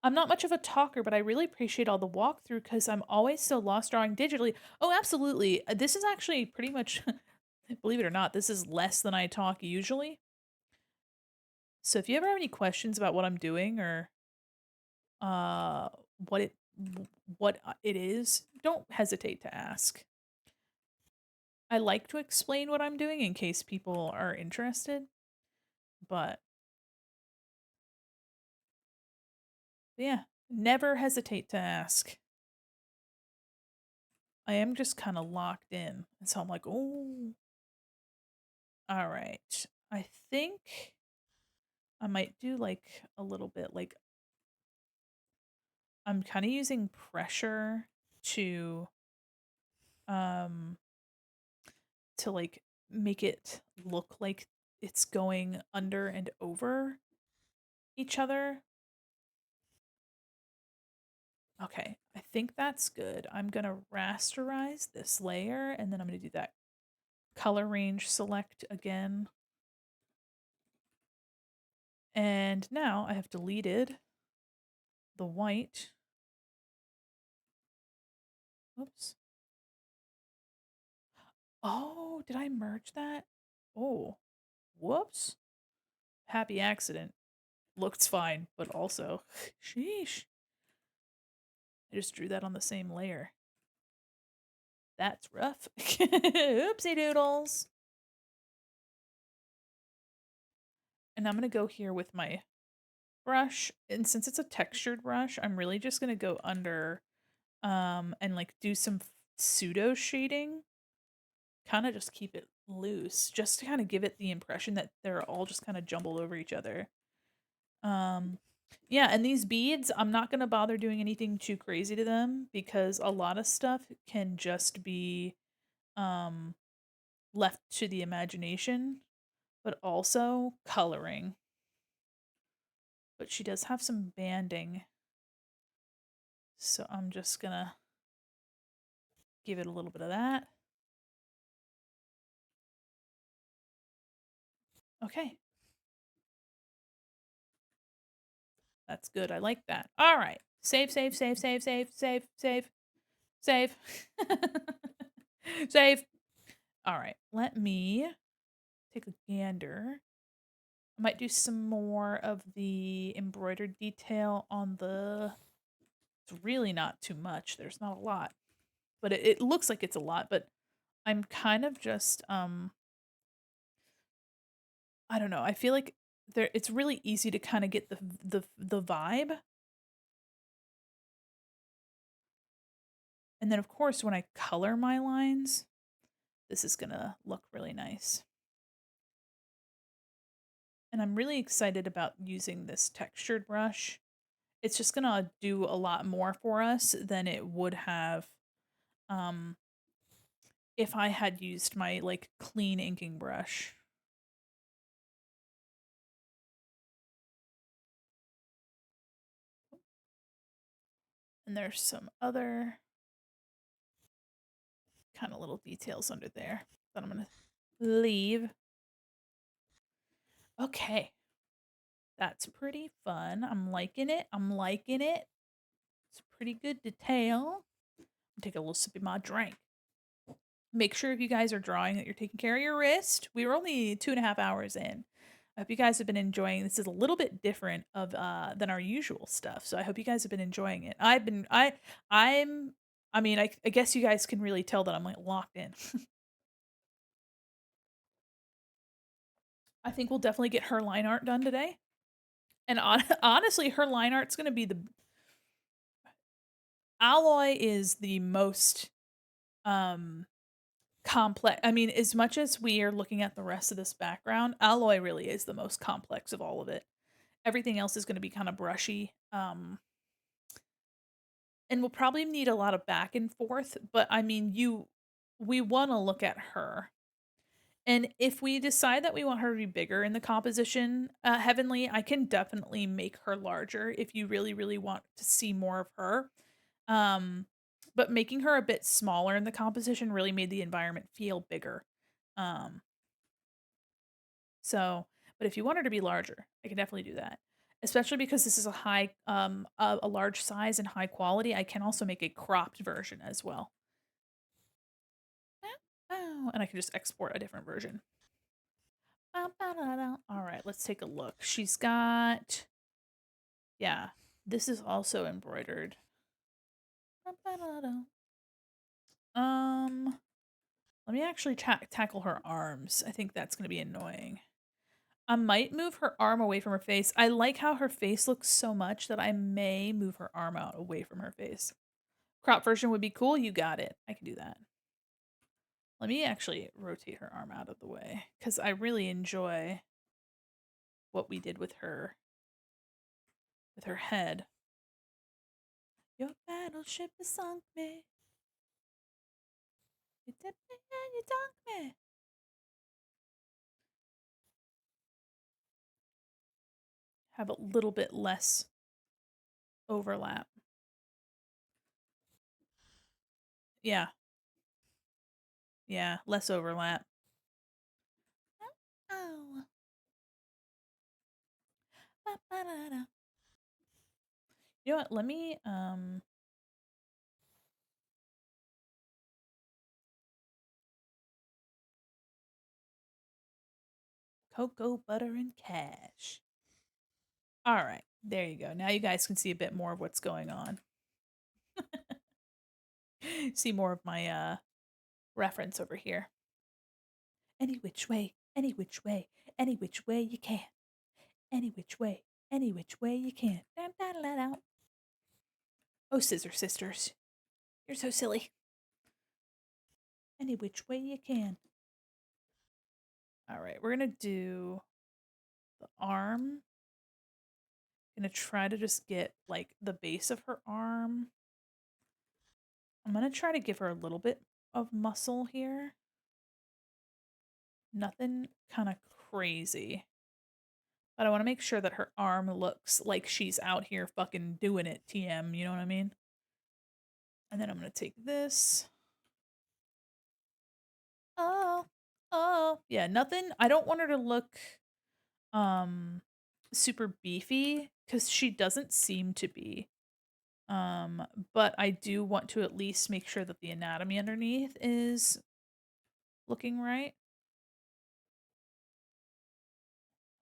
I'm not much of a talker, but I really appreciate all the walkthrough because I'm always so lost drawing digitally. Oh, absolutely. This is actually pretty much, believe it or not, this is less than I talk usually. So if you ever have any questions about what I'm doing or uh what it what it is, don't hesitate to ask. I like to explain what I'm doing in case people are interested, but yeah, never hesitate to ask. I am just kind of locked in. And so I'm like, oh, all right. I think I might do like a little bit like I'm kind of using pressure to um like make it look like it's going under and over each other. Okay, I think that's good. I'm going to rasterize this layer and then I'm going to do that color range select again. And now I have deleted the white. Oops. Oh, did I merge that? Oh, whoops. Happy accident. Looks fine, but also, sheesh. I just drew that on the same layer. That's rough. Oopsie doodles. And I'm going to go here with my brush. And since it's a textured brush, I'm really just going to go under and like do some pseudo shading. Kind of just keep it loose, just to kind of give it the impression that they're all just kind of jumbled over each other. Um, yeah, and these beads, I'm not going to bother doing anything too crazy to them because a lot of stuff can just be um, left to the imagination, but also coloring. But she does have some banding, so I'm just going to give it a little bit of that. Okay. That's good. I like that. All right. Save, save, save, save, save, save, save, save. Save. All right, let me take a gander. I might do some more of the embroidered detail on the. It's really not too much. There's not a lot, but it looks like it's a lot. But I'm kind of just I don't know. I feel like there. It's really easy to kind of get the vibe, and then of course when I color my lines, this is gonna look really nice. And I'm really excited about using this textured brush. It's just gonna do a lot more for us than it would have um, if I had used my like clean inking brush. And there's some other kind of little details under there that I'm gonna leave. Okay, that's pretty fun. I'm liking it. I'm liking it. It's pretty good detail. Take a little sip of my drink. Make sure if you guys are drawing that you're taking care of your wrist. We were only 2.5 hours in. I hope you guys have been enjoying. This is a little bit different of than our usual stuff. So I hope you guys have been enjoying it. I'm I mean I guess you guys can really tell that I'm like locked in. I think we'll definitely get her line art done today. And honestly, her line art's going to be the alloy is the most um complex. I mean, as much as we are looking at the rest of this background, alloy really is the most complex of all of it. Everything else is going to be kind of brushy. And we'll probably need a lot of back and forth, but I mean, we want to look at her. And if we decide that we want her to be bigger in the composition, Heavenly, I can definitely make her larger if you really, really want to see more of her. Um, but making her a bit smaller in the composition really made the environment feel bigger. Um, so, but if you want her to be larger, I can definitely do that. Especially because this is a high, a large size and high quality. I can also make a cropped version as well. Oh, and I can just export a different version. All right, let's take a look. She's got, yeah, this is also embroidered. Um, let me actually tackle her arms. I think that's going to be annoying. I might move her arm away from her face. I like how her face looks so much that I may move her arm out away from her face. Crop version would be cool. You got it. I can do that. Let me actually rotate her arm out of the way because I really enjoy what we did with her head. Your battleship has sunk me. You dipped me and you dunked me. Have a little bit less overlap. Yeah. Yeah, less overlap. Oh. You know what? Let me cocoa butter and cash. All right. There you go. Now you guys can see a bit more of what's going on. See more of my reference over here. Any which way, any which way, any which way you can. Any which way you can. Oh, Scissor Sisters. You're so silly. Any which way you can. All right, we're going to do the arm. Gonna try to just get like the base of her arm. I'm gonna try to give her a little bit of muscle here. Nothing kind of crazy. But I want to make sure that her arm looks like she's out here fucking doing it, TM, you know what I mean? And then I'm gonna take this. Oh, oh. Yeah, nothing. I don't want her to look super beefy because she doesn't seem to be. But I do want to at least make sure that the anatomy underneath is looking right.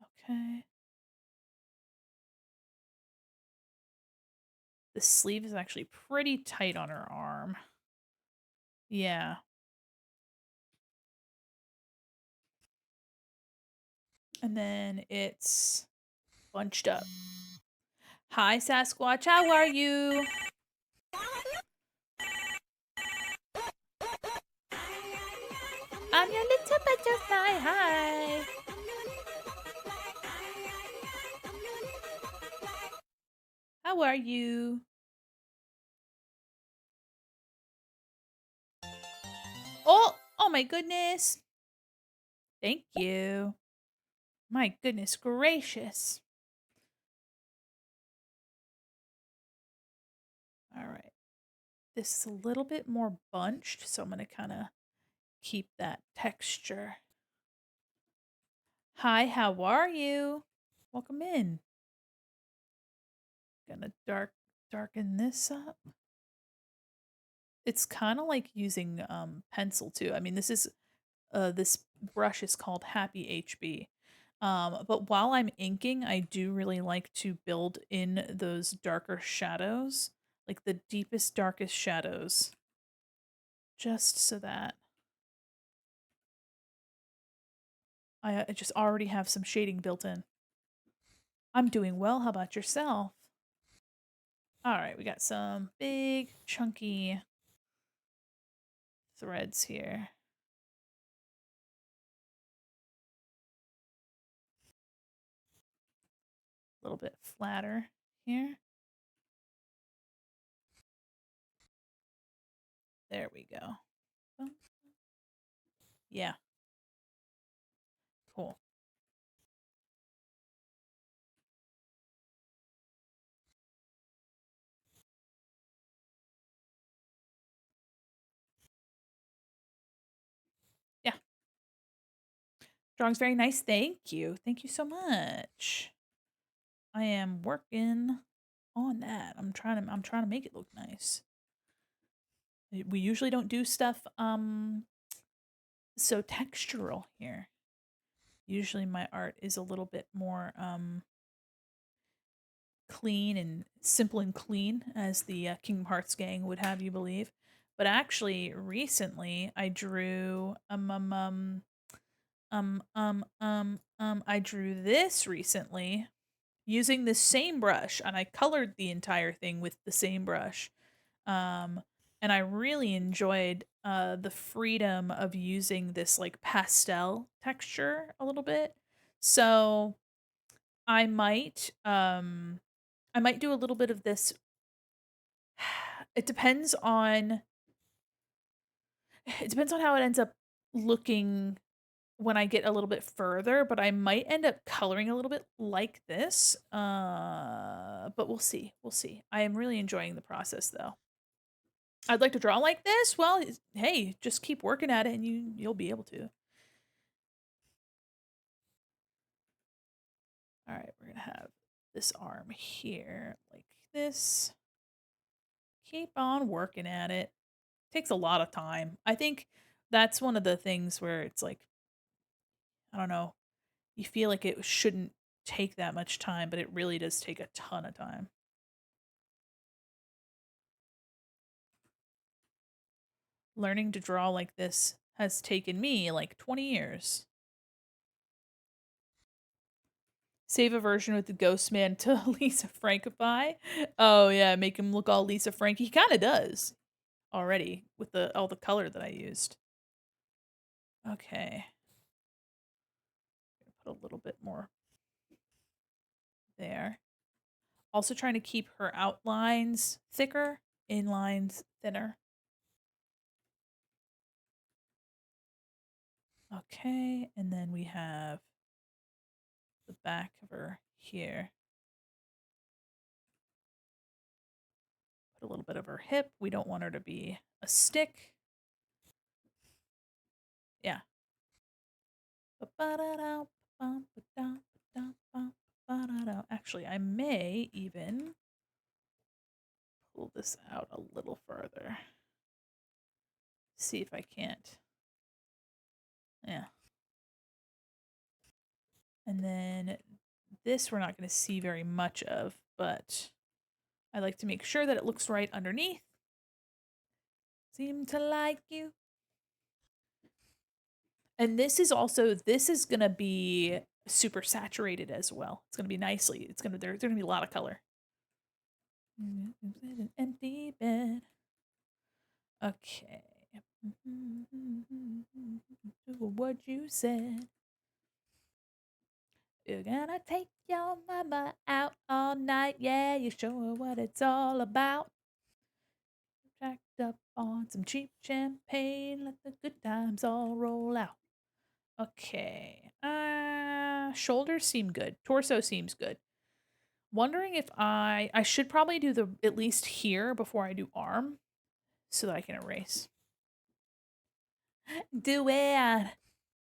Okay. The sleeve is actually pretty tight on her arm. Yeah. And then it's bunched up. Hi, Sasquatch. How are you? I'm your little butterfly. Hi. How are you? Oh my goodness. Thank you. My goodness gracious. All right. This is a little bit more bunched, so I'm going to kind of keep that texture. Hi, how are you? Welcome in. Gonna darken this up. It's kind of like using pencil too. I mean, this brush is called Happy HB. But while I'm inking, I do really like to build in those darker shadows, like the deepest, darkest shadows, just so that I just already have some shading built in. I'm doing well. How about yourself? All right, we got some big, chunky threads here. A little bit flatter here. There we go. Yeah, cool. Yeah, drawing's very nice. Thank you. Thank you so much. I am working on that. I'm trying to make it look nice. We usually don't do stuff so textural here. Usually my art is a little bit more clean and simple and clean, as the Kingdom Hearts gang would have you believe. But actually, recently I drew I drew this recently using the same brush, and I colored the entire thing with the same brush. Um, and I really enjoyed the freedom of using this like pastel texture a little bit. So I might um I might do a little bit of this. It depends on how it ends up looking when I get a little bit further, but I might end up coloring a little bit like this. But we'll see. We'll see. I am really enjoying the process though. I'd like to draw like this. Well, hey, just keep working at it and you'll be able to. All right, we're going to have this arm here like this. Keep on working at it. Takes a lot of time. I think that's one of the things where it's like, I don't know, you feel like it shouldn't take that much time, but it really does take a ton of time. Learning to draw like this has taken me like 20 years. Save a version with the Ghost Man to Lisa Frankify. Oh yeah, make him look all Lisa Frank. He kind of does already with all the color that I used. Okay, put a little bit more there. Also trying to keep her outlines thicker, inlines thinner. Okay, and then we have the back of her here. Put a little bit of her hip. We don't want her to be a stick. Yeah. Actually, I may even pull this out a little further. See if I can't. Yeah. And then this we're not going to see very much of, but I like to make sure that it looks right underneath. Seem to like you. And this is going to be super saturated as well. It's going to be nicely. There's going to be a lot of color. An empty bed. Okay. What you said. You're gonna take your mama out all night. Yeah, you show her what it's all about. Jacked up on some cheap champagne. Let the good times all roll out. Okay. Shoulders seem good. Torso seems good. Wondering if I should probably do the at least here before I do arm so that I can erase. Do it.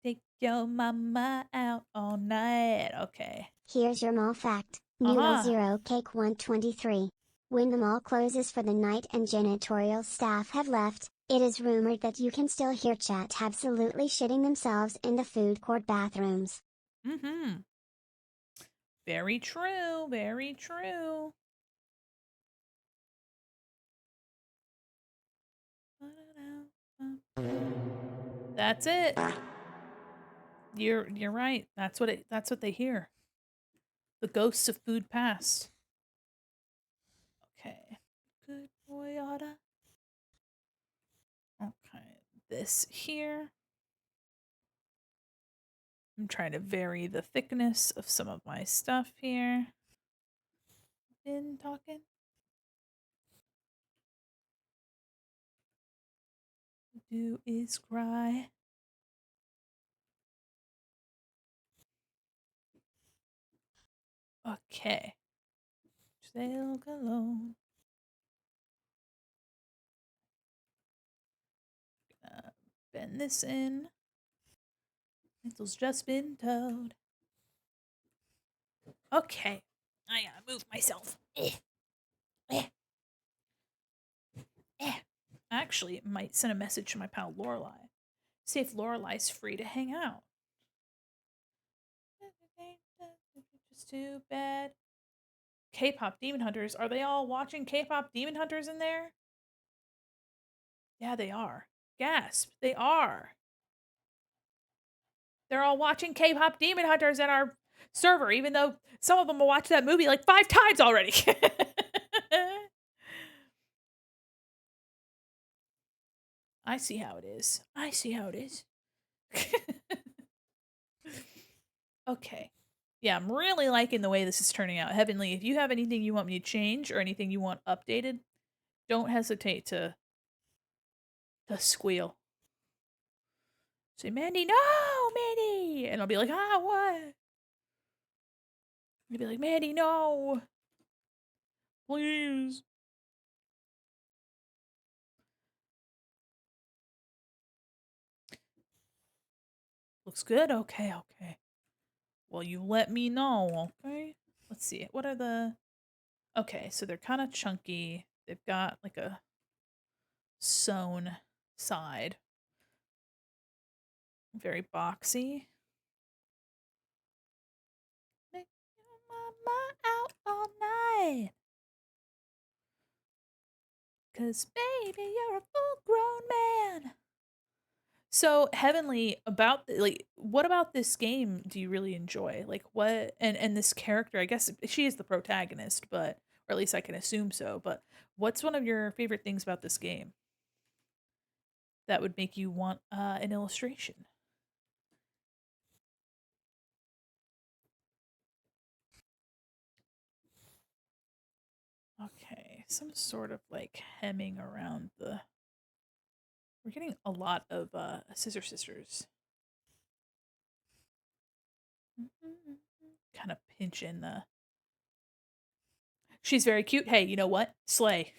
Take your mama out all night. Okay. Here's your mall fact. New L0 Cake 123. When the mall closes for the night and janitorial staff have left, it is rumored that you can still hear chat absolutely shitting themselves in the food court bathrooms. Mm-hmm. Very true. Very true. That's it. You're right. That's what they hear. The ghosts of food past. Okay. Good boy oughta. Okay. This here. I'm trying to vary the thickness of some of my stuff here. Been talking. Do is cry. Okay. Sail alone. Bend this in. It's just been towed. Okay. I gotta move myself. Actually, it might send a message to my pal Lorelai. See if Lorelai's free to hang out. Just too bad. K-pop Demon Hunters. Are they all watching K-pop Demon Hunters in there? Yeah, they are. Gasp. They are. They're all watching K-pop Demon Hunters in our server, even though some of them will watch that movie like 5 times already. I see how it is. I see how it is. Okay. Yeah, I'm really liking the way this is turning out. Heavenly, if you have anything you want me to change or anything you want updated, don't hesitate to squeal. Say, Mandy, no, Mandy! And I'll be like, what? You'll be like, Mandy, no! Please. Looks good? Okay, okay. Well, you let me know, okay? Let's see. What are the... Okay, so they're kind of chunky. They've got like a sewn side. Very boxy. Make your mama out all night. 'Cause baby, you're a full-grown man. So, Heavenly, about what about this game do you really enjoy? Like what and this character, I guess she is the protagonist, but or at least I can assume so, but what's one of your favorite things about this game that would make you want an illustration? Okay, some sort of like hemming around the we're getting a lot of Scissor Sisters. Kind of pinch in the she's very cute. Hey, you know what? Slay.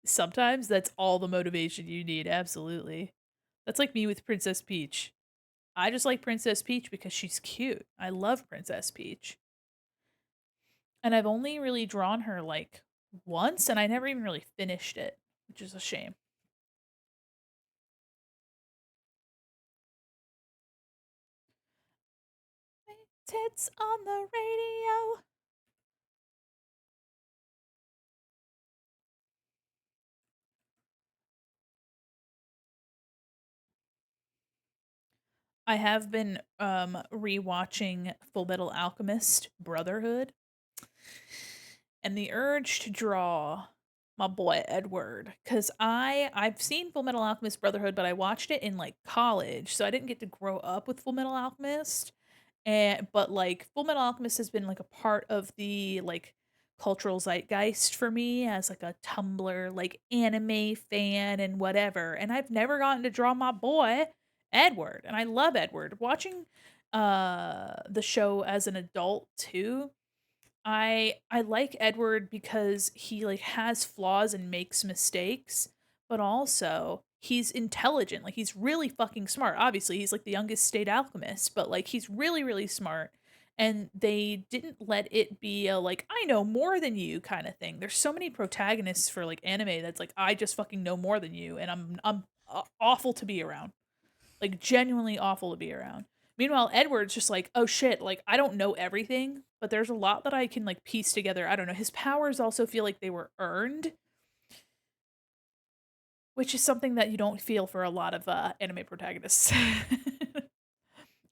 Sometimes that's all the motivation you need. Absolutely. That's like me with Princess Peach. I just like Princess Peach because she's cute. I love Princess Peach. And I've only really drawn her like once, and I never even really finished it, which is a shame. Tits on the radio. I have been rewatching Full Metal Alchemist Brotherhood, and the urge to draw my boy Edward, because I've seen Full Metal Alchemist Brotherhood, but I watched it in like college, so I didn't get to grow up with Full Metal Alchemist. And but like Full Metal Alchemist has been like a part of the like cultural zeitgeist for me as like a Tumblr like anime fan and whatever. And I've never gotten to draw my boy Edward, and I love Edward. Watching the show as an adult too, I like Edward because he like has flaws and makes mistakes, but also he's intelligent. Like he's really fucking smart. Obviously, he's like the youngest state alchemist, but like he's really really smart. And they didn't let it be a like I know more than you kind of thing. There's so many protagonists for like anime that's like I just fucking know more than you and I'm awful to be around. Like genuinely awful to be around. Meanwhile, Edward's just like, oh shit, like I don't know everything, but there's a lot that I can like piece together. I don't know. His powers also feel like they were earned, which is something that you don't feel for a lot of anime protagonists.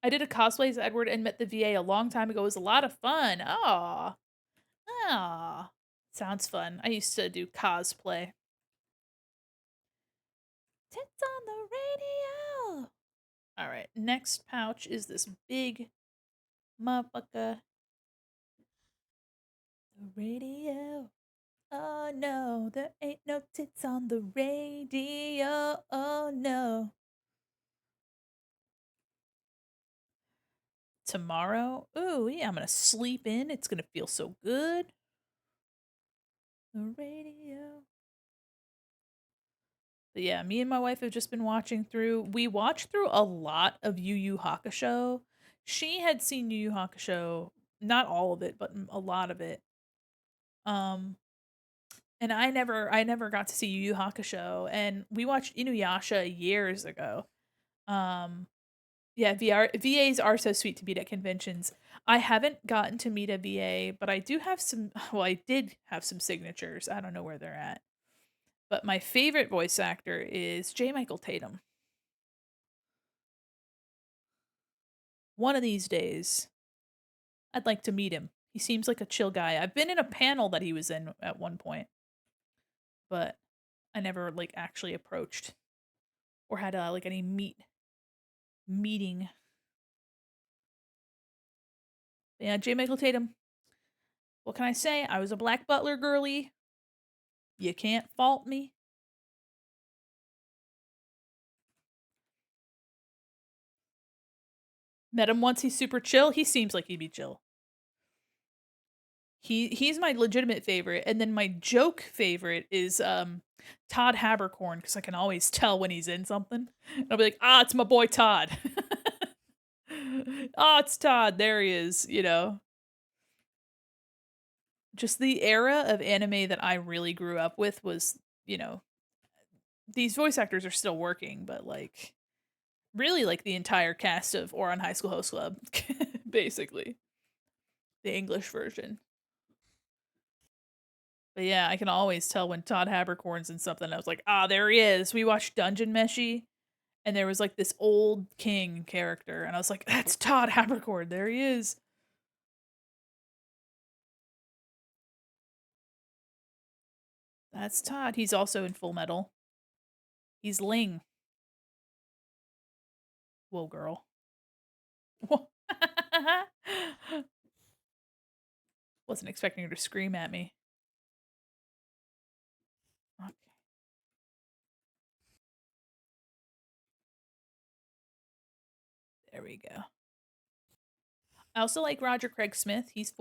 I did a cosplay as Edward and met the VA a long time ago. It was a lot of fun. Aw. Aw. Sounds fun. I used to do cosplay. Tits on the radio. All right, next pouch is this big motherfucker. The radio. Oh no, there ain't no tits on the radio. Oh no. Tomorrow? Ooh, yeah, I'm gonna sleep in. It's gonna feel so good. The radio. But yeah, me and my wife have just been watching through. We watched through a lot of Yu Yu Hakusho. She had seen Yu Yu Hakusho, not all of it, but a lot of it. Um, and I never got to see Yu Yu Hakusho, and we watched Inuyasha years ago. Um, Yeah, VAs are so sweet to meet at conventions. I haven't gotten to meet a VA, but I do have some well, I did have some signatures. I don't know where they're at. But my favorite voice actor is J. Michael Tatum. One of these days, I'd like to meet him. He seems like a chill guy. I've been in a panel that he was in at one point, but I never like actually approached or had like any meeting. But yeah, J. Michael Tatum. What can I say? I was a black butler girly. You can't fault me. Met him once, he's super chill. He seems like he'd be chill. He's my legitimate favorite, and then my joke favorite is Todd Habercorn, because I can always tell when he's in something. And I'll be like, ah, it's my boy Todd. Oh, it's Todd. There he is, you know. Just the era of anime that I really grew up with was, you know, these voice actors are still working, but like really like the entire cast of Ouran High School Host Club, basically. The English version. But yeah, I can always tell when Todd Habercorn's in something. I was like, ah, there he is. We watched Dungeon Meshi, and there was like this old king character, and I was like, that's Todd Habercorn. There he is. That's Todd. He's also in Full Metal. He's Ling. Whoa, girl. Wasn't expecting her to scream at me. Okay, there we go. I also like Roger Craig Smith. He's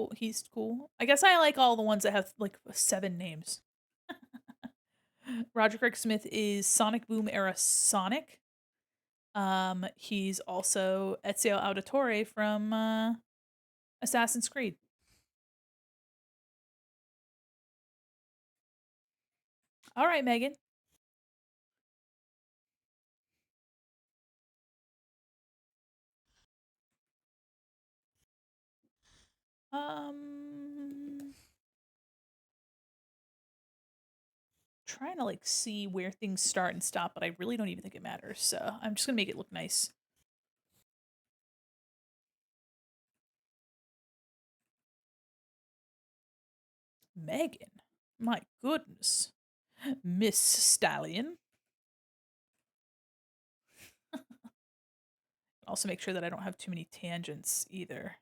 cool. I guess I like all the ones that have like 7 names. Roger Craig Smith is Sonic Boom era Sonic. He's also Ezio Auditore from Assassin's Creed. All right, Megan. Um, trying to like see where things start and stop, but I really don't even think it matters. So I'm just gonna make it look nice. Megan, my goodness, Miss Stallion. Also make sure that I don't have too many tangents either.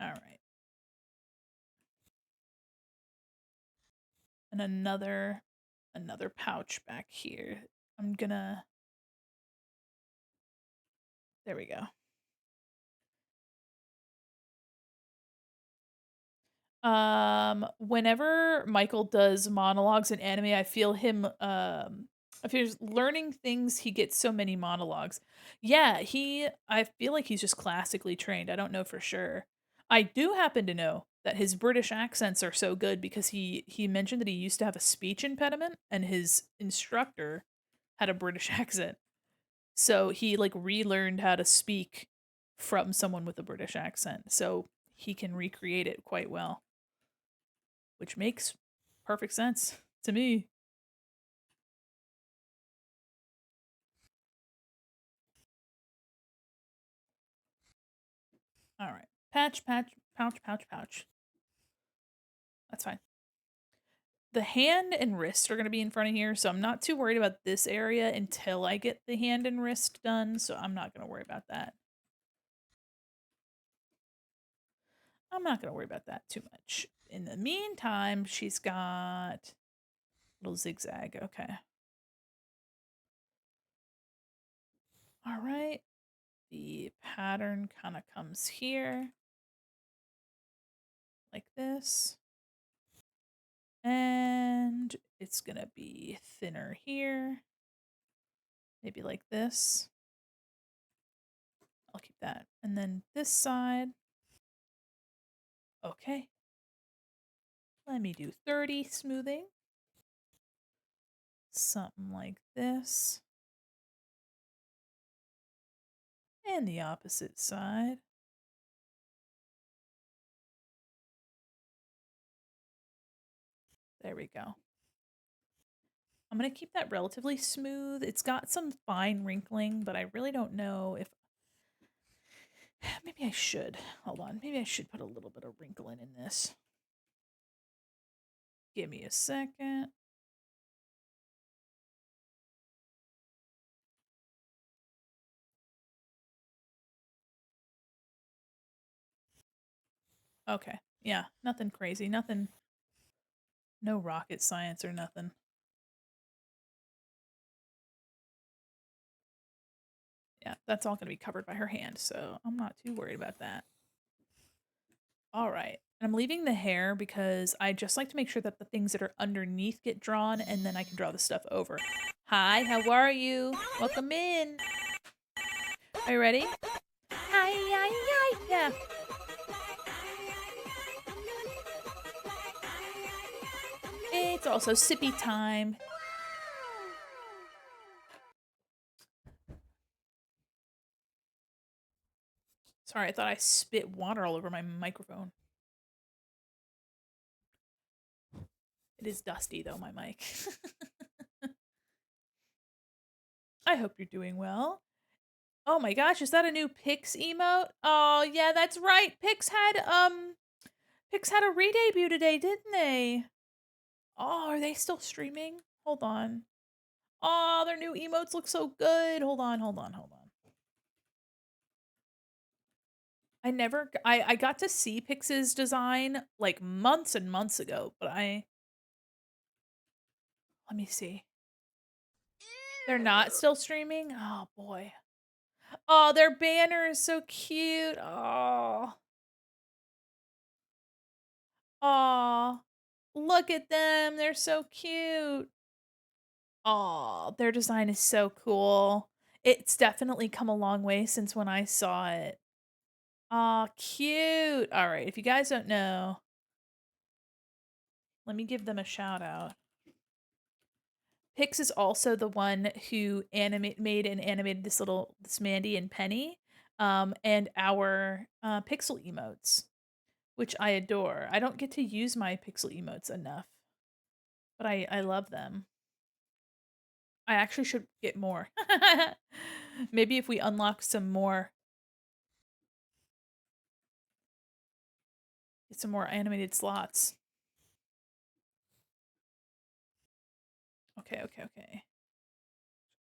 All right. And another pouch back here. I'm gonna there we go. Whenever Michael does monologues in anime, I feel he's learning things, he gets so many monologues. Yeah, I feel like he's just classically trained. I don't know for sure. I do happen to know that his British accents are so good because he mentioned that he used to have a speech impediment and his instructor had a British accent. So he like relearned how to speak from someone with a British accent. So he can recreate it quite well, which makes perfect sense to me. All right. Patch, patch, pouch, pouch, pouch. That's fine. The hand and wrist are going to be in front of here, so I'm not too worried about this area until I get the hand and wrist done, so I'm not going to worry about that. I'm not going to worry about that too much. In the meantime, she's got little zigzag. Okay. All right. The pattern kind of comes here like this. And it's going to be thinner here. Maybe like this. I'll keep that. And then this side. Okay. Let me do 30 smoothing. Something like this. And the opposite side. There we go. I'm going to keep that relatively smooth. It's got some fine wrinkling, but I really don't know if... Maybe I should. Hold on. Maybe I should put a little bit of wrinkling in this. Give me a second. Okay. Yeah, nothing crazy. Nothing... No rocket science or nothing. Yeah, that's all going to be covered by her hand, so I'm not too worried about that. All right. And I'm leaving the hair because I just like to make sure that the things that are underneath get drawn and then I can draw the stuff over. Hi, how are you? Welcome in. Are you ready? Hi, hi, hi. Yeah. It's also sippy time. Sorry, I thought I spit water all over my microphone. It is dusty though, my mic. I hope you're doing well. Oh my gosh, is that a new Pix emote? Oh yeah, that's right. Pix had a re-debut today, didn't they? Oh, are they still streaming? Hold on. Oh, their new emotes look so good. Hold on, hold on, hold on. I got to see Pix's design like months and months ago, but let me see. They're not still streaming? Oh boy. Oh, their banner is so cute. Oh. Oh. Look at them. They're so cute. Oh, their design is so cool. It's definitely come a long way since when I saw it. Aw, cute. Alright, if you guys don't know, let me give them a shout out. Pix is also the one who made and animated this Mandy and Penny, and our pixel emotes, which I adore. I don't get to use my pixel emotes enough, but I love them. I actually should get more. Maybe if we unlock some more, get some more animated slots. Okay, okay, okay.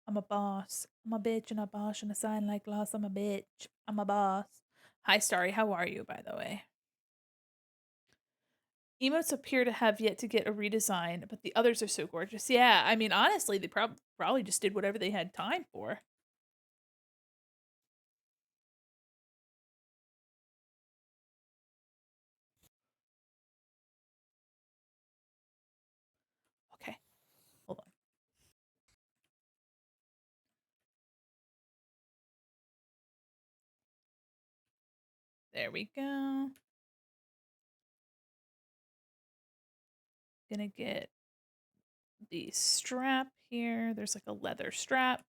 I'm a boss. I'm a bitch and a boss and a sign like glass. I'm a bitch. I'm a boss. Hi, Starry. How are you, by the way? Emotes appear to have yet to get a redesign, but the others are so gorgeous. Yeah, I mean, honestly, they probably just did whatever they had time for. Okay, hold on. There we go. Gonna get the strap here. There's like a leather strap.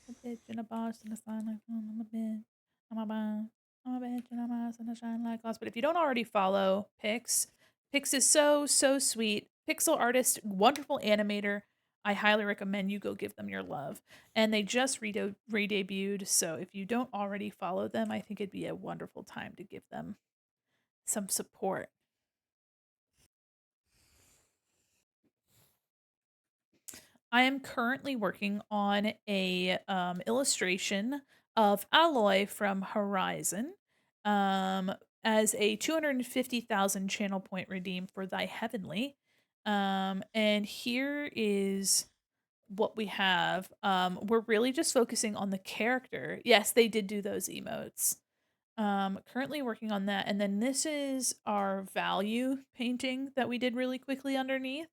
I'm a bitch and a boss and a sign like I'm a bitch. I'm a boss. I'm a bitch and a boss and a shine like glass. But if you don't already follow Pix, Pix is so sweet. Pixel artist, wonderful animator. I highly recommend you go give them your love. And they just re-debuted, so if you don't already follow them, I think it'd be a wonderful time to give them some support. I am currently working on a illustration of Alloy from Horizon um, as a 250,000 channel point redeem for Thy Heavenly. And here is what we have. We're really just focusing on the character. Yes, they did do those emotes. Currently working on that. And then this is our value painting that we did really quickly underneath.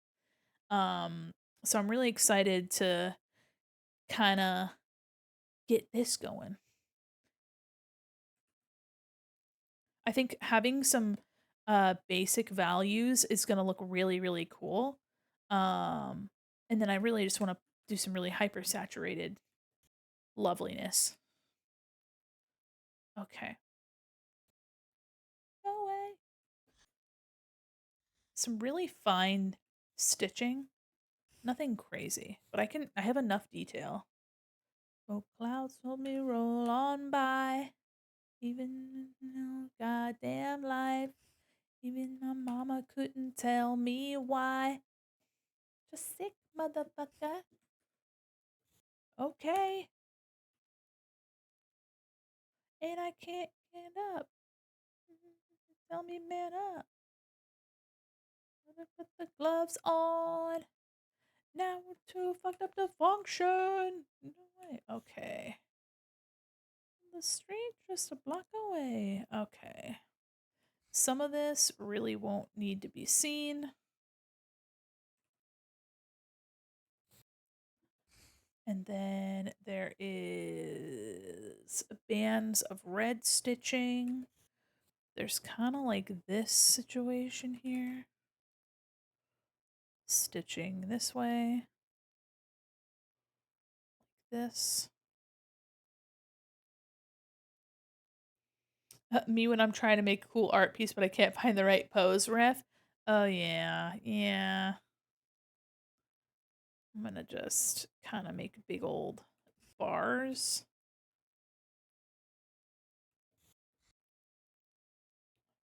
Um, so I'm really excited to kind of get this going. I think having some basic values is going to look really cool. Um, and then I really just want to do some really hyper saturated loveliness. Okay. No way. Some really fine stitching. Nothing crazy, but I have enough detail. Oh, clouds told me roll on by. Even no goddamn life. Even my mama couldn't tell me why. Just sick motherfucker. Okay. And I can't get up. Tell me man up. Gotta put the gloves on. Now we're too fucked up to function. No way. Okay. The street just a block away. Okay. Some of this really won't need to be seen. And then there is bands of red stitching. There's kind of like this situation here. Stitching this way. This. Me when I'm trying to make a cool art piece, but I can't find the right pose, ref. Oh, yeah. Yeah. I'm gonna just kind of make big old bars.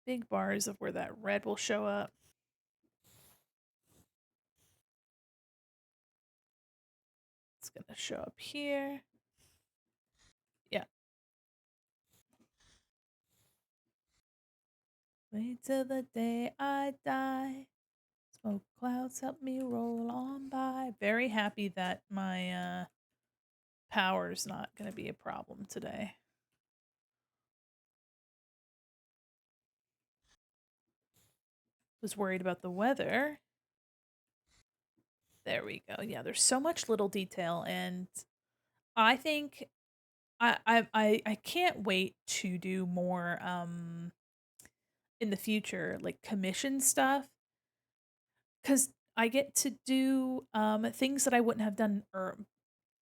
Big bars of where that red will show up. It's gonna show up here. Yeah. Wait till the day I die. Smoke clouds help me roll on by. Very happy that my power's not gonna be a problem today. Was worried about the weather. There we go. Yeah, there's so much little detail, and I think I can't wait to do more in the future, like commission stuff. 'cause I get to do, things that I wouldn't have done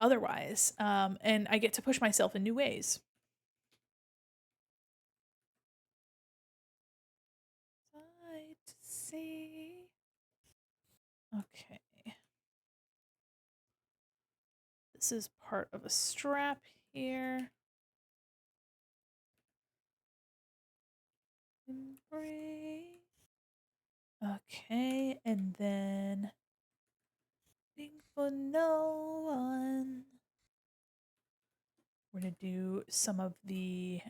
otherwise, and I get to push myself in new ways. Sight to see. Okay. This is part of a strap here. Embrace. Okay, and then waiting for no one. We're gonna do some of the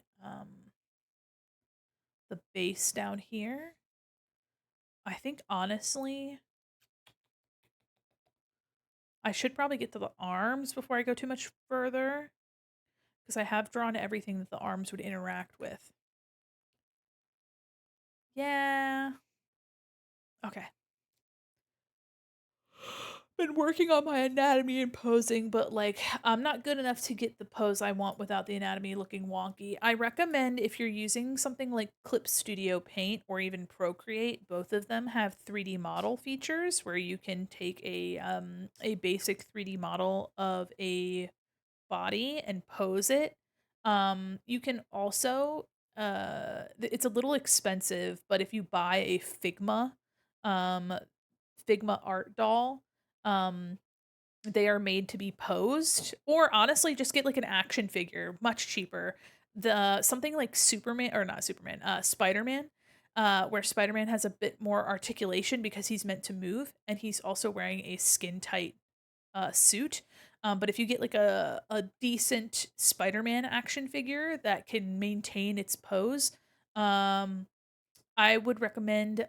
base down here. I think honestly, I should probably get to the arms before I go too much further, because I have drawn everything that the arms would interact with. Yeah. Okay. Been working on my anatomy and posing, but like I'm not good enough to get the pose I want without the anatomy looking wonky. I recommend if you're using something like Clip Studio Paint or even Procreate, both of them have 3D model features where you can take a basic 3D model of a body and pose it. You can also it's a little expensive, but if you buy a um Figma art doll, um they are made to be posed, or honestly just get like an action figure, much cheaper. The something like Superman, or not Superman, Spider-Man, where Spider-Man has a bit more articulation because he's meant to move and he's also wearing a skin tight suit. But if you get like a decent Spider-Man action figure that can maintain its pose, um, I would recommend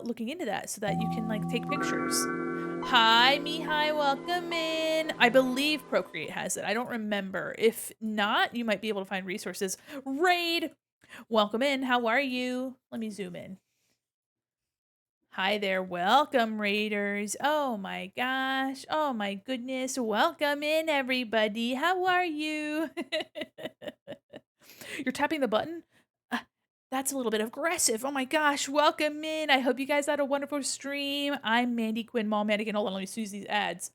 looking into that so that you can like take pictures. Hi, Mihai, welcome in. I believe Procreate has it. I don't remember. If not, you might be able to find resources. Raid, welcome in. How are you? Let me zoom in. Hi there. Welcome, Raiders. Oh my gosh. Oh my goodness. Welcome in, everybody. How are you? You're tapping the button? Uh, that's a little bit aggressive. Oh my gosh. Welcome in. I hope you guys had a wonderful stream. I'm Mandi Quin, Mall Mannequin. Hold on, let me snooze these ads.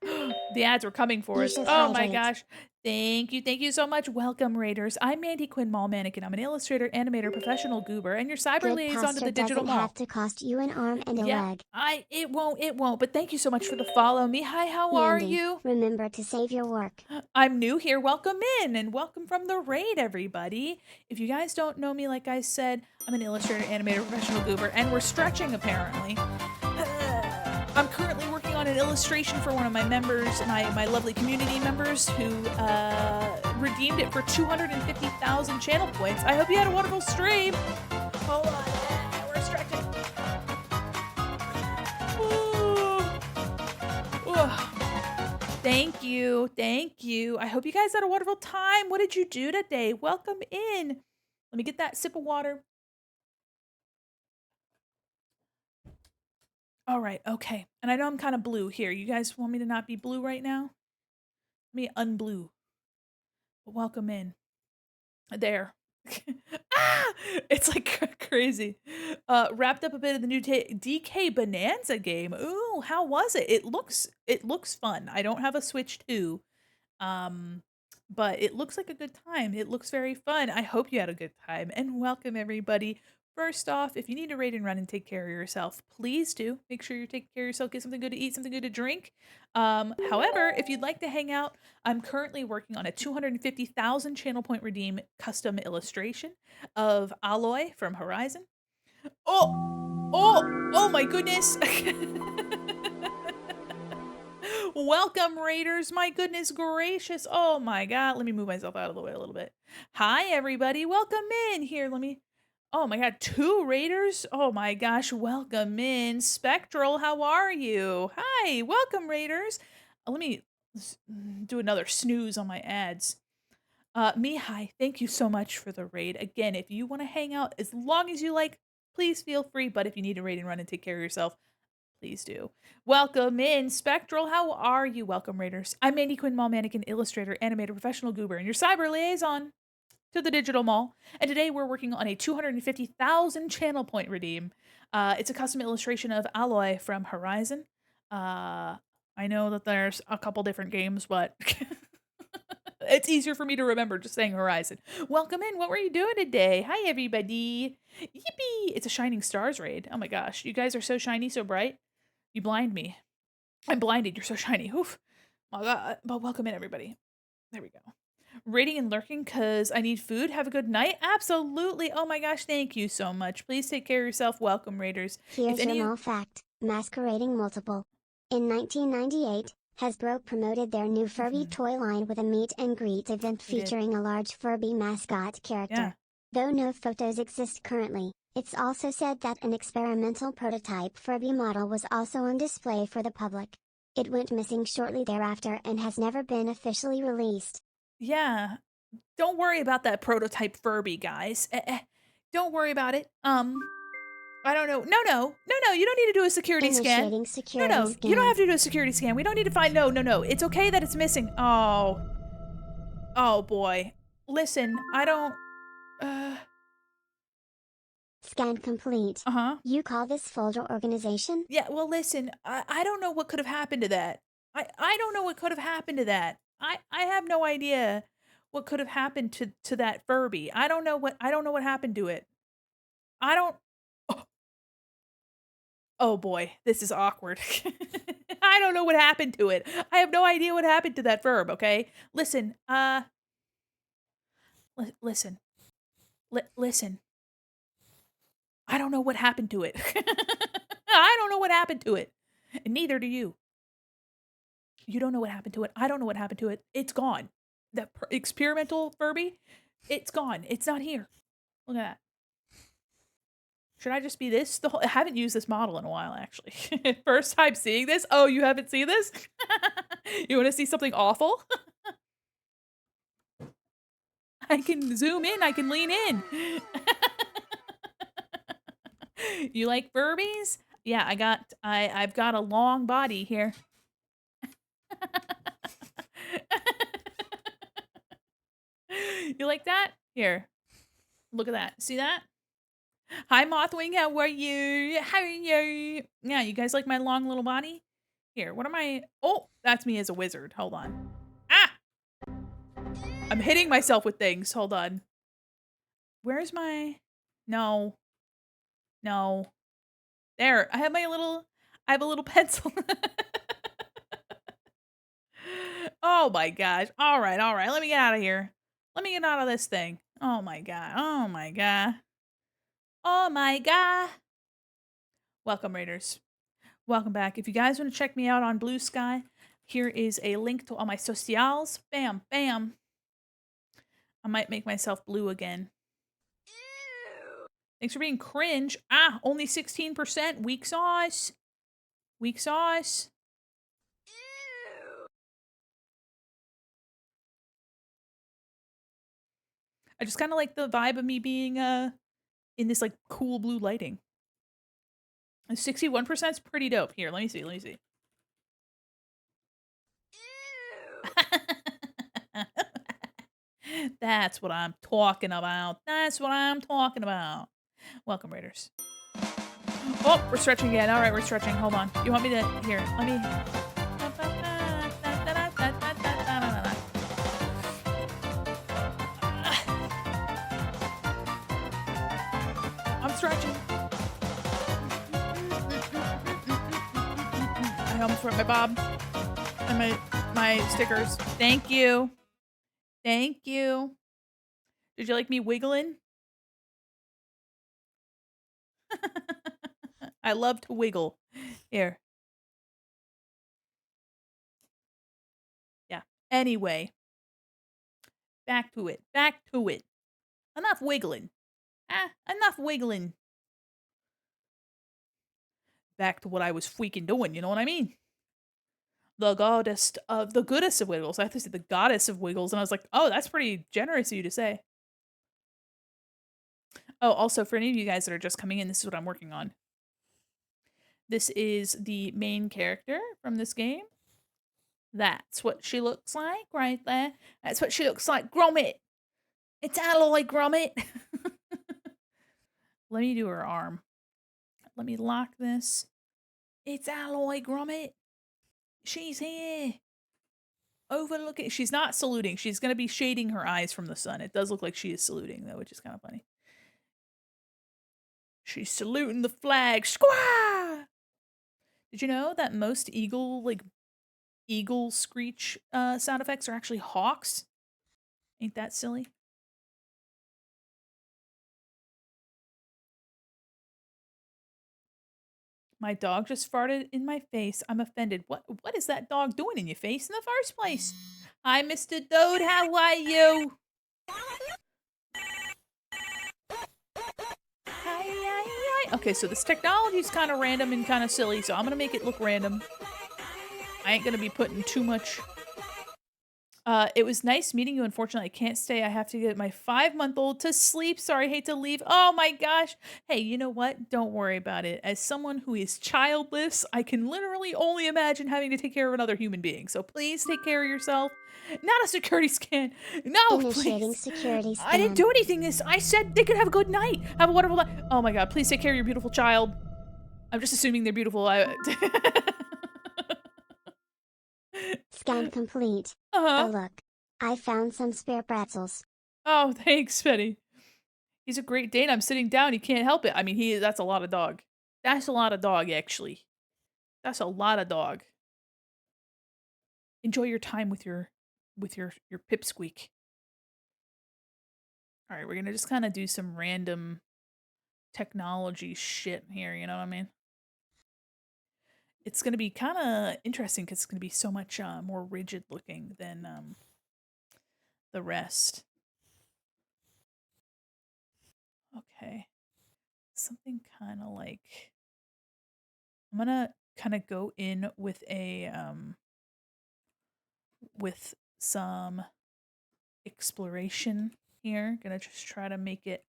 The ads were coming for You us. should Oh my hydrate. gosh. Thank you. Thank you so much. Welcome, Raiders. I'm Mandi Quin, Mall Mannequin. I'm an illustrator, animator, professional goober, and your cyber Good liaison to posture the digital doesn't have mall. to cost you an arm and a Yeah, leg. it won't, but thank you so much for the follow. Mihai, how are Mandi, you? remember to save your work. I'm new here. Welcome in and welcome from the raid, everybody. If you guys don't know me, like I said, I'm an illustrator, animator, professional goober, and we're stretching apparently. I'm currently working on an illustration for one of my members, my lovely community members who redeemed it for 250,000 channel points. I hope you had a wonderful stream. Hold on, we're stretching. Thank you. Thank you. I hope you guys had a wonderful time. What did you do today? Welcome in. Let me get that sip of water. All right. Okay. And I know I'm kind of blue here. You guys want me to not be blue right now? Let me unblue. But welcome in. There. Ah! It's like crazy. Wrapped up a bit of the new DK Bonanza game. Ooh, how was it? It looks fun. I don't have a Switch 2. Um, but it looks like a good time. It looks very fun. I hope you had a good time and welcome everybody. First off, if you need to raid and run and take care of yourself, please do. Make sure you're taking care of yourself. Get something good to eat, something good to drink. However, if you'd like to hang out, I'm currently working on a 250,000 channel point redeem custom illustration of Aloy from Horizon. Oh my goodness. Welcome, Raiders. My goodness gracious. Oh my God. Let me move myself out of the way a little bit. Hi, everybody. Welcome in. Here, let me. Oh my God. 2 Raiders. Oh my gosh. Welcome in. Spectral, how are you? Hi. Welcome, Raiders. Let me do another snooze on my ads. Mihai, thank you so much for the raid. Again, if you want to hang out as long as you like, please feel free. But if you need to raid and run and take care of yourself, please do. Welcome in, Spectral. How are you? Welcome, Raiders. I'm Mandi Quin, Mall Mannequin, illustrator, animator, professional goober, and your cyber liaison to the digital mall, and today we're working on a 250,000 channel point redeem. It's a custom illustration of Alloy from Horizon. I know that there's a couple different games, but it's easier for me to remember just saying Horizon. Welcome in. What were you doing today? Hi, everybody. Yippee! It's a Shining Stars raid. Oh my gosh, you guys are so shiny, so bright. You blind me. I'm blinded. You're so shiny. Oof. My God. But welcome in, everybody. There we go. Raiding and lurking because I need food. Have a good night. Absolutely. Oh my gosh. Thank you so much. Please take care of yourself. Welcome, Raiders. Here's your mall fact, masquerading multiple. In 1998, Hasbro promoted their new Furby toy line with a meet and greet event featuring a large Furby mascot character. Yeah. Though no photos exist currently, it's also said that an experimental prototype Furby model was also on display for the public. It went missing shortly thereafter and has never been officially released. Yeah. Don't worry about that prototype Furby, guys. Don't worry about it. I don't know. No. You don't need to do a security scan. Initiating security scan. You don't have to do a security scan. We don't need to find. No. It's okay that it's missing. Oh boy. Listen, I don't. Scan complete. You call this folder organization? Yeah. Well, listen. I don't know what could have happened to that. I don't know what could have happened to that. I have no idea what could have happened to that Furby. I don't know what happened to it. I don't. Oh boy, this is awkward. I don't know what happened to it. I have no idea what happened to that verb, okay? Listen, listen. Listen. I don't know what happened to it. I don't know what happened to it. And neither do you. You don't know what happened to it. I don't know what happened to it. It's gone. That experimental Furby, it's gone. It's not here. Look at that. Should I just be this? I haven't used this model in a while, actually. First time seeing this? Oh, you haven't seen this? You want to see something awful? I can zoom in. I can lean in. You like Furbies? Yeah, I've got a long body here. You like that? Here. Look at that. See that? Hi, Mothwing. How are you? How are you? Yeah, you guys like my long little body? Here, what am I? Oh, that's me as a wizard. Hold on. Ah! I'm hitting myself with things. Hold on. Where's my... No. There. I have a little pencil. Oh my gosh. All right. Let me get out of here. Let me get out of this thing. Oh my god. Oh my god. Welcome, Raiders. Welcome back. If you guys want to check me out on Blue Sky, here is a link to all my socials. Bam, bam. I might make myself blue again. Thanks for being cringe. Ah, only 16%. Weak sauce. Weak sauce. I just kind of like the vibe of me being in this like cool blue lighting. 61% is pretty dope. Here, let me see. That's what I'm talking about. Welcome, Raiders. Oh, we're stretching again. All right, we're stretching. Hold on. You want me to... Here, let me... I'm stretching. I almost wrote my bob and my stickers. Thank you. Thank you. Did you like me wiggling? I love to wiggle. Here. Yeah. Anyway. Back to it. Enough wiggling. Enough wiggling. Back to what I was freaking doing, you know what I mean? The goddess of the goddess of wiggles. I have to say the goddess of wiggles, and I was like, oh, that's pretty generous of you to say. Oh, also for any of you guys that are just coming in, this is what I'm working on. This is the main character from this game. That's what she looks like right there. That's what she looks like. Gromit. It's alloy grommet. Let me do her arm. Let me lock this. It's alloy grommet. She's here. Overlook it. She's not saluting. She's going to be shading her eyes from the sun. It does look like she is saluting, though, which is kind of funny. She's saluting the flag. Squaw! Did you know that most eagle screech sound effects are actually hawks? Ain't that silly? My dog just farted in my face. I'm offended. What is that dog doing in your face in the first place? Hi, Mr. Dode. How are you? Hi, hi, hi. Okay, so this technology is kind of random and kind of silly, so I'm gonna make it look random. I ain't gonna be putting too much. It was nice meeting you. Unfortunately, I can't stay. I have to get my 5-month-old to sleep. Sorry, hate to leave. Oh my gosh. Hey, you know what? Don't worry about it. As someone who is childless, I can literally only imagine having to take care of another human being. So please take care of yourself. Not a security scan. No, Initiating please. security I didn't scan. do anything. I said they could have a good night. Have a wonderful night. Oh my god, please take care of your beautiful child. I'm just assuming they're beautiful. Scan complete. Uh-huh. Oh look. I found some spare pretzels. Oh, thanks, Betty. He's a Great Dane. I'm sitting down. He can't help it. I mean, that's a lot of dog. That's a lot of dog, actually. That's a lot of dog. Enjoy your time with your pipsqueak. All right, we're gonna just kind of do some random technology shit here. You know what I mean? It's gonna be kind of interesting because it's gonna be so much more rigid looking than the rest. Okay, something kind of like I'm gonna kind of go in with a with some exploration here. Gonna just try to make it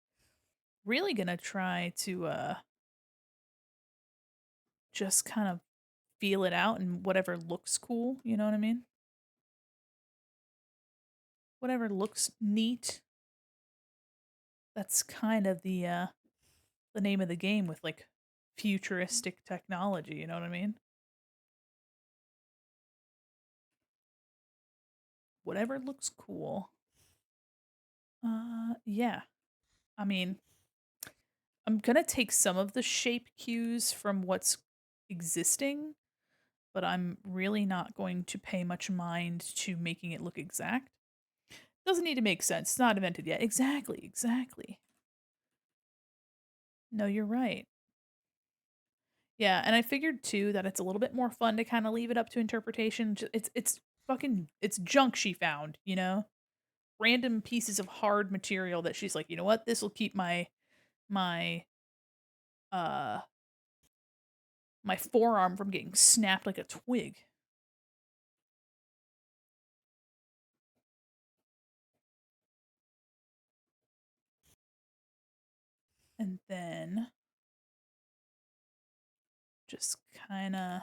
really gonna try to just kind of feel it out and whatever looks cool, you know what I mean? Whatever looks neat. That's kind of the name of the game with like futuristic technology, you know what I mean? Whatever looks cool. Yeah. I mean, I'm gonna take some of the shape cues from what's existing, but I'm really not going to pay much mind to making it look exact. Doesn't need to make sense. It's not invented yet. Exactly, exactly. No, you're right. Yeah, and I figured too that it's a little bit more fun to kind of leave it up to interpretation. It's fucking it's junk she found, you know? Random pieces of hard material that she's like, "You know what? This will keep my uh my forearm from getting snapped like a twig." And then just kind of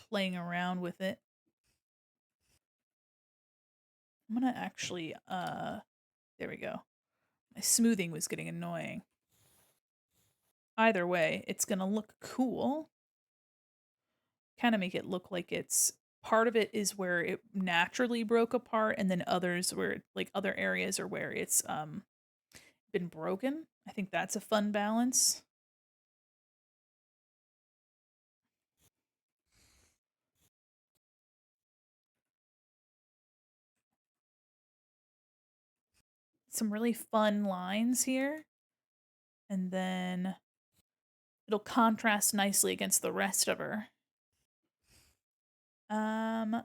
playing around with it. I'm going to actually there we go. My smoothing was getting annoying. Either way, it's going to look cool. Kind of make it look like it's part of it is where it naturally broke apart and then others where like other areas are where it's been broken. I think that's a fun balance. Some really fun lines here. And then it'll contrast nicely against the rest of her. And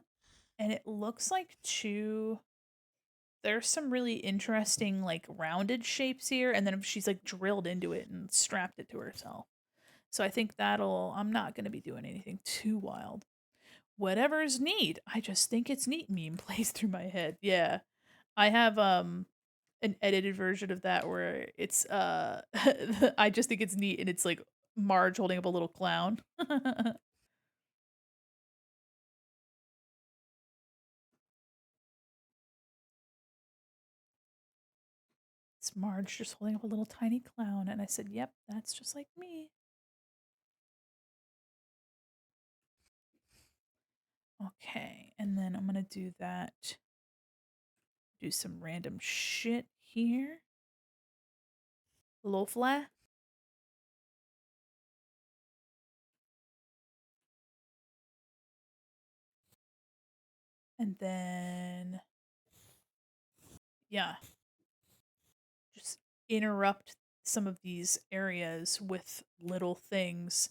it looks like there's some really interesting like rounded shapes here, and then she's like drilled into it and strapped it to herself. So I think I'm not gonna be doing anything too wild. Whatever's neat. I just think it's neat meme plays through my head. Yeah. I have an edited version of that where it's I just think it's neat and it's like Marge holding up a little clown. It's Marge just holding up a little tiny clown. And I said, yep, that's just like me. Okay, and then I'm gonna do that. Do some random shit here. Low flat. And then, yeah, just interrupt some of these areas with little things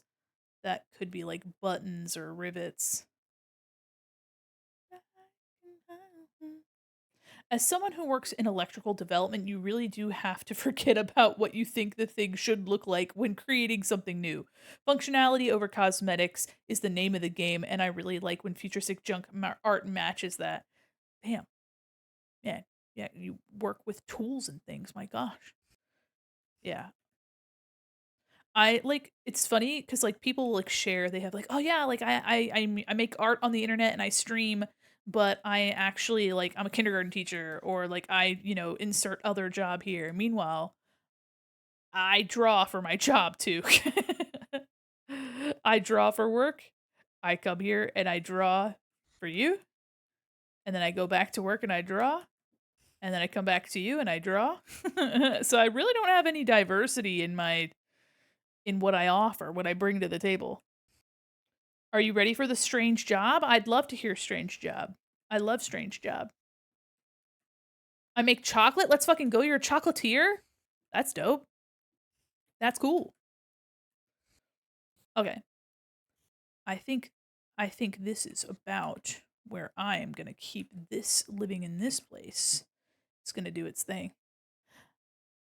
that could be like buttons or rivets. As someone who works in electrical development, you really do have to forget about what you think the thing should look like when creating something new. Functionality over cosmetics is the name of the game, and I really like when futuristic junk art matches that. Damn. Yeah. Yeah, you work with tools and things. My gosh. Yeah. I like it's funny because like people like share they have like, oh yeah, like I make art on the internet and I stream, but I actually like I'm a kindergarten teacher, or like I insert other job here. Meanwhile, I draw for my job too. I draw for work. I come here and I draw for you, and then I go back to work and I draw, and then I come back to you and I draw. So I really don't have any diversity in what I offer, what I bring to the table. Are you ready for the strange job? I'd love to hear strange job. I love strange job. I make chocolate? Let's fucking go. You're a chocolatier? That's dope. That's cool. Okay. I think I think this is about where I am going to keep this living in this place. It's going to do its thing.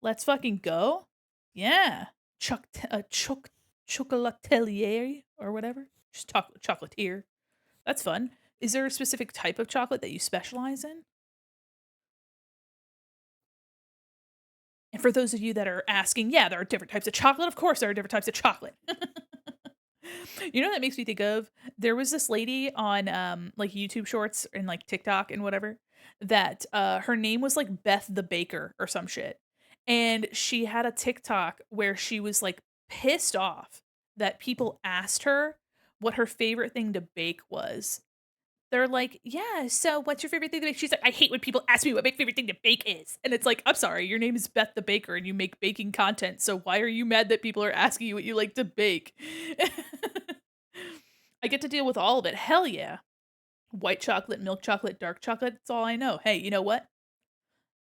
Let's fucking go. Yeah. Chocolatelier or whatever. Just chocolatier. That's fun. Is there a specific type of chocolate that you specialize in? And for those of you that are asking, yeah, there are different types of chocolate. Of course, there are different types of chocolate. You know, that makes me think of there was this lady on like YouTube shorts and like TikTok and whatever that her name was like Beth the Baker or some shit. And she had a TikTok where she was like pissed off that people asked her what her favorite thing to bake was. They're like, "Yeah, so what's your favorite thing to bake?" She's like, "I hate when people ask me what my favorite thing to bake is." And it's like, "I'm sorry, your name is Beth the Baker and you make baking content, so why are you mad that people are asking you what you like to bake?" I get to deal with all of it. Hell yeah. White chocolate, milk chocolate, dark chocolate, that's all I know. Hey, you know what?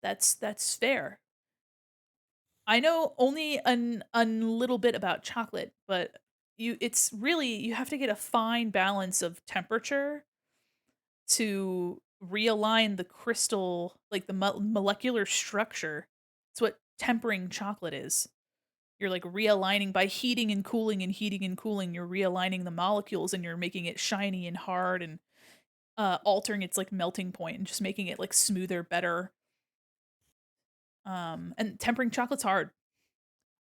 That's fair. I know only a little bit about chocolate, but it's really you have to get a fine balance of temperature to realign the crystal, like the molecular structure. It's what tempering chocolate is. You're like realigning by heating and cooling and heating and cooling. You're realigning the molecules and you're making it shiny and hard and altering its like melting point and just making it like smoother, better. And tempering chocolate's hard.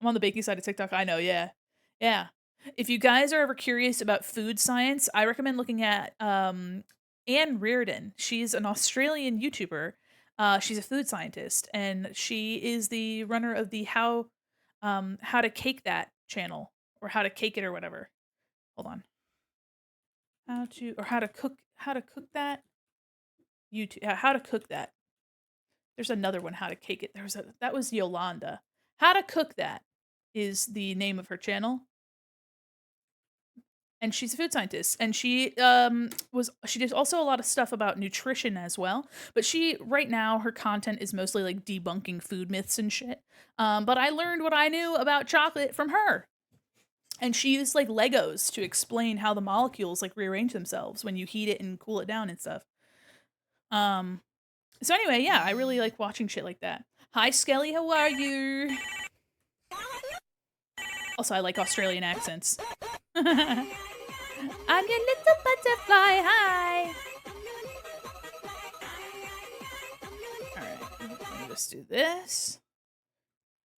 I'm on the baking side of TikTok. I know, yeah. Yeah. If you guys are ever curious about food science, I recommend looking at Anne Reardon. She's an Australian YouTuber. She's a food scientist and she is the runner of the how to cake that channel or how to cake it or whatever. Hold on. How to cook that YouTube how to cook that. There's another one, how to cake it. That was Yolanda. How to cook that is the name of her channel, and she's a food scientist. And she does also a lot of stuff about nutrition as well. But she right now her content is mostly like debunking food myths and shit. But I learned what I knew about chocolate from her. And she used like Legos to explain how the molecules like rearrange themselves when you heat it and cool it down and stuff. Um, so anyway, yeah, I really like watching shit like that. Hi Skelly, how are you? Also, I like Australian accents. I'm your little butterfly, hi! Alright, let me just do this.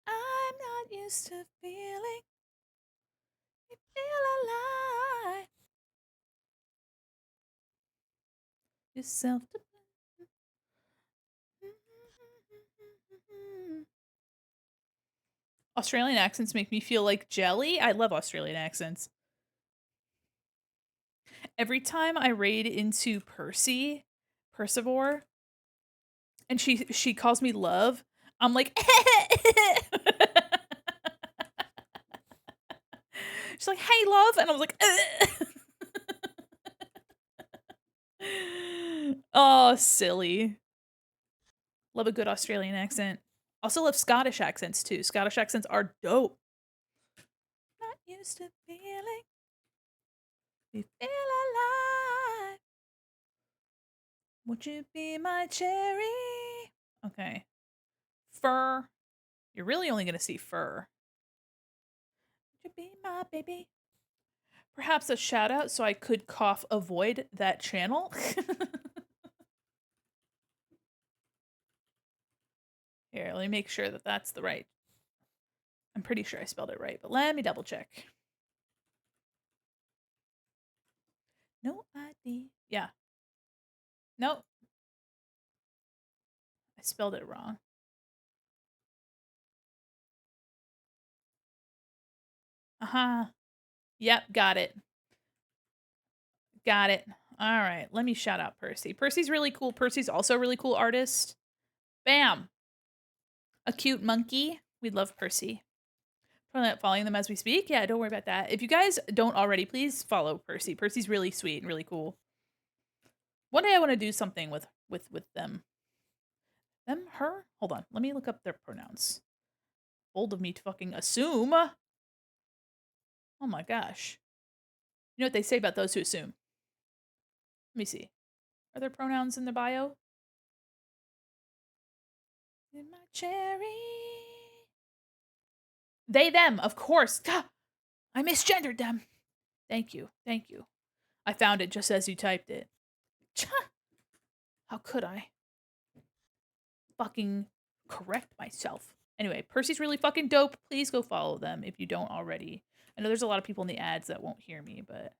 I'm not used to feeling you feel alive. Yourself to Australian accents make me feel like jelly. I love Australian accents. Every time I raid into Persevore, and she calls me love, I'm like, she's like, "Hey, love," and I was like, oh, silly. Love a good Australian accent. Also love Scottish accents too. Scottish accents are dope. Not used to feeling, we feel alive. Would you be my cherry? Okay. Fur. You're really only gonna see fur. Would you be my baby? Perhaps a shout out so I could cough avoid that channel. Here, let me make sure that that's the right. I'm pretty sure I spelled it right, but let me double check. No ID. Yeah. Nope. I spelled it wrong. Uh-huh. Yep, got it. Got it. All right, let me shout out Percy. Percy's really cool. Percy's also a really cool artist. Bam. A cute monkey. We love Percy. Following them as we speak. Yeah, don't worry about that. If you guys don't already, please follow Percy. Percy's really sweet and really cool. One day I want to do something with them. Them, her? Hold on. Let me look up their pronouns. Bold of me to fucking assume. Oh my gosh. You know what they say about those who assume? Let me see. Are there pronouns in the bio? In my cherry. They, them, of course. Gah! I misgendered them. Thank you. Thank you. I found it just as you typed it. How could I? Fucking correct myself. Anyway, Percy's really fucking dope. Please go follow them if you don't already. I know there's a lot of people in the ads that won't hear me, but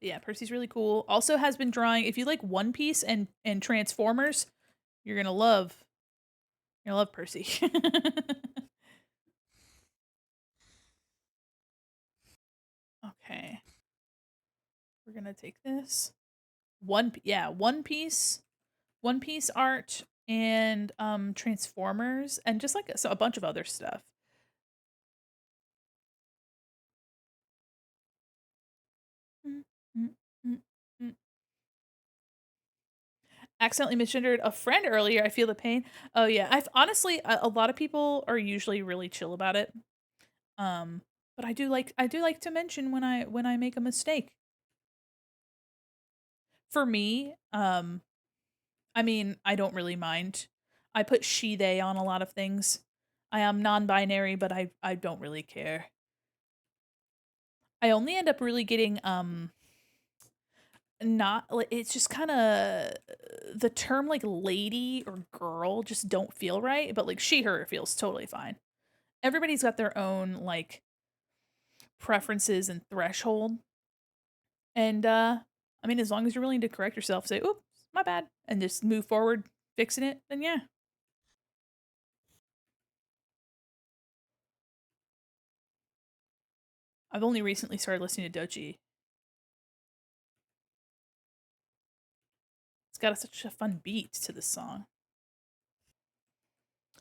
yeah, Percy's really cool. Also has been drawing. If you like One Piece and Transformers, you're gonna love Percy. Okay, we're gonna take this One Piece art and Transformers and just like a bunch of other stuff. Mm, mm, mm, mm. Accidentally misgendered a friend earlier. I feel the pain. Oh yeah, I've honestly a lot of people are usually really chill about it. Um, but I do like to mention when I make a mistake. For me, I mean, I don't really mind. I put she they on a lot of things. I am non-binary, but I don't really care. I only end up really getting not like it's just kind of the term like lady or girl just don't feel right, but like she her feels totally fine. Everybody's got their own like preferences and threshold. And I mean as long as you're willing to correct yourself, say, "Oops, my bad," and just move forward fixing it, then yeah. I've only recently started listening to Dochi. It's got such a fun beat to the song.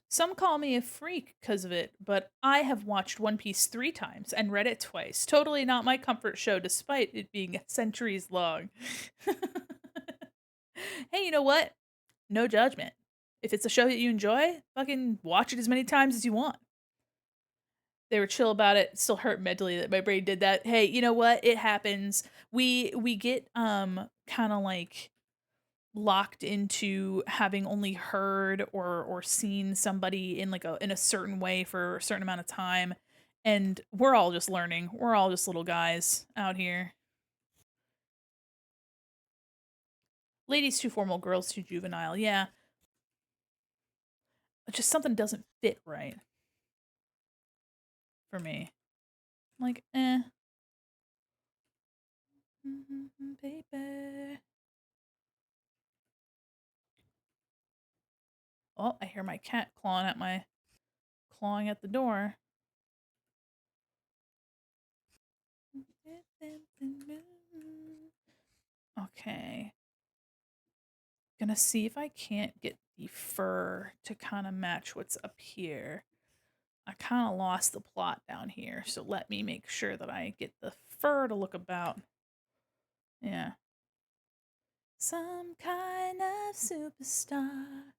Some call me a freak because of it, but I have watched One Piece 3 times and read it twice. Totally not my comfort show, despite it being centuries long. Hey, you know what? No judgment. If it's a show that you enjoy, fucking watch it as many times as you want. They were chill about it. It still hurt mentally that my brain did that. Hey, you know what? It happens. We get kind of like locked into having only heard or seen somebody in like a certain way for a certain amount of time, and we're all just learning. We're all just little guys out here. Ladies too formal, girls too juvenile. Yeah, just something doesn't fit right for me. I'm like, baby. Oh, I hear my cat clawing at the door. Okay. Gonna see if I can't get the fur to kind of match what's up here. I kind of lost the plot down here, so let me make sure that I get the fur to look about. Yeah. Some kind of superstar.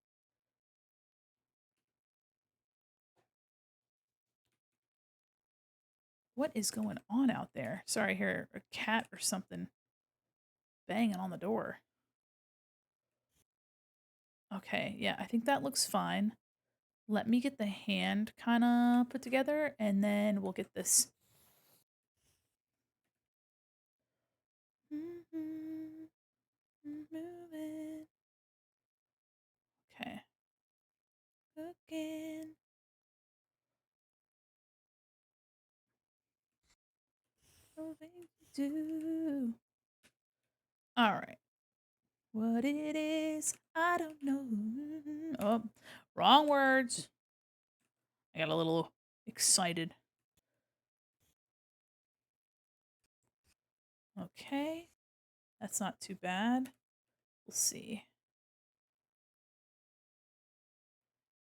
What is going on out there? Sorry, I hear a cat or something banging on the door. Okay, yeah, I think that looks fine. Let me get the hand kind of put together, and then we'll get this. Moving. Okay. Cooking. Moving to do. All right. What it is, I don't know. Oh, wrong words. I got a little excited. Okay. That's not too bad. We'll see.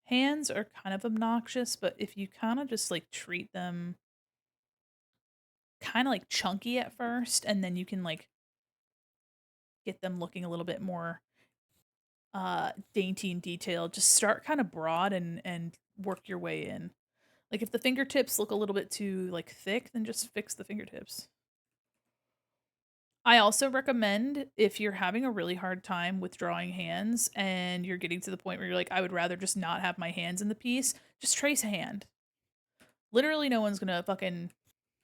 Hands are kind of obnoxious, but if you kind of just like treat them kind of like chunky at first, and then you can like get them looking a little bit more dainty and detailed, just start kind of broad and work your way in. Like if the fingertips look a little bit too like thick, then just fix the fingertips. I also recommend if you're having a really hard time with drawing hands and you're getting to the point where you're like, I would rather just not have my hands in the piece, just trace a hand. Literally, no one's gonna fucking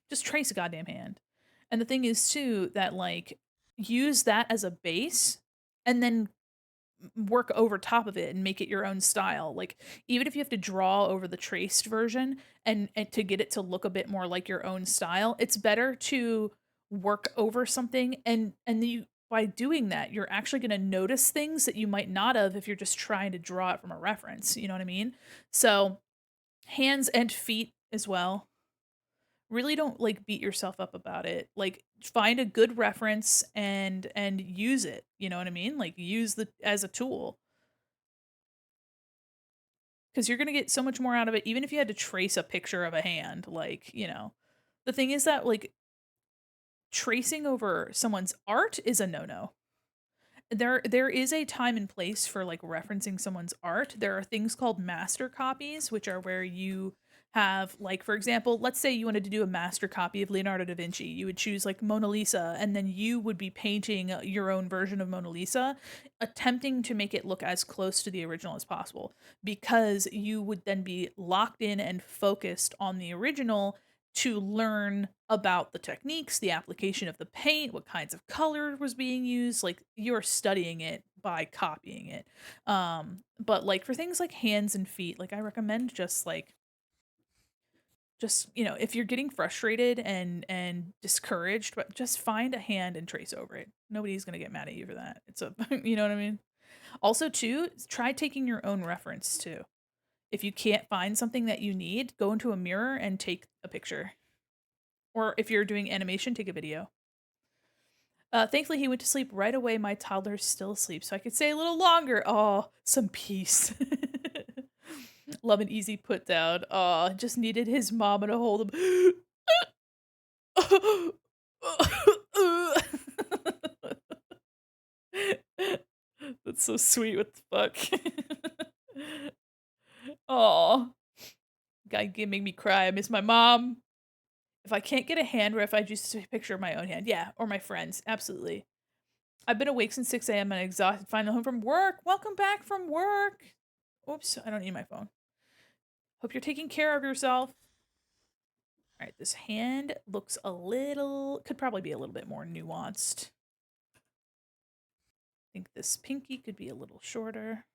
just trace a goddamn hand. And the thing is, too, that like use that as a base and then work over top of it and make it your own style. Like even if you have to draw over the traced version and to get it to look a bit more like your own style, it's better to work over something and you by doing that, you're actually going to notice things that you might not have if you're just trying to draw it from a reference, you know what I mean? So, hands and feet as well. Really don't like beat yourself up about it. Like find a good reference and use it, you know what I mean? Like use the as a tool because you're gonna get so much more out of it, even if you had to trace a picture of a hand. Like, you know, the thing is that like tracing over someone's art is a no no. There is a time and place for like referencing someone's art. There are things called master copies, which are where you have like for example, let's say you wanted to do a master copy of Leonardo da Vinci. You would choose like Mona Lisa and then you would be painting your own version of Mona Lisa, attempting to make it look as close to the original as possible because you would then be locked in and focused on the original to learn about the techniques, the application of the paint, what kinds of color was being used. Like you're studying it by copying it. But like for things like hands and feet, like I recommend just you know if you're getting frustrated and discouraged, but just find a hand and trace over it. Nobody's gonna get mad at you for that. It's a you know what I mean. Also, too, try taking your own reference too. If you can't find something that you need, go into a mirror and take a picture. Or if you're doing animation, take a video. Thankfully, he went to sleep right away. My toddler's still asleep, so I could stay a little longer. Oh, some peace. Love an easy put down. Oh, just needed his mama to hold him. That's so sweet. What the fuck? Oh, guy make me cry. I miss my mom. If I can't get a hand where if I just a picture of my own hand, yeah, or my friends, absolutely. I've been awake since 6 a.m. and exhausted. Finally home from work. Welcome back from work. Oops, I don't need my phone. Hope you're taking care of yourself. All right, this hand looks a little, could probably be a little bit more nuanced. I think this pinky could be a little shorter.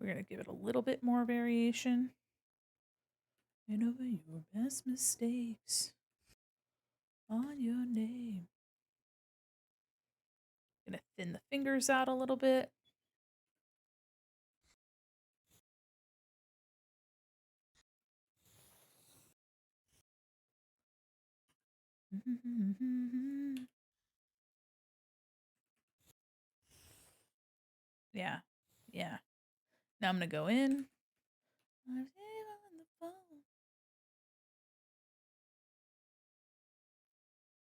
We're going to give it a little bit more variation. And over your best mistakes on your name. Gonna thin thin the fingers out a little bit. Yeah. Yeah. Now I'm gonna go in.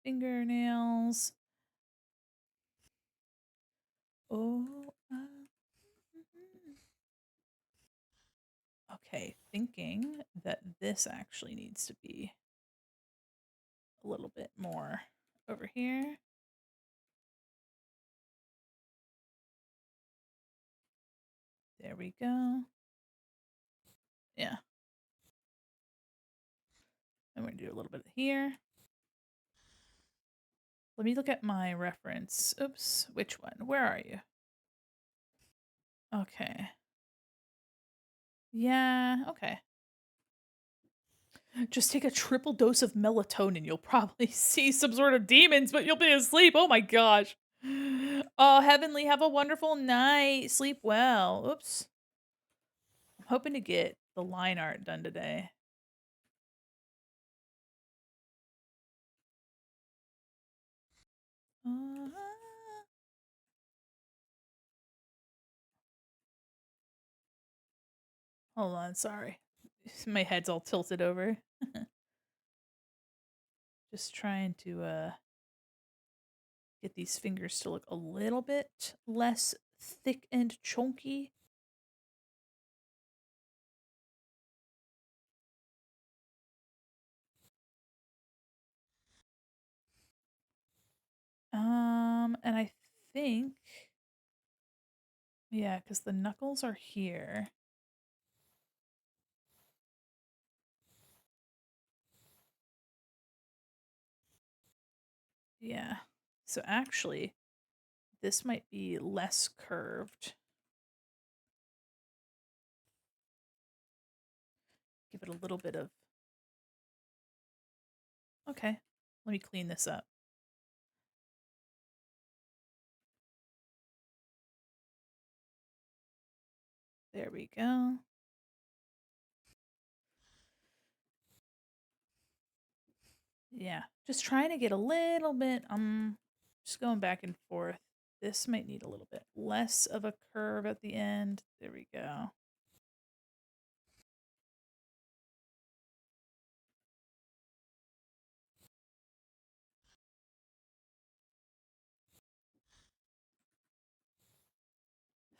Fingernails. Oh. Okay, thinking that this actually needs to be a little bit more over here. There we go. Yeah. And we're gonna do a little bit here. Let me look at my reference. Oops, which one? Where are you? Okay. Yeah, okay. Just take a triple dose of melatonin. You'll probably see some sort of demons, but you'll be asleep. Oh my gosh. Oh, Heavenly, have a wonderful night. Sleep well. Oops. I'm hoping to get the line art done today. Uh, Hold on, sorry. My head's all tilted over. Just trying to get these fingers to look a little bit less thick and chunky. And I think, yeah, because the knuckles are here. Yeah. So actually, this might be less curved. Give it a little bit of. Okay. Let me clean this up. There we go. Yeah. Just trying to get a little bit, just going back and forth. This might need a little bit less of a curve at the end. There we go.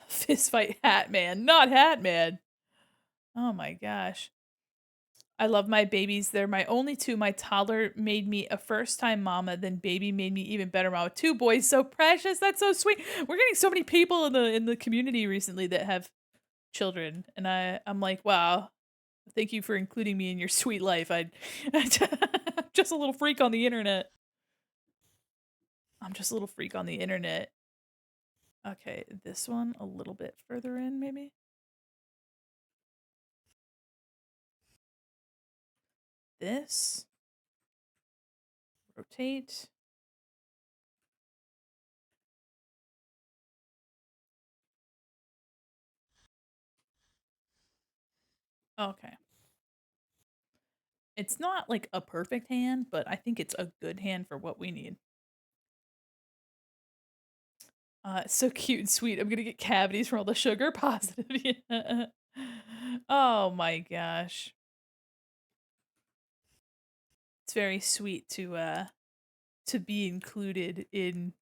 Fist fight Hat Man, not Hat Man. Oh my gosh. I love my babies. They're my only two. My toddler made me a first time mama, then baby made me even better mama. Two boys, so precious. That's so sweet. We're getting so many people in the community recently that have children, and I'm like, wow. Thank you for including me in your sweet life. I'm just a little freak on the internet. I'm just a little freak on the internet. Okay, this one a little bit further in, maybe. This. Rotate. Okay. It's not like a perfect hand, but I think it's a good hand for what we need. It's so cute and sweet. I'm gonna get cavities from all the sugar. Positive. Yeah. Oh my gosh. It's very sweet to be included in,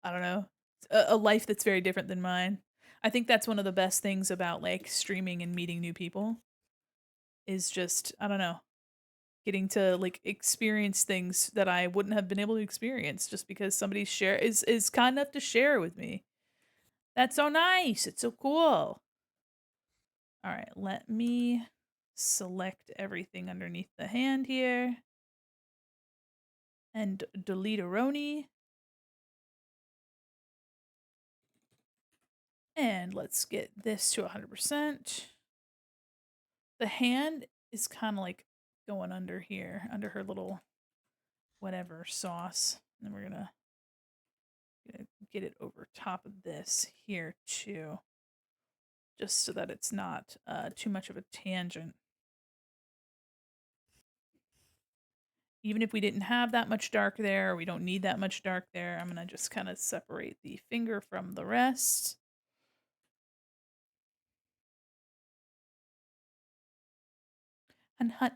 I don't know, a life that's very different than mine. I think that's one of the best things about like streaming and meeting new people is just, I don't know, getting to like experience things that I wouldn't have been able to experience just because somebody share is kind enough to share with me. That's so nice. It's so cool. All right, let me select everything underneath the hand here and delete Aroni. And let's get this to 100%. The hand is kind of like going under here, under her little whatever sauce. And then we're gonna Gonna get it over top of this here too, just so that it's not too much of a tangent. Even if we didn't have that much dark there, or we don't need that much dark there, I'm gonna just kind of separate the finger from the rest.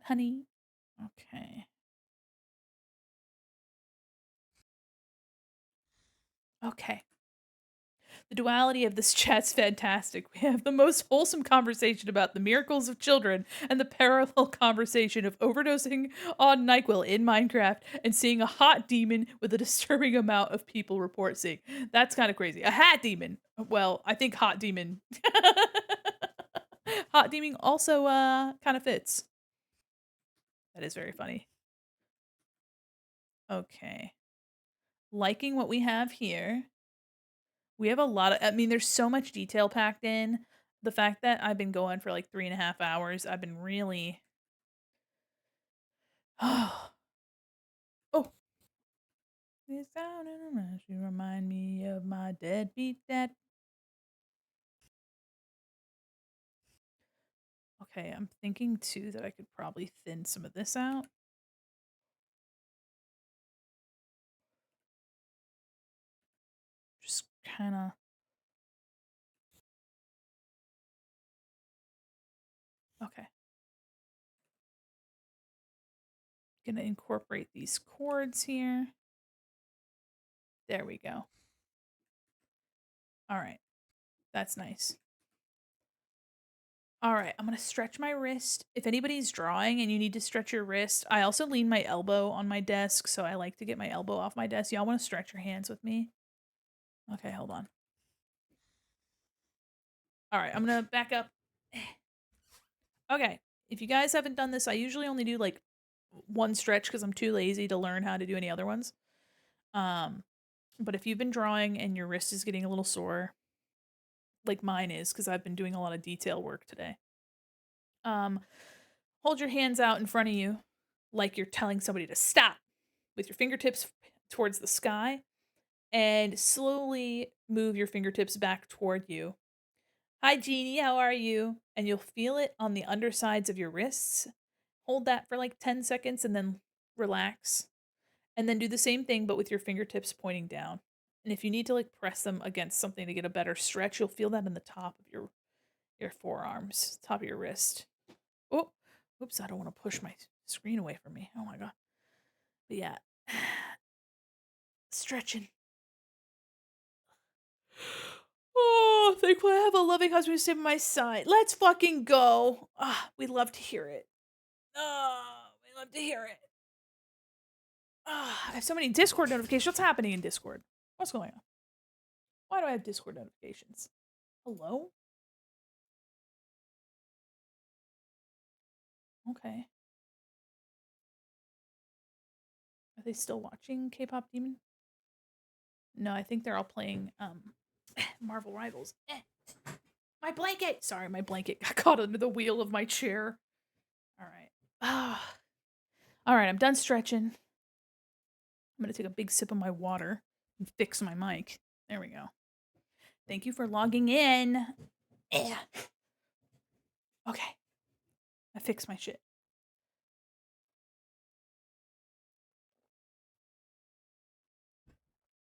Honey. Okay. Okay. The duality of this chat's fantastic. We have the most wholesome conversation about the miracles of children and the parallel conversation of overdosing on NyQuil in Minecraft and seeing a hot demon with a disturbing amount of people report seeing. That's kind of crazy. A hat demon. Well, I think hot demon. Hot demon also kind of fits. That is very funny. Okay. Liking what we have here. We have a lot of, I mean, there's so much detail packed in. The fact that I've been going for like 3.5 hours, I've been really oh. Oh. This sound in a rush, you remind me of my deadbeat dad. Okay, I'm thinking too that I could probably thin some of this out. Just kind of. Okay. Gonna incorporate these chords here. There we go. All right. That's nice. All right, I'm gonna stretch my wrist. If anybody's drawing and you need to stretch your wrist, I also lean my elbow on my desk, so I like to get my elbow off my desk. Y'all want to stretch your hands with me? Okay, hold on. All right, I'm gonna back up. Okay, if you guys haven't done this, I usually only do like one stretch because I'm too lazy to learn how to do any other ones. But if you've been drawing and your wrist is getting a little sore, like mine is, because I've been doing a lot of detail work today, um, hold your hands out in front of you like you're telling somebody to stop with your fingertips towards the sky and slowly move your fingertips back toward you. Hi, Jeannie, how are you? And you'll feel it on the undersides of your wrists. Hold that for like 10 seconds and then relax. And then do the same thing, but with your fingertips pointing down. And if you need to like press them against something to get a better stretch, you'll feel that in the top of your forearms, top of your wrist. Oh, oops, I don't want to push my screen away from me. Oh my god. But yeah. Stretching. Oh, thankfully I have a loving husband who's sitting by my side. Let's fucking go. Ah, we love to hear it. Oh, we love to hear it. Ah, I have so many Discord notifications. What's happening in Discord? What's going on? Why do I have Discord notifications? Hello? Okay. Are they still watching K-pop Demon? No, I think they're all playing Marvel Rivals. My blanket! Sorry, my blanket got caught under the wheel of my chair. All right. Ah. All right, I'm done stretching. I'm going to take a big sip of my water and fix my mic. There we go. Thank you for logging in. Yeah. Okay. I fixed my shit.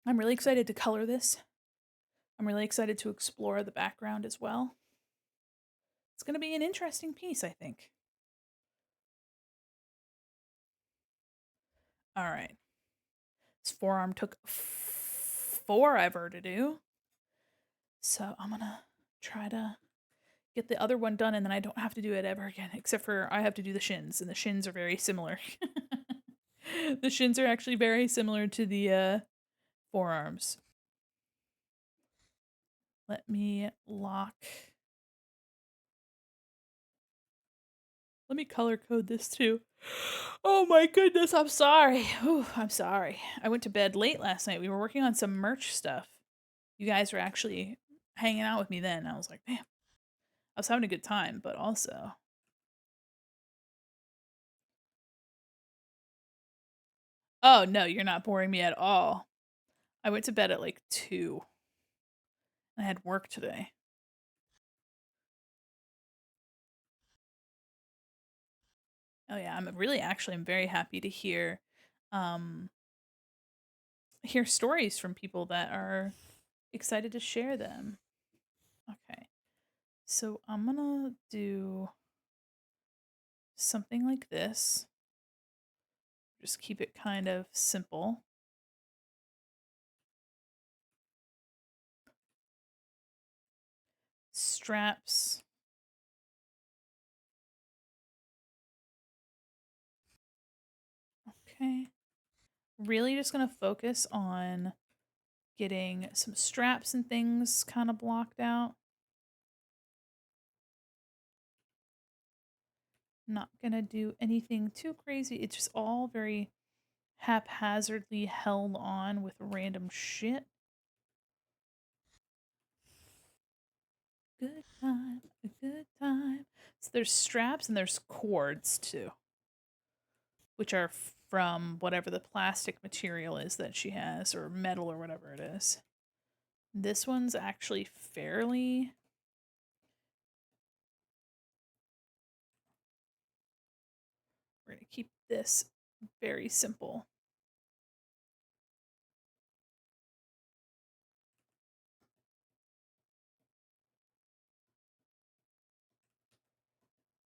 I'm really excited to color this. I'm really excited to explore the background as well. It's going to be an interesting piece, I think. All right. This forearm took forever to do. So I'm going to try to get the other one done and then I don't have to do it ever again, except for I have to do the shins, and the shins are very similar. The shins are actually very similar to the forearms. Let me lock. Let me color code this too. Oh my goodness, I'm sorry. Whew, I'm sorry. I went to bed late last night. We were working on some merch stuff. You guys were actually hanging out with me then. I was like, man, I was having a good time, but also. Oh no, you're not boring me at all. I went to bed at like 2. I had work today. Oh yeah, I'm very happy to um hear stories from people that are excited to share them. Okay. So I'm gonna do something like this. Just keep it kind of simple. Straps. Okay. Really just gonna focus on getting some straps and things kind of blocked out. Not gonna do anything too crazy. It's just all very haphazardly held on with random shit. Good time, a good time. So there's straps and there's cords too, which are from whatever the plastic material is that she has, or metal, or whatever it is. This one's actually fairly. We're gonna keep this very simple.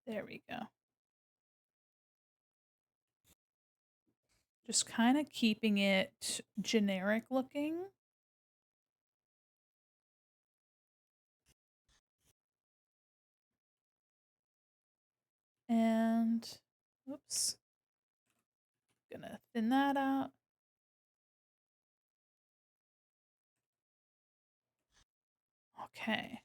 There we go. Just kind of keeping it generic looking. And, oops, gonna thin that out. Okay.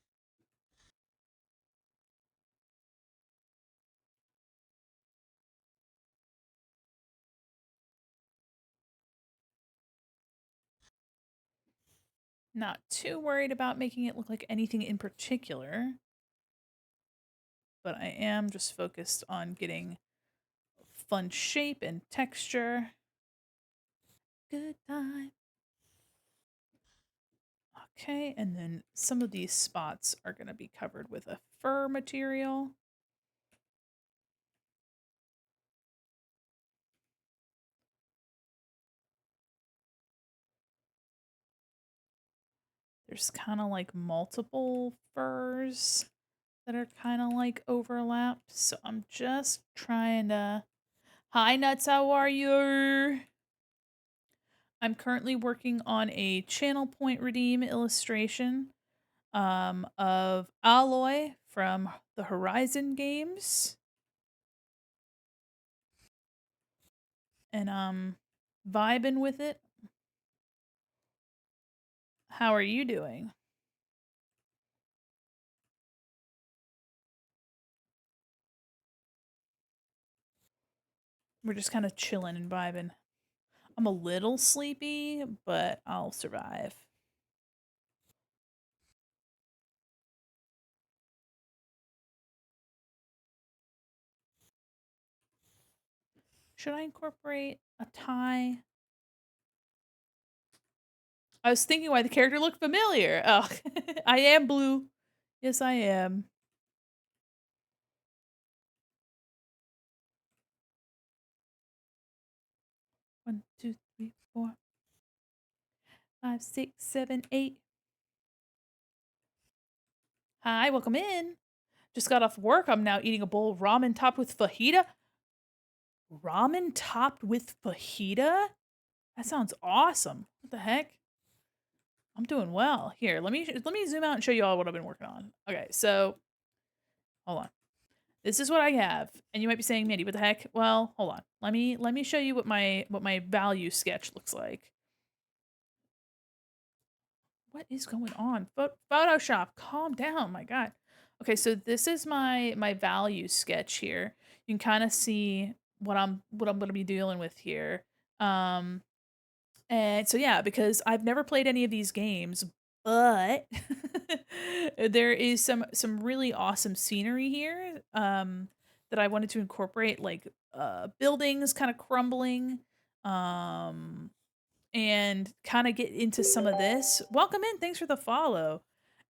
Not too worried about making it look like anything in particular, but I am just focused on getting fun shape and texture. Good time. Okay, and then some of these spots are going to be covered with a fur material. There's kind of like multiple furs that are kind of like overlapped. So I'm just trying to. Hi, Nuts, how are you? I'm currently working on a channel point redeem illustration of Alloy from the Horizon games. And vibing with it. How are you doing? We're just kind of chilling and vibing. I'm a little sleepy, but I'll survive. Should I incorporate a tie? I was thinking why the character looked familiar. Oh, I am blue. Yes, I am. One, two, three, 4, 5, 6, 7, 8. Hi, welcome in. Just got off work. I'm now eating a bowl of ramen topped with fajita. Ramen topped with fajita? That sounds awesome. What the heck? I'm doing well. Here, let me zoom out and show you all what I've been working on. Okay, so hold on. This is what I have. And you might be saying, Mandy, what the heck? Well, hold on. Let me show you what my value sketch looks like. What is going on? Photoshop, calm down, my god. Okay, so this is my value sketch here. You can kind of see what I'm going to be dealing with here. Um and so yeah, because I've never played any of these games, but there is some really awesome scenery here that I wanted to incorporate, like buildings kind of crumbling, um and kind of get into some of this. Welcome in. Thanks for the follow.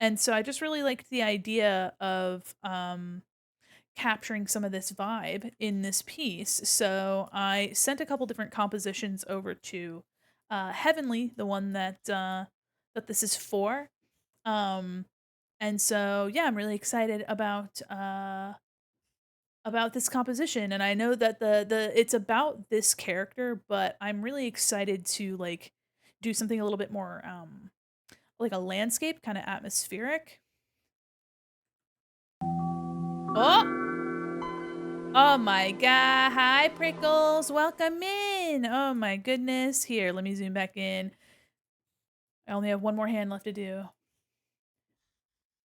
And so I just really liked the idea of capturing some of this vibe in this piece. So I sent a couple different compositions over to Heavenly, the one that this is for. Um and so yeah, I'm really excited about this composition, and I know that the it's about this character, but I'm really excited to like do something a little bit more like a landscape, kind of atmospheric. Oh, oh my god. Hi, Prickles. Welcome in. Oh my goodness. Here, let me zoom back in. I only have one more hand left to do.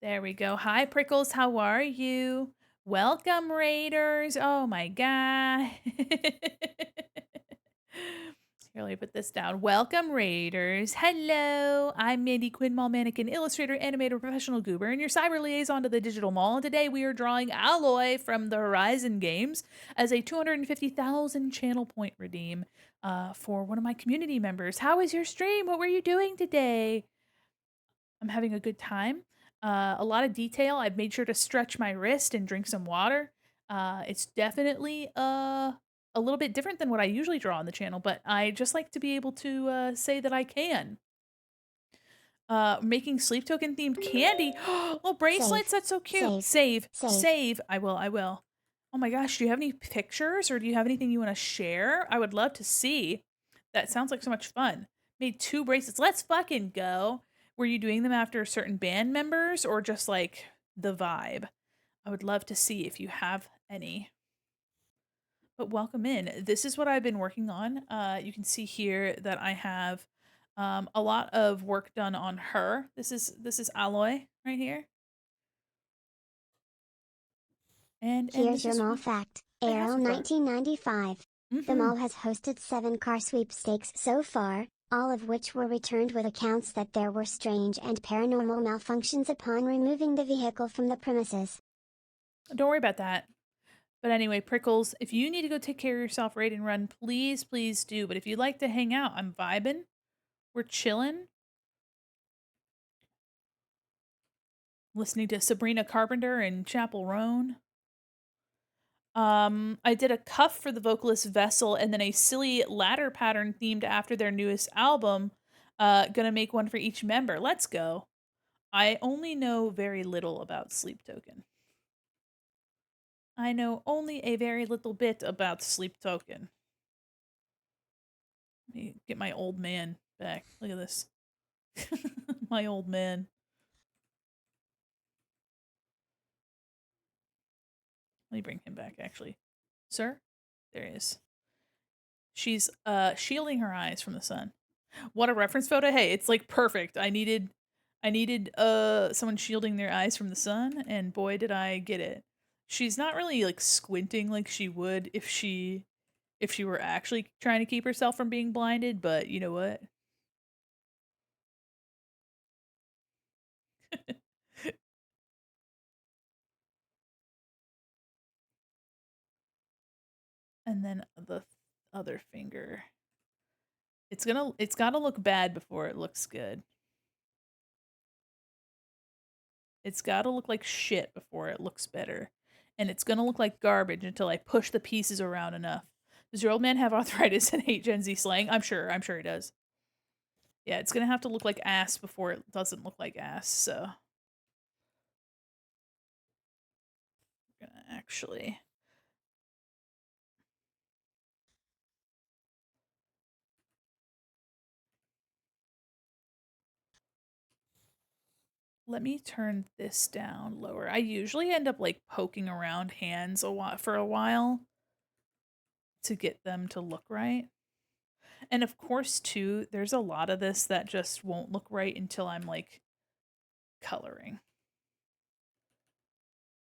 There we go. Hi, Prickles. How are you? Welcome, Raiders. Oh my god. Here, let me put this down. Welcome, Raiders. Hello. I'm Mandi, Quin Mall mannequin, illustrator, animator, professional goober, and your cyber liaison to the digital mall. And today we are drawing Alloy from the Horizon games as a 250,000 channel point redeem for one of my community members. How was your stream? What were you doing today? I'm having a good time. A lot of detail. I've made sure to stretch my wrist and drink some water. It's definitely a little bit different than what I usually draw on the channel, but I just like to be able to say that I can. Making sleep token themed candy. Oh, Save. bracelets. That's so cute. Save. Save. Save. Save. I will. I will. Oh my gosh. Do you have any pictures or do you have anything you want to share? I would love to see. That sounds like so much fun. Made 2 bracelets. Let's fucking go. Were you doing them after certain band members or just like the vibe? I would love to see if you have any. But welcome in. This is what I've been working on. You can see here that I have a lot of work done on her. This is Alloy right here, and Here's this your is mall what fact. I have Arrow for her. 1995. The Mm-hmm. mall has hosted 7 car sweepstakes so far, all of which were returned with accounts that there were strange and paranormal malfunctions upon removing the vehicle from the premises. Don't worry about that. But anyway, Prickles, if you need to go take care of yourself, raid and run, please, please do. But if you'd like to hang out, I'm vibing. We're chilling, listening to Sabrina Carpenter and Chapel Roan. I did a cuff for the vocalist Vessel and then a silly ladder pattern themed after their newest album. Gonna make one for each member. Let's go. I only know very little about Sleep Token. I know only a very little bit about Sleep Token. Let me get my old man back. Look at this. My old man. Let me bring him back, actually. Sir? There he is. She's shielding her eyes from the sun. What a reference photo. Hey, it's like perfect. I needed someone shielding their eyes from the sun, and boy did I get it. She's not really like squinting like she would if she were actually trying to keep herself from being blinded, but you know what? And then the other finger. It's got to look bad before it looks good. It's got to look like shit before it looks better. And it's going to look like garbage until I push the pieces around enough. Does your old man have arthritis and hate Gen Z slang? I'm sure. I'm sure he does. Yeah, it's going to have to look like ass before it doesn't look like ass. So, I'm going to actually. Let me turn this down lower. I usually end up like poking around hands for a while to get them to look right. And of course, too, there's a lot of this that just won't look right until I'm like coloring.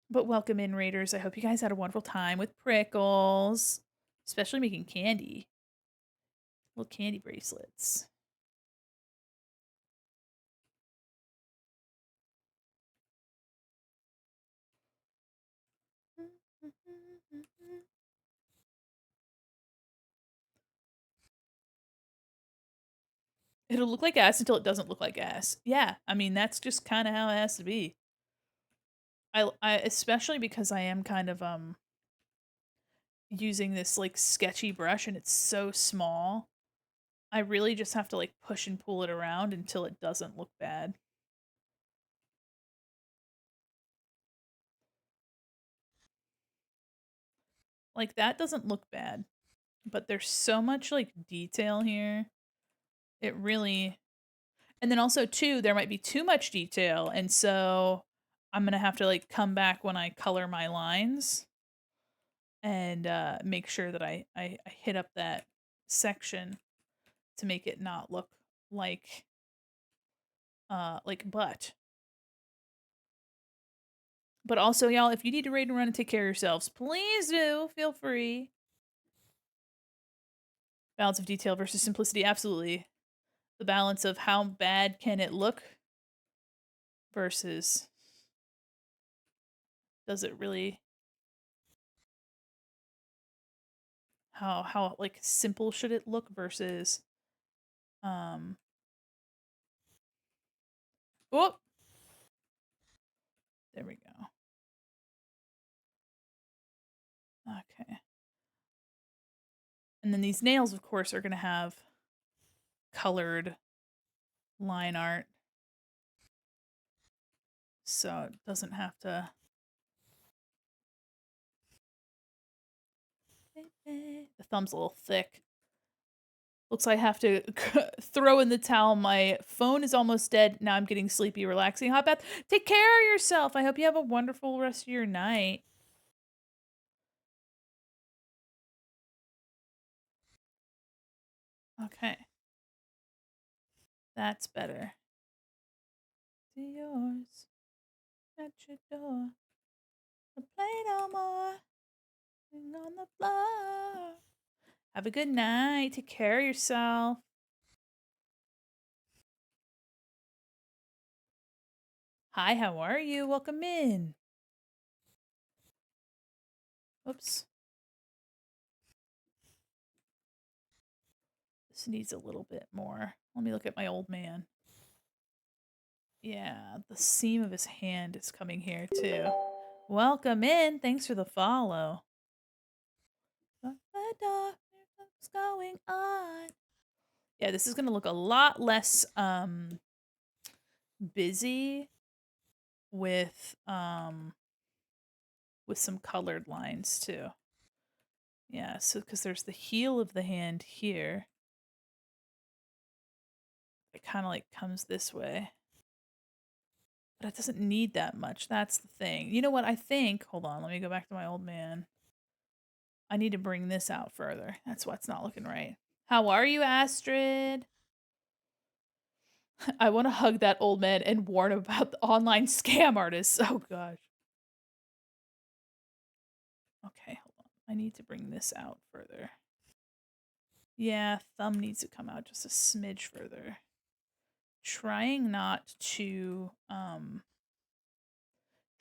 But welcome in, Raiders. I hope you guys had a wonderful time with Prickles, especially making candy. Little candy bracelets. It'll look like ass until it doesn't look like ass. Yeah, I mean, that's just kinda how it has to be. I especially because I am kind of, using this, like, sketchy brush and it's so small, I really just have to, like, push and pull it around until it doesn't look bad. Like, that doesn't look bad, but there's so much, like, detail here. It really and then also too, there might be too much detail, and so I'm gonna have to, like, come back when I color my lines and, make sure that I hit up that section to make it not look like butt. But also, y'all, if you need to raid and run and take care of yourselves, please do. Feel free. Balance of detail versus simplicity, absolutely. The balance of how bad can it look versus does it really how like simple should it look versus um oh there we go. Okay. And then these nails, of course, are gonna have colored line art. So it doesn't have to the thumb's a little thick. Looks like I have to throw in the towel. My phone is almost dead. Now I'm getting sleepy, relaxing. Hot bath. Take care of yourself. I hope you have a wonderful rest of your night. Okay. That's better. To yours. At your door. Don't play no more. Sing on the floor. Have a good night. Take care of yourself. Hi, how are you? Welcome in. Oops. This needs a little bit more. Let me look at my old man. Yeah, the seam of his hand is coming here too. Welcome in. Thanks for the follow. What's going on? Yeah, this is gonna look a lot less busy with some colored lines too. Yeah, so because there's the heel of the hand here. It kind of like comes this way. But it doesn't need that much. That's the thing. You know what? I think, hold on, let me go back to my old man. I need to bring this out further. That's why it's not looking right. How are you, Astrid? I want to hug that old man and warn him about the online scam artists. Oh gosh. Okay, hold on. I need to bring this out further. Yeah, thumb needs to come out just a smidge further. Trying not to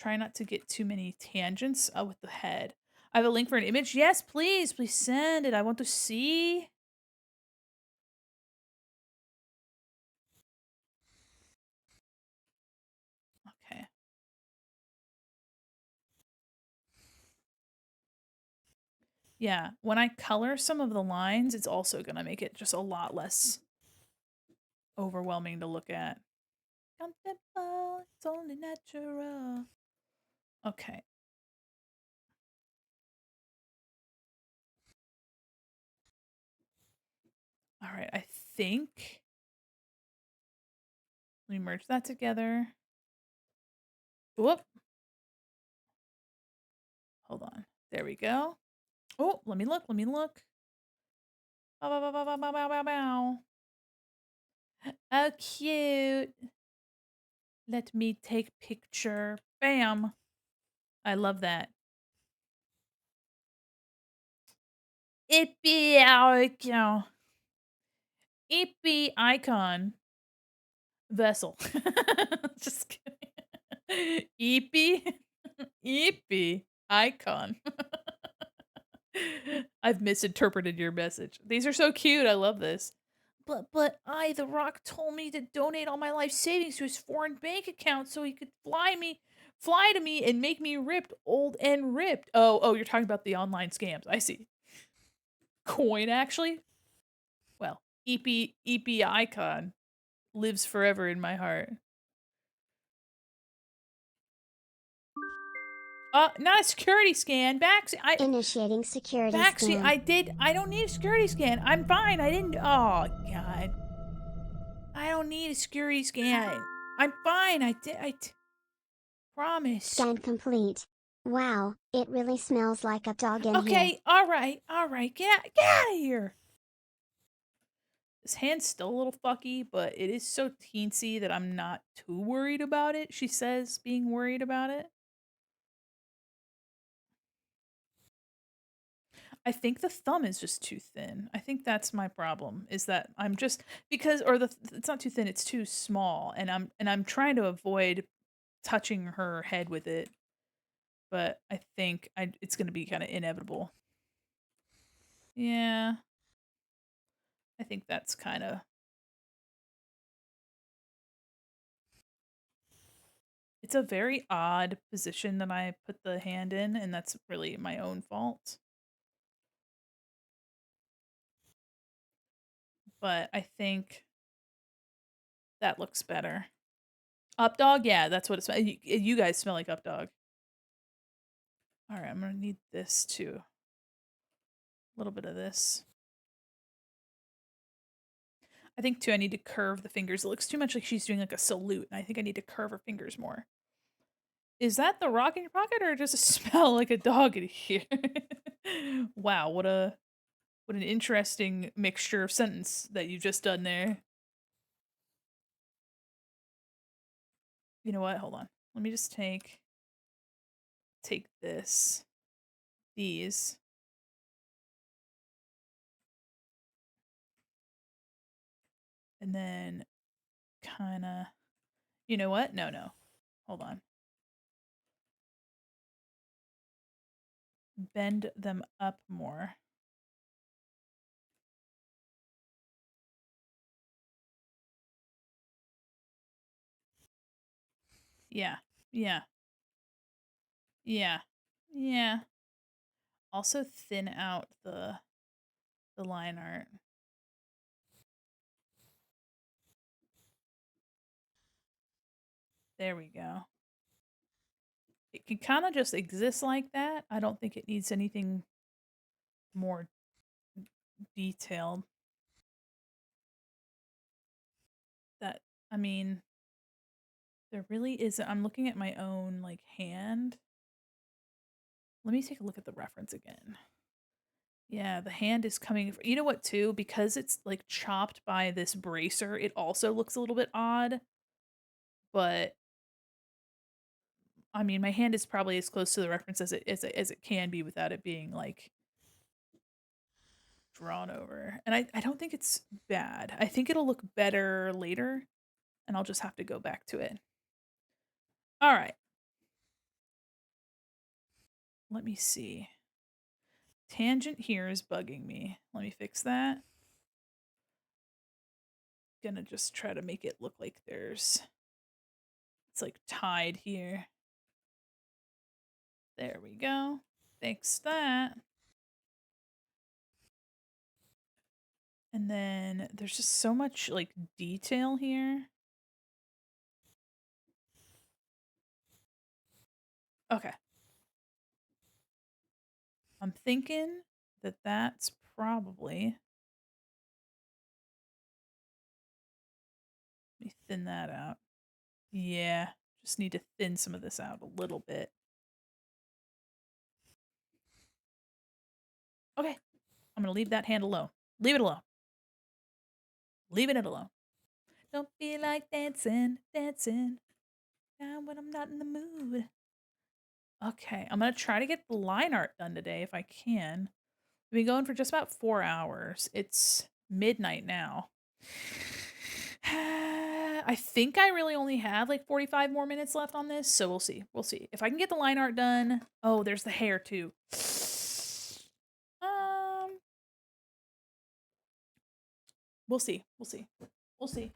try not to get too many tangents with the head. I have a link for an image. Yes, please. Please send it. I want to see. Okay. Yeah, when I color some of the lines, it's also going to make it just a lot less overwhelming to look at. Comfortable, it's only natural. Okay. All right, I think let me merge that together. Whoop. Hold on. There we go. Oh, let me look. Let me look. Bow, bow, bow, bow, bow, bow, bow, bow. Oh, cute. Let me take picture. Bam. I love that. Ippy icon. Ippy icon. Vessel. Just kidding. Ippy. Ippy icon. I've misinterpreted your message. These are so cute. I love this. But why The Rock told me to donate all my life savings to his foreign bank account so he could fly to me and make me ripped, old and ripped. Oh, you're talking about the online scams. I see. Coin, actually? Well, EP icon lives forever in my heart. Not a security scan. Initiating security scan. I don't need a security scan. I'm fine. I didn't. Oh, God. I don't need a security scan. I'm fine. Promise. Scan complete. Wow, it really smells like a dog in here. Okay, all right. Get out of here. This hand's still a little fucky, but it is so teensy that I'm not too worried about it. She says being worried about it. I think the thumb is just too thin. I think that's my problem, is that I'm just because or it's not too thin, it's too small, and I'm trying to avoid touching her head with it, but I think it's gonna be kinda inevitable. Yeah. I think that's kinda it's a very odd position that I put the hand in, and that's really my own fault. But I think that looks better. Up dog? Yeah, that's what it smells. You guys smell like up dog. Alright, I'm gonna need this too. A little bit of this. I think too I need to curve the fingers. It looks too much like she's doing like a salute, and I think I need to curve her fingers more. Is that The Rock in your pocket, or does it smell like a dog in here? Wow, what an interesting mixture of sentence that you've just done there. You know what? Hold on. Let me just take these, and then kinda you know what? No. Hold on. Bend them up more. Yeah. Yeah. Yeah. Yeah. Also thin out the line art. There we go. It can kind of just exist like that. I don't think it needs anything more detailed. That I mean, there really isn't. I'm looking at my own like hand. Let me take a look at the reference again. Yeah, the hand is coming. You know what, too? Because it's like chopped by this bracer, it also looks a little bit odd. But I mean, my hand is probably as close to the reference as it can be without it being like drawn over. And I don't think it's bad. I think it'll look better later, and I'll just have to go back to it. All right. Let me see. Tangent here is bugging me. Let me fix that. Gonna just try to make it look like it's like tied here. There we go. Fix that. And then there's just so much like detail here. Okay. I'm thinking that that's probably. Let me thin that out. Yeah, just need to thin some of this out a little bit. Okay, I'm gonna leave that hand alone. Leave it alone. Leaving it alone. Don't feel like dancing now when I'm not in the mood. Okay, I'm gonna try to get the line art done today if I can. We've been going for just about 4 hours. It's midnight now. I think I really only have like 45 more minutes left on this, so we'll see. We'll see. If I can get the line art done. Oh, there's the hair too. Um, we'll see. We'll see. We'll see.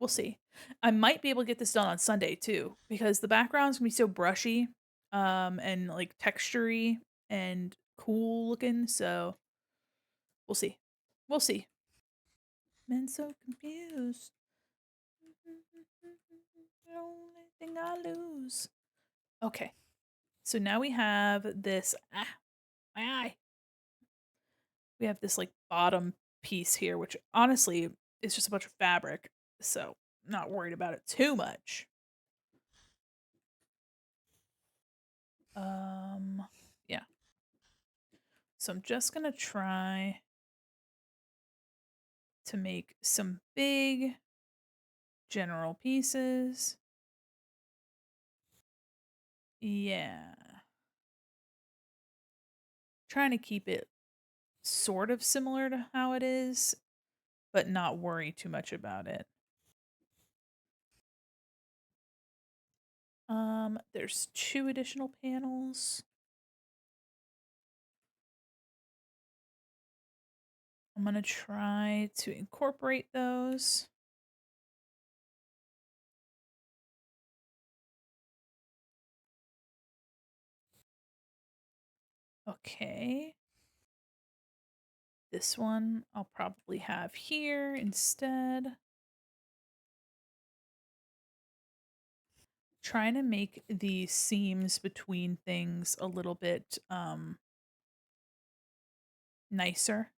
We'll see. I might be able to get this done on Sunday too, because the background's gonna be so brushy, and like textury and cool looking. So we'll see. We'll see. Men so confused. The only thing I lose. Okay. So now we have this. My eye. We have this like bottom piece here, which honestly is just a bunch of fabric. So not worried about it too much. Yeah. So I'm just gonna try to make some big general pieces. Yeah. Trying to keep it sort of similar to how it is, but not worry too much about it. There's 2 additional panels. I'm gonna try to incorporate those. Okay. This one I'll probably have here instead. Trying to make the seams between things a little bit nicer.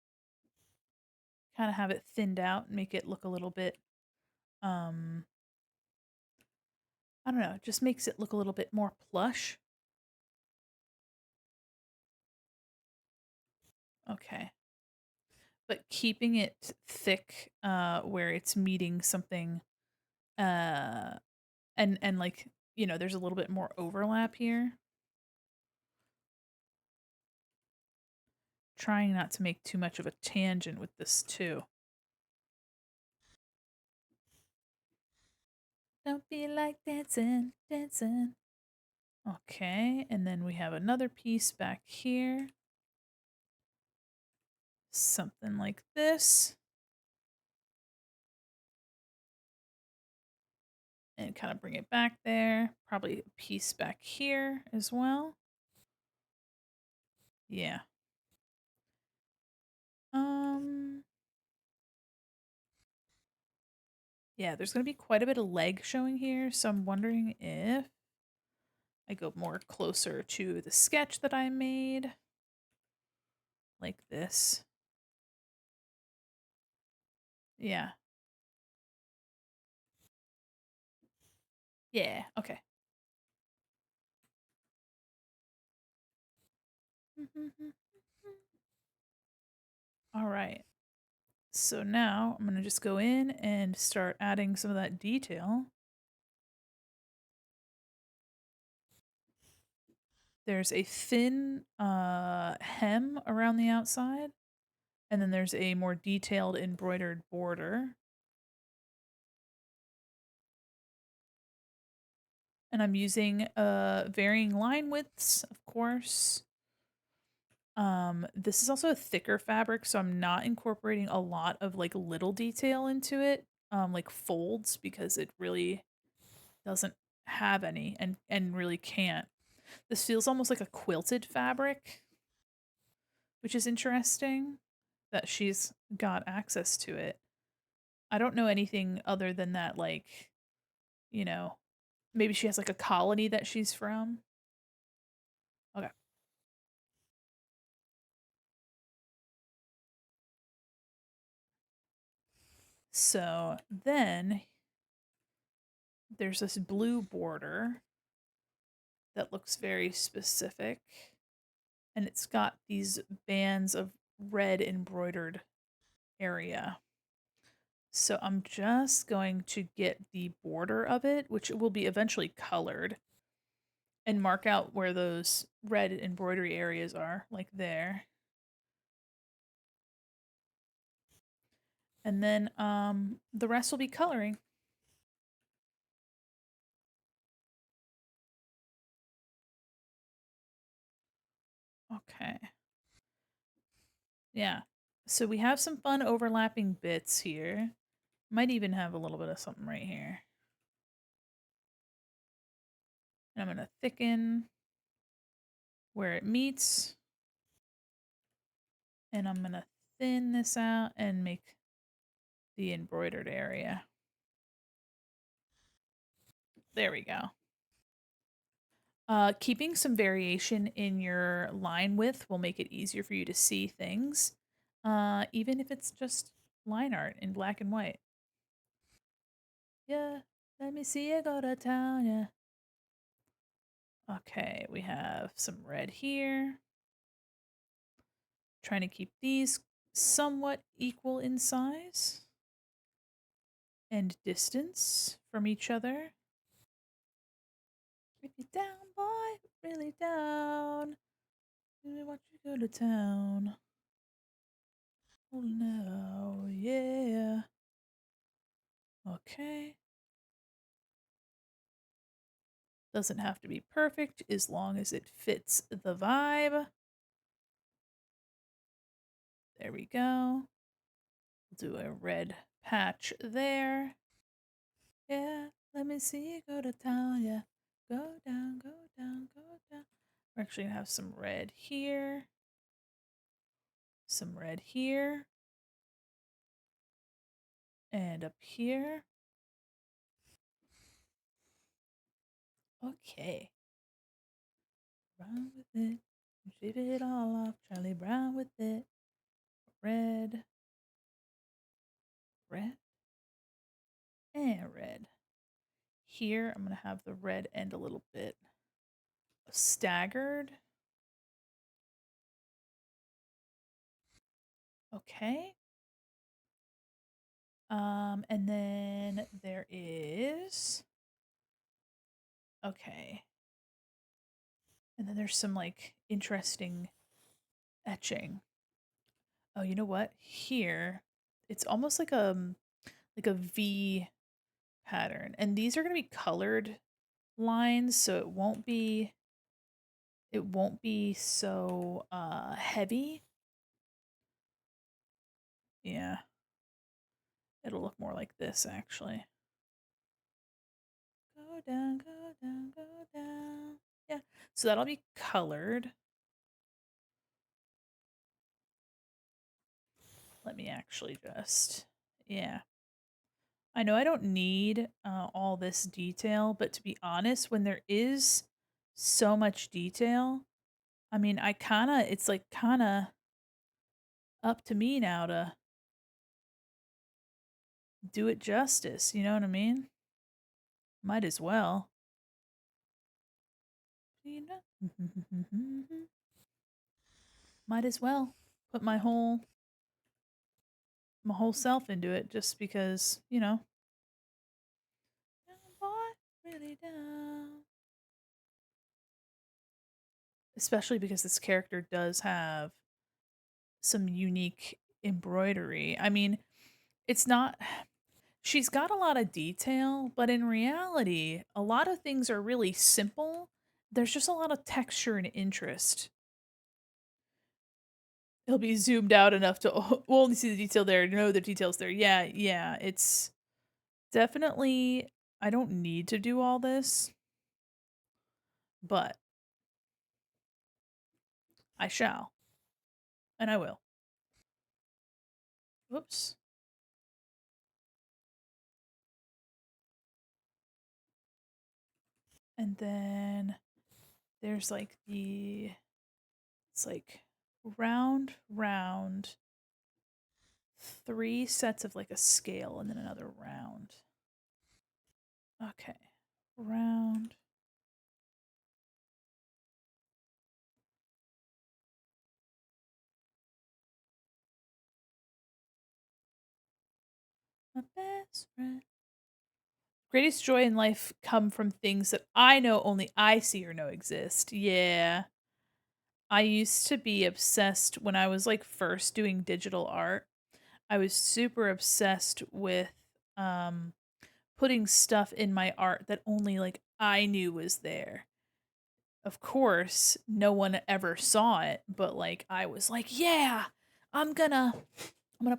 Kind of have it thinned out and make it look a little bit um I don't know, it just makes it look a little bit more plush. Okay. But keeping it thick where it's meeting something uh and like, there's a little bit more overlap here. Trying not to make too much of a tangent with this too. Don't be like dancing, dancing. Okay, and then we have another piece back here. Something like this. And kind of bring it back there. Probably a piece back here as well. Yeah. Um yeah, there's going to be quite a bit of leg showing here, so I'm wondering if I go more closer to the sketch that I made like this. Yeah. Yeah, okay. All right. So now I'm going to just go in and start adding some of that detail. There's a thin hem around the outside, and then there's a more detailed embroidered border. And I'm using varying line widths, of course. This is also a thicker fabric, so I'm not incorporating a lot of like little detail into it, like folds, because it really doesn't have any and really can't. This feels almost like a quilted fabric, which is interesting that she's got access to it. I don't know anything other than that, like, you know, maybe she has like a colony that she's from. Okay. So then there's this blue border that looks very specific, and it's got these bands of red embroidered area. So I'm just going to get the border of it, which will be eventually colored, and mark out where those red embroidery areas are, like there. And then the rest will be coloring. Okay. Yeah. So we have some fun overlapping bits here. Might even have a little bit of something right here. And I'm going to thicken where it meets. And I'm going to thin this out and make the embroidered area. There we go. Keeping some variation in your line width will make it easier for you to see things, even if it's just line art in black and white. Yeah, let me see you go to town, yeah. Okay, we have some red here. Trying to keep these somewhat equal in size and distance from each other. Really down, boy, really down. Really want you to go to town. Oh no, yeah. Okay. Doesn't have to be perfect as long as it fits the vibe. There we go. We'll do a red patch there. Yeah, let me see you go to town. Yeah, go down, go down, go down. We're actually gonna have some red here. Some red here. And up here. Okay. Run with it. Shave it all off. Charlie Brown with it. Red. Red. And red. Here, I'm going to have the red end a little bit staggered. Okay. And then there is, okay. And then there's some like interesting etching. Oh, you know what? Here, it's almost like a V pattern. And these are going to be colored lines, so it won't be so heavy. Yeah. It'll look more like this actually. Go down, go down, go down. Yeah. So that'll be colored. Let me actually just, yeah. I know I don't need all this detail, but to be honest, when there is so much detail, I mean, it's like kind of up to me now to do it justice. You know what I mean? Might as well. Might as well put my whole self into it just because, really down. Especially because this character does have some unique embroidery. I mean, it's not she's got a lot of detail, but in reality, a lot of things are really simple. There's just a lot of texture and interest. It'll be zoomed out enough to we'll only see the detail there, know the details there. Yeah, yeah, it's definitely I don't need to do all this, but I shall. And I will. Whoops. And then there's like it's like round, round, three sets of like a scale, and then another round. Okay. Round. My best friend. Greatest joy in life come from things that I know only I see or know exist. Yeah. I used to be obsessed when I was like first doing digital art. I was super obsessed with um putting stuff in my art that only like I knew was there. Of course, no one ever saw it, but like I was like, yeah, I'm gonna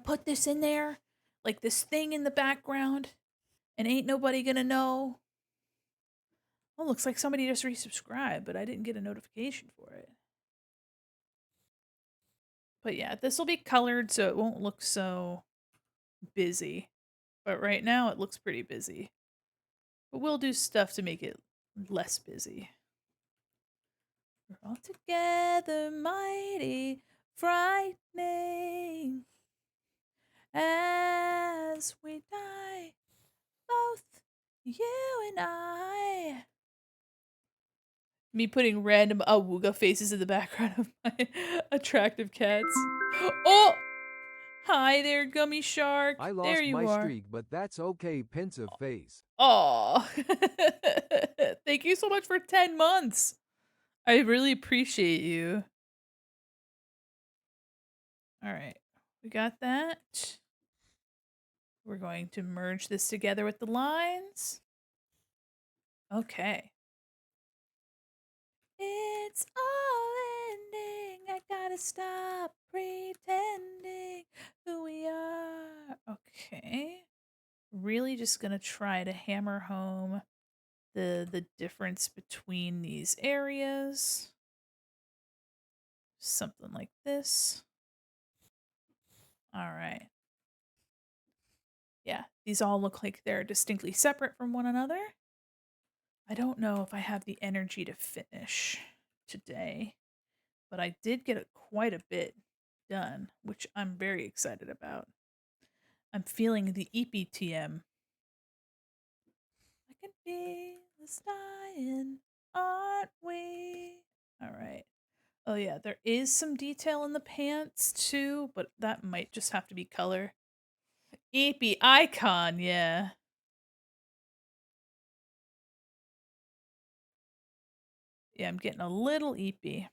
put this in there. like this thing in the background and ain't nobody gonna know. Oh, looks like somebody just resubscribed, but I didn't get a notification for it. But yeah, this will be colored so it won't look so busy. But right now it looks pretty busy. But we'll do stuff to make it less busy. We're all together, mighty, frightening, as we die, both you and I. Me putting random awooga faces in the background of my attractive cats. Oh! Hi there, Gummy Shark. I There lost you my are. streak, but that's okay, pensive face. Oh, thank you so much for 10 months. I really appreciate you. All right, we got that. We're going to merge this together with the lines. Okay. It's all ending. I gotta stop pretending who we are. Okay. Really just gonna try to hammer home the difference between these areas. Something like this. All right. Yeah, these all look like they're distinctly separate from one another. I don't know if I have the energy to finish today, but I did get quite a bit done, which I'm very excited about. I'm feeling the EPTM. I can feel us dying, aren't we? All right. Oh yeah, there is some detail in the pants too, but that might just have to be color. EP icon, yeah. Yeah, I'm getting a little EP.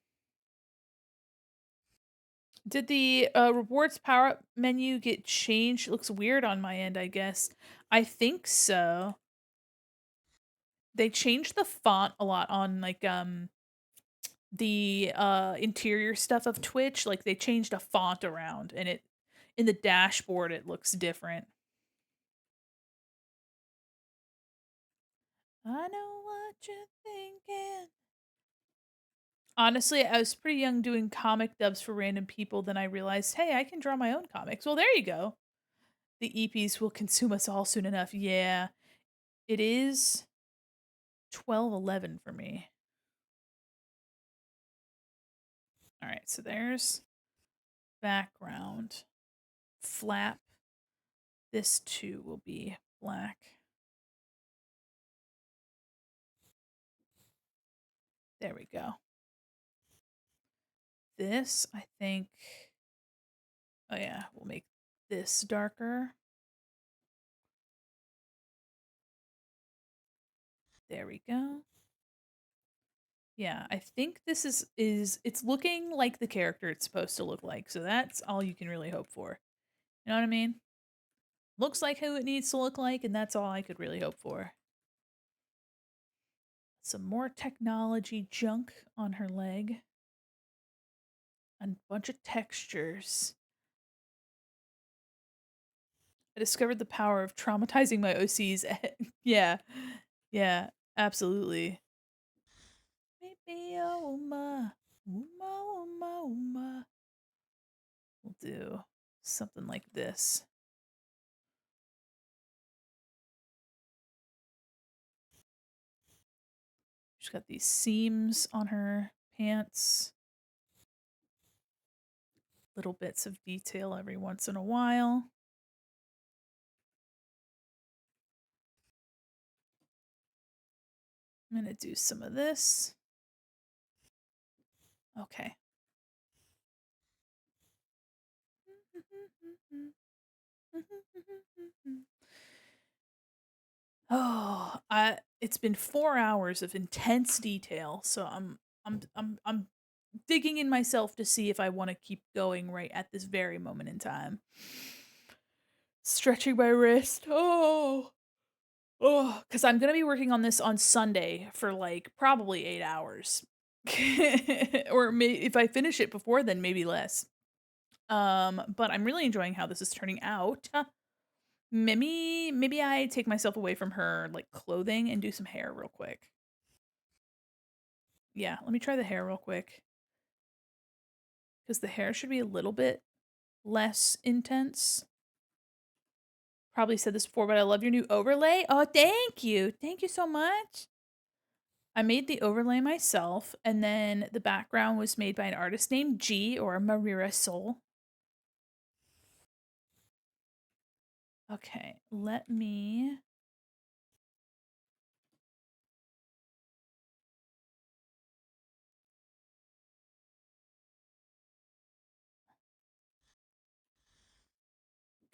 Did the rewards power up menu get changed? It looks weird on my end, I guess. I think so. They changed the font a lot on like the interior stuff of Twitch. Like they changed a font around and it in the dashboard it looks different. I know what you're thinking. Honestly, I was pretty young doing comic dubs for random people, then I realized, hey, I can draw my own comics. Well, there you go. The EPs will consume us all soon enough. Yeah. It is 12:11 for me. All right, so there's background. Flap. This too will be black. There we go. This, I think. Oh, yeah, we'll make this darker. There we go. Yeah, I think this is it's looking like the character it's supposed to look like. So that's all you can really hope for. You know what I mean? Looks like who it needs to look like, and that's all I could really hope for. Some more technology junk on her leg. A bunch of textures. I discovered the power of traumatizing my OCs. Yeah. Yeah, absolutely. Maybe Uma. Uma, Uma, Uma. We'll do something like this. She's got these seams on her pants. Little bits of detail every once in a while. I'm gonna do some of this. Okay. Oh, it's been 4 hours of intense detail, so I'm digging in myself to see if I want to keep going right at this very moment in time. Stretching my wrist. Oh, because I'm gonna be working on this on Sunday for like probably 8 hours, or if I finish it before then, maybe less. But I'm really enjoying how this is turning out. Maybe I take myself away from her, like, clothing and do some hair real quick. Yeah, let me try the hair real quick, because the hair should be a little bit less intense. Probably said this before, but I love your new overlay. Oh, thank you. Thank you so much. I made the overlay myself, and then the background was made by an artist named G, or Marira Soul. Okay, let me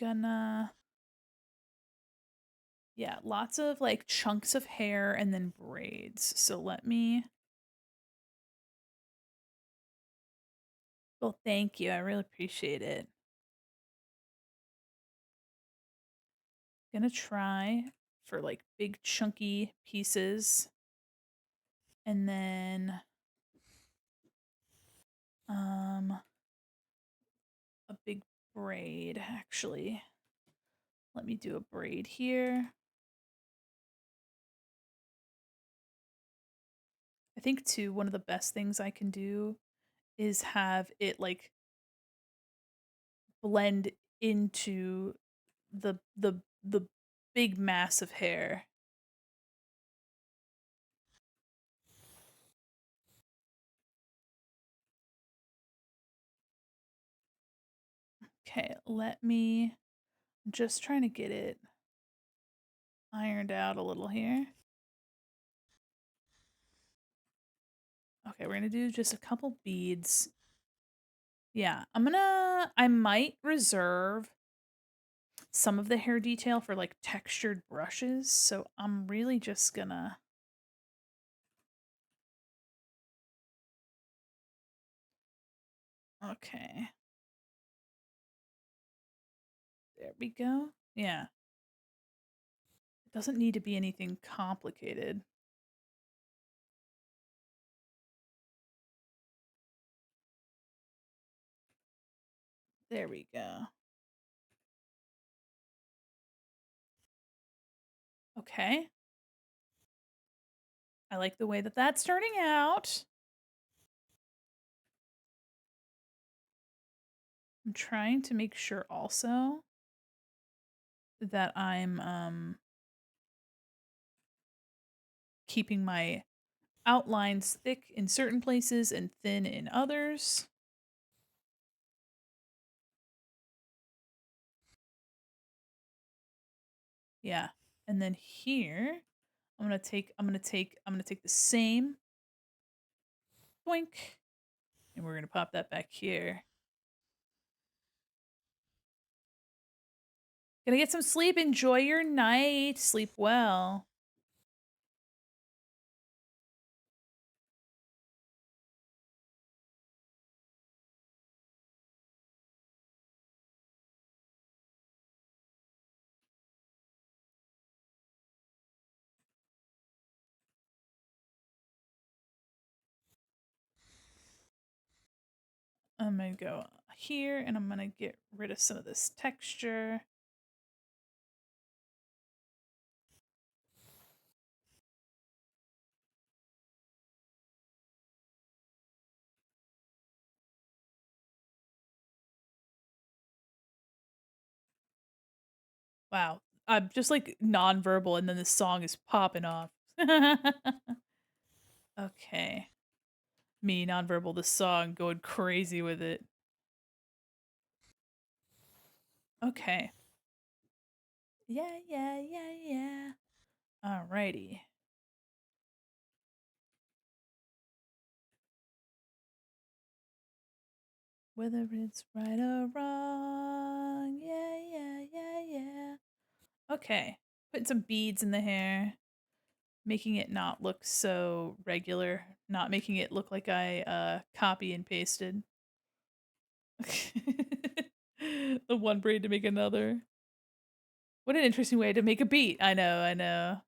gonna yeah, lots of like chunks of hair and then braids. So let me well, thank you. I really appreciate it. Gonna try for like big chunky pieces and then um a big braid actually. Let me do a braid here. I think too one of the best things I can do is have it like blend into the big mass of hair. Okay, let me just trying to get it ironed out a little here. Okay, we're gonna do just a couple beads. Yeah, I might reserve some of the hair detail for like textured brushes. So I'm really just gonna, okay, there we go. Yeah, it doesn't need to be anything complicated. There we go. Okay. I like the way that that's turning out. I'm trying to make sure also that I'm keeping my outlines thick in certain places and thin in others. Yeah. And then here, I'm gonna take the same boink, and we're gonna pop that back here. Gonna get some sleep. Enjoy your night. Sleep well. I'm gonna go here and I'm gonna get rid of some of this texture. Wow. I'm just like nonverbal and then the song is popping off. Okay. Me nonverbal, the song going crazy with it. Okay. Yeah, yeah, yeah, yeah. Alrighty. Whether it's right or wrong. Yeah, yeah, yeah, yeah. Okay. Putting some beads in the hair, making it not look so regular, not making it look like I copy and pasted. The one braid to make another. What an interesting way to make a beat. I know, I know.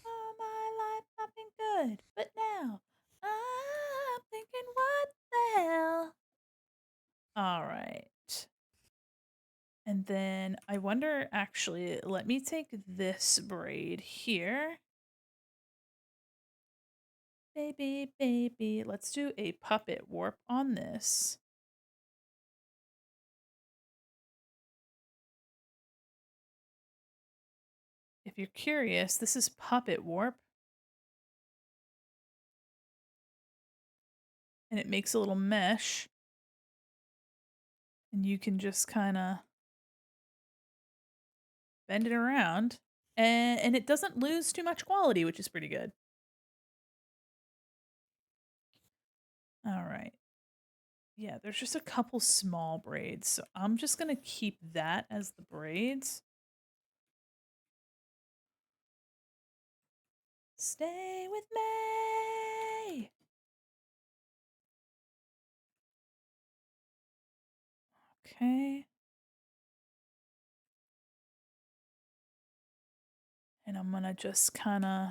All my life I've been good, but now I'm thinking, what the hell? All right. And then I wonder, actually, let me take this braid here. Baby, baby, let's do a puppet warp on this. If you're curious, this is puppet warp. And it makes a little mesh. And you can just kind of bend it around. And it doesn't lose too much quality, which is pretty good. All right. Yeah, there's just a couple small braids. So I'm just going to keep that as the braids. Stay with me. Okay. And I'm going to just kind of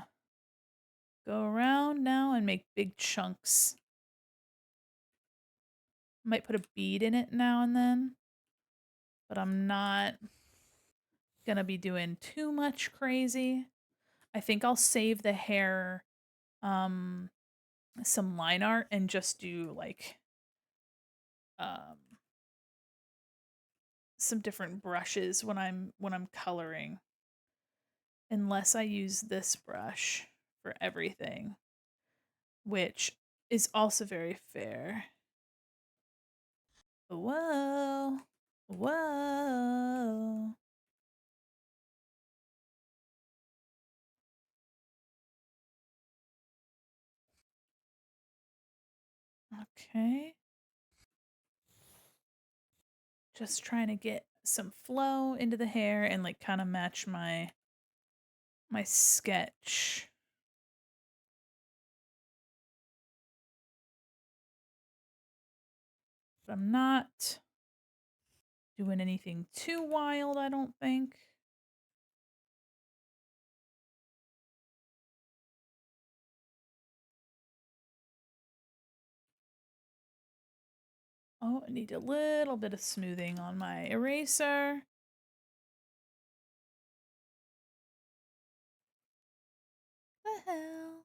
go around now and make big chunks. Might put a bead in it now and then, but I'm not going to be doing too much crazy. I think I'll save the hair some line art and just do like um some different brushes when I'm coloring, unless I use this brush for everything, which is also very fair. Whoa. Whoa. Okay. Just trying to get some flow into the hair and like kind of match my sketch. But I'm not doing anything too wild, I don't think. Oh, I need a little bit of smoothing on my eraser. The hell?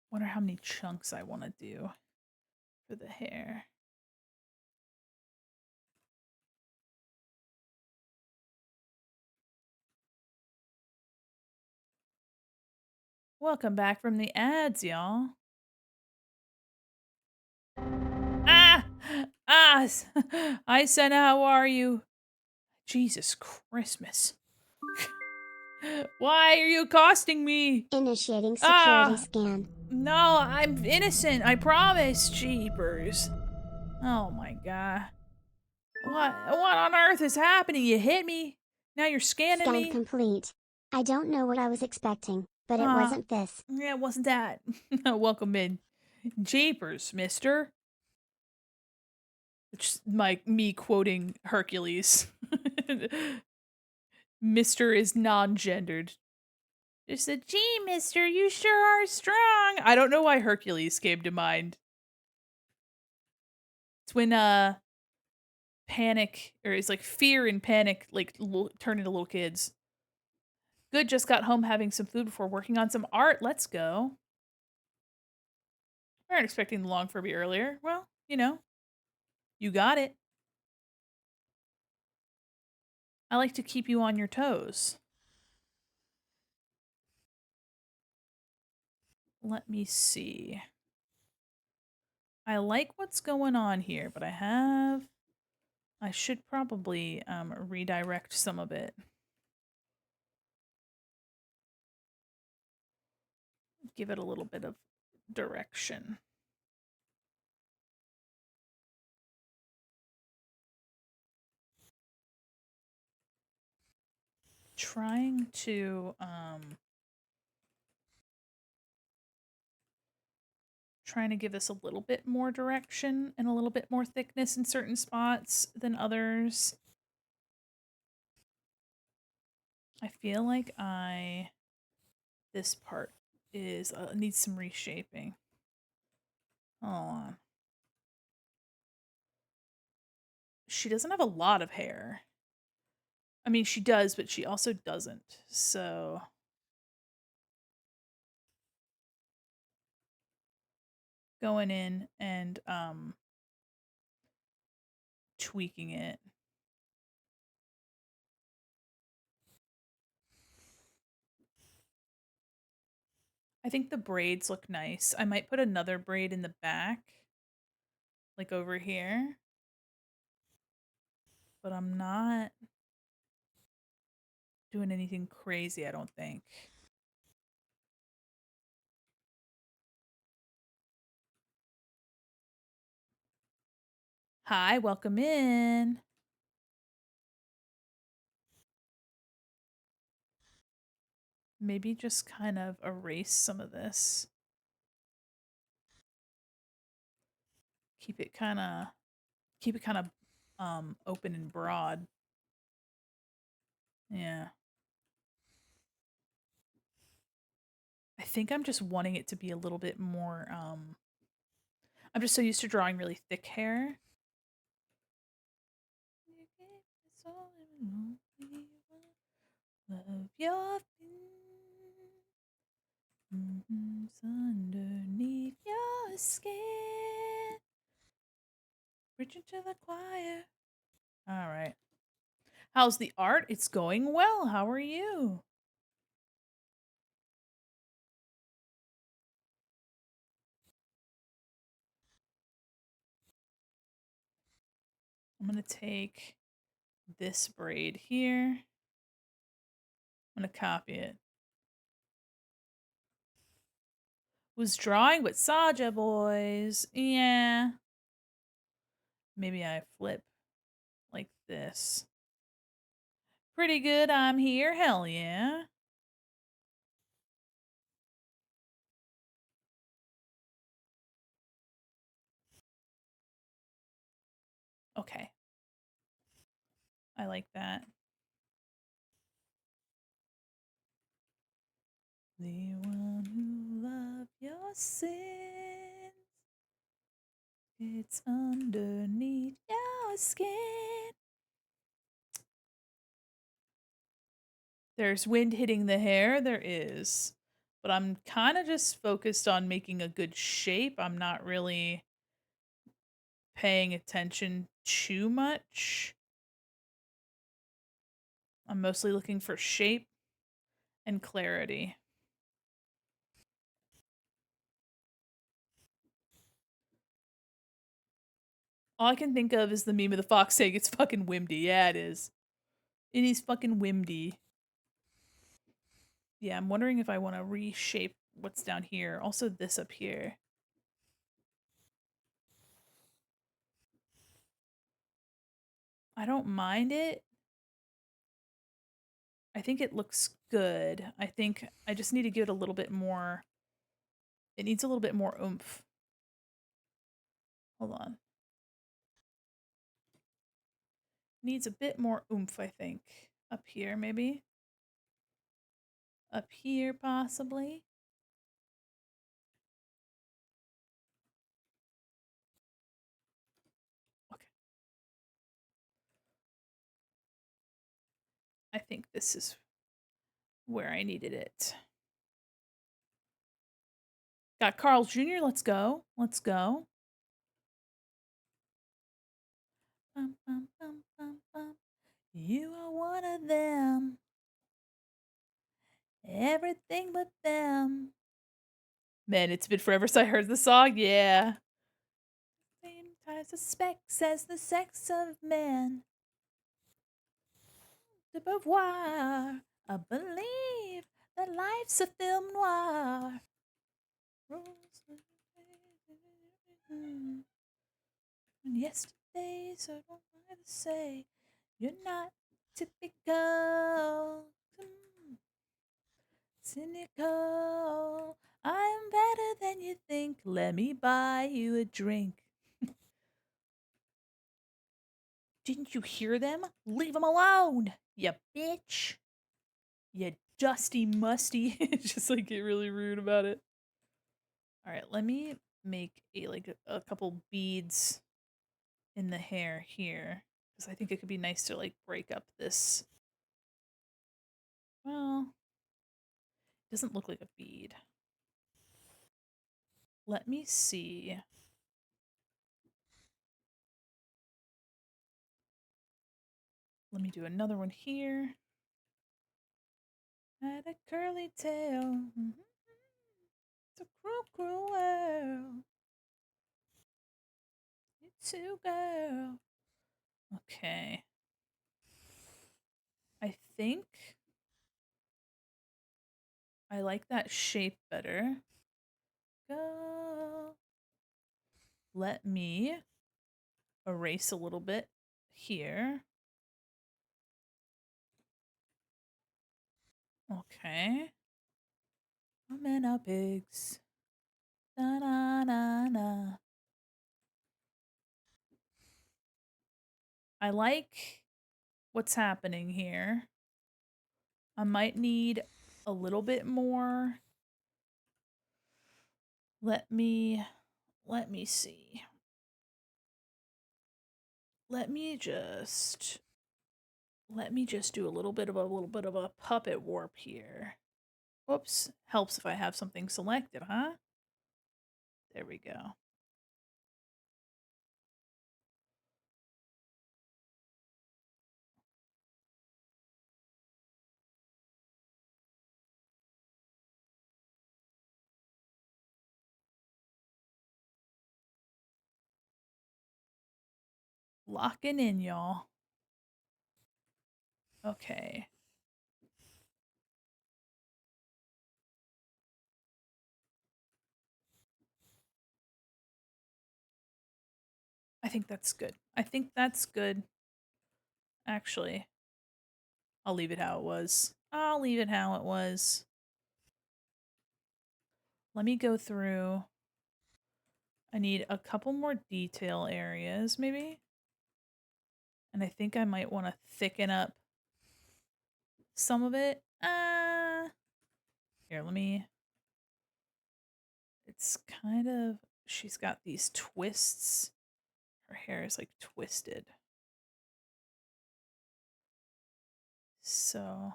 Wonder how many chunks I want to do for the hair. Welcome back from the ads, y'all. Ah! Ah! I said, how are you? Jesus Christmas. Why are you accosting me? Initiating security Ah! scan. No, I'm innocent. I promise. Jeepers. Oh my god. What on earth is happening? You hit me. Now you're scanning Scan me. complete. I don't know what I was expecting, but it Ah, wasn't this. yeah, it wasn't that. Welcome in. Jeepers, mister. It's me quoting Hercules. Mister is non-gendered. Just said, gee, mister, you sure are strong. I don't know why Hercules came to mind. It's when panic, or it's like fear and panic like turn into little kids. Good, just got home having some food before working on some art. Let's go. We weren't expecting the long Furby earlier. Well, you got it. I like to keep you on your toes. Let me see. I like what's going on here, but I should probably redirect some of it. Give it a little bit of direction. Trying to give this a little bit more direction and a little bit more thickness in certain spots than others. I feel like this part is needs some reshaping. Hold on. She doesn't have a lot of hair. I mean, she does, but she also doesn't. So going in and tweaking it. I think the braids look nice. I might put another braid in the back, like over here. But I'm not doing anything crazy, I don't think. Hi, welcome in. Maybe just kind of erase some of this. Keep it kind of open and broad. Yeah. I think I'm just wanting it to be a little bit more I'm just so used to drawing really thick hair. Love your underneath your skin. Preaching to the choir. All right. How's the art? It's going well. How are you? I'm going to take this braid here. I'm going to copy it. Was drawing with Saja, boys. Yeah. Maybe I flip like this. Pretty good. I'm here. Hell yeah. Okay. I like that. The one who loved your sins. It's underneath your skin. There's wind hitting the hair. There is. But I'm kind of just focused on making a good shape. I'm not really paying attention too much. I'm mostly looking for shape and clarity. All I can think of is the meme of the fox saying it's fucking Wimdy. Yeah, it is. It is fucking Wimdy. Yeah, I'm wondering if I want to reshape what's down here. Also this up here. I don't mind it. I think it looks good. I think I just need to give it a little bit more. It needs a little bit more oomph. Hold on. Needs a bit more oomph, I think. Up here, maybe. Up here, possibly. Okay. I think this is where I needed it. Got Carl Jr. Let's go. Let's go. Bum, bum, bum, bum, bum. You are one of them. Everything but them. Man, it's been forever since I heard the song. Yeah. Same types of specs as the sex of man. De Beauvoir. I believe that life's a film noir. And yesterday, so don't mind to say you're not typical. Cynical. I'm better than you think. Let me buy you a drink. Didn't you hear them? Leave them alone, you bitch. You dusty musty. Just like get really rude about it. All right, let me make a couple beads in the hair here because I think it could be nice to like break up this. Well, it doesn't look like a bead. Let me see. Let me do another one here. Had a curly tail. It's a cruel, cruel world. You too, girl. Okay. I think I like that shape better. Go. Let me erase a little bit here. Okay. Men are pigs. Na na na na. I like what's happening here. I might need a little bit more. Let me see. Let me just do a little bit of a puppet warp here. Whoops. Helps if I have something selected, huh? There we go. Locking in, y'all. Okay. I think that's good. I think that's good. Actually, I'll leave it how it was. I'll leave it how it was. Let me go through. I need a couple more detail areas, maybe. And I think I might want to thicken up some of it. Here, let me. It's kind of. She's got these twists. Her hair is like twisted. So.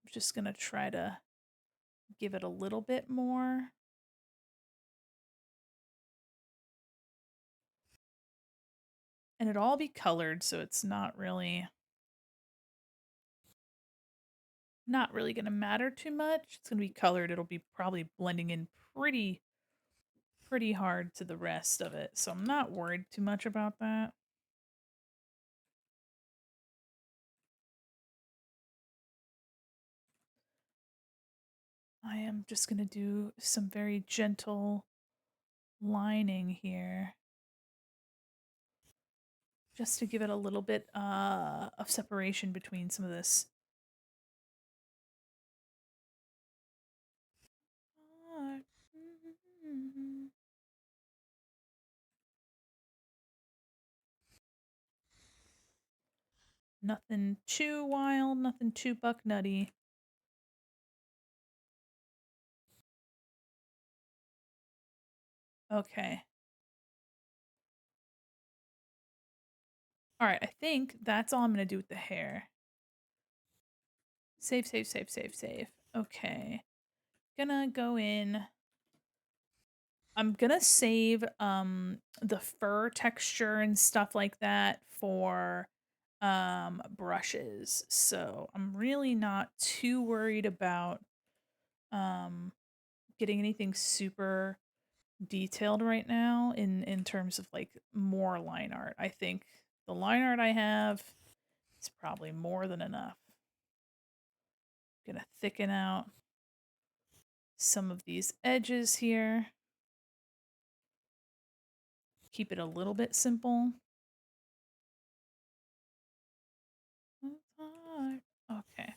I'm just going to try to give it a little bit more. And it'll all be colored, so it's not really going to matter too much. It's going to be colored. It'll be probably blending in pretty hard to the rest of it. So I'm not worried too much about that. I am just going to do some very gentle lining here just to give it a little bit of separation between some of this. Nothing too wild, nothing too buck nutty. Okay. All right, I think that's all I'm going to do with the hair. Save, save, save, save, save. Okay. Gonna go in. I'm gonna save the fur texture and stuff like that for brushes. So I'm really not too worried about um getting anything super detailed right now in terms of like more line art. I think the line art I have is probably more than enough. Gonna thicken out some of these edges here. Keep it a little bit simple. Okay.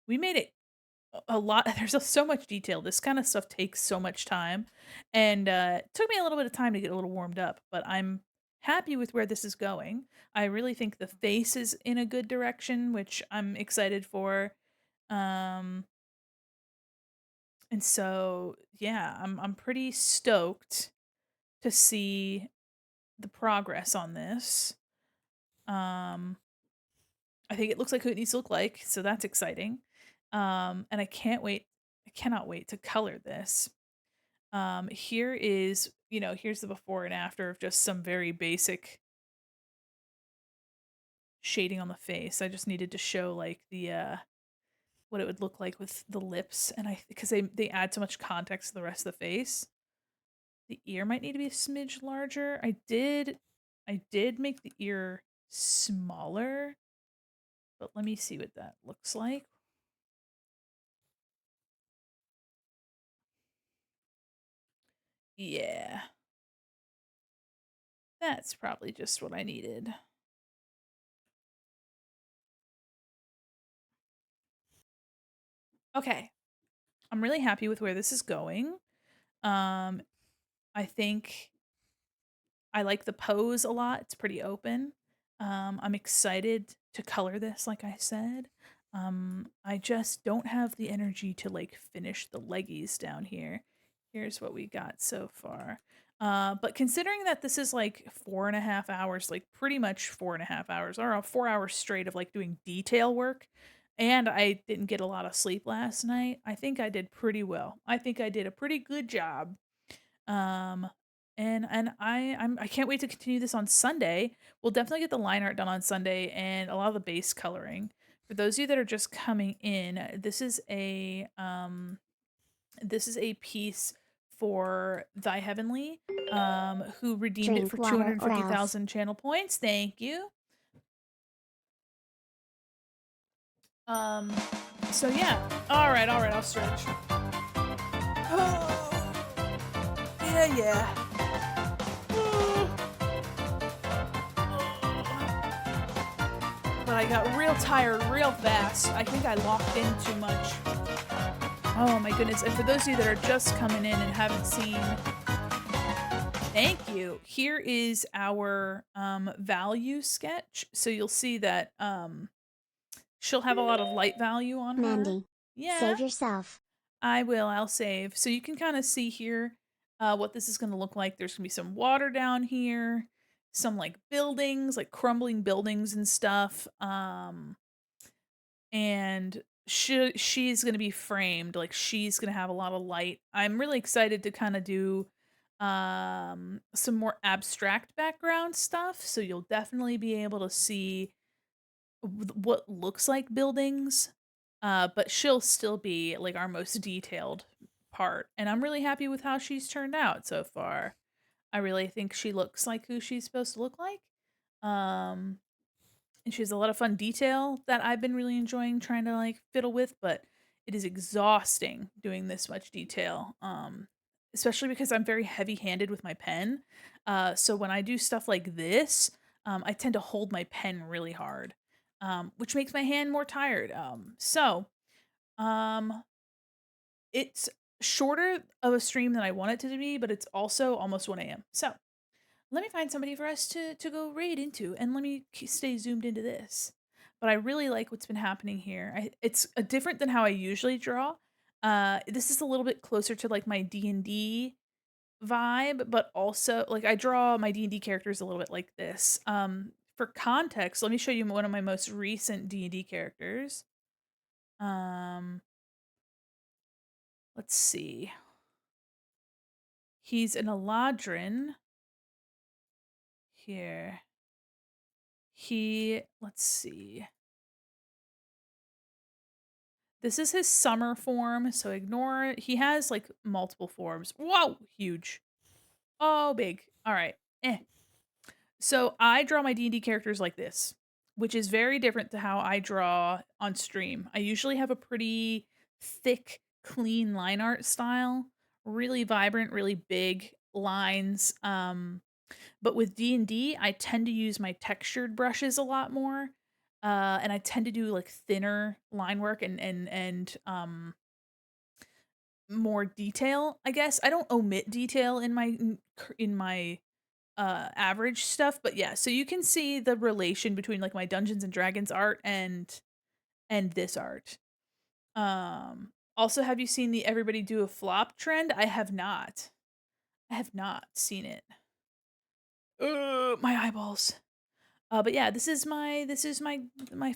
We made it a lot. There's so much detail. This kind of stuff takes so much time. And it took me a little bit of time to get a little warmed up, but I'm happy with where this is going. I really think the face is in a good direction, which I'm excited for. Um, and so yeah, I'm pretty stoked to see the progress on this. Um, I think it looks like who it needs to look like, so that's exciting. And I cannot wait to color this. Here is, here's the before and after of just some very basic shading on the face. I just needed to show like the what it would look like with the lips, and I because they add so much context to the rest of the face. The ear might need to be a smidge larger. I did make the ear smaller, but let me see what that looks like. Yeah. That's probably just what I needed. Okay. I'm really happy with where this is going. Um, I think I like the pose a lot. It's pretty open. I'm excited to color this, like I said. I just don't have the energy to like finish the leggies down here. Here's what we got so far. But considering that this is like 4.5 hours, like pretty much 4.5 hours, or 4 hours straight of like doing detail work, and I didn't get a lot of sleep last night, I think I did pretty well. I think I did a pretty good job. Um, I can't wait to continue this on Sunday. We'll definitely get the line art done on Sunday and a lot of the base coloring. For those of you that are just coming in, this is a piece for Thy Heavenly, who redeemed it Drink for water or else. 250,000 channel points. Thank you. Um, so yeah. All right, I'll stretch. Yeah, yeah. But I got real tired real fast. I think I locked in too much. Oh my goodness. And for those of you that are just coming in and haven't seen, thank you. Here is our value sketch. So you'll see that she'll have a lot of light value on her. Mandi. Yeah, Save yourself. I will. I'll save. So you can kind of see here what this is going to look like. There's going to be some water down here, some like buildings, like crumbling buildings and stuff. And she's gonna be framed, like, she's gonna have a lot of light. I'm really excited to kinda do, some more abstract background stuff, so you'll definitely be able to see what looks like buildings, but she'll still be, like, our most detailed part, and I'm really happy with how she's turned out so far. I really think she looks like who she's supposed to look like. Um and she has a lot of fun detail that I've been really enjoying trying to like fiddle with, but it is exhausting doing this much detail. Especially because I'm very heavy-handed with my pen. So when I do stuff like this, I tend to hold my pen really hard, which makes my hand more tired. Um, it's shorter of a stream than I want it to be, but it's also almost 1 a.m. So let me find somebody for us to go raid into, and let me stay zoomed into this. But I really like what's been happening here. It's different than how I usually draw. This is a little bit closer to like my D&D vibe, but also like I draw my D&D characters a little bit like this. For context, let me show you one of my most recent D&D characters. Um, let's see. He's an Eladrin here. Let's see. This is his summer form, so ignore it. He has like multiple forms. Whoa, huge. Oh, big. All right. Eh. So I draw my D&D characters like this, which is very different to how I draw on stream. I usually have a pretty thick, clean line art style, really vibrant, really big lines. But with D&D, I tend to use my textured brushes a lot more. And I tend to do like thinner line work and more detail, I guess. I don't omit detail in my average stuff, but yeah, so you can see the relation between like my Dungeons and Dragons art and this art. Also, have you seen the everybody do a flop trend? I have not. I have not seen it. My eyeballs. But yeah, this is my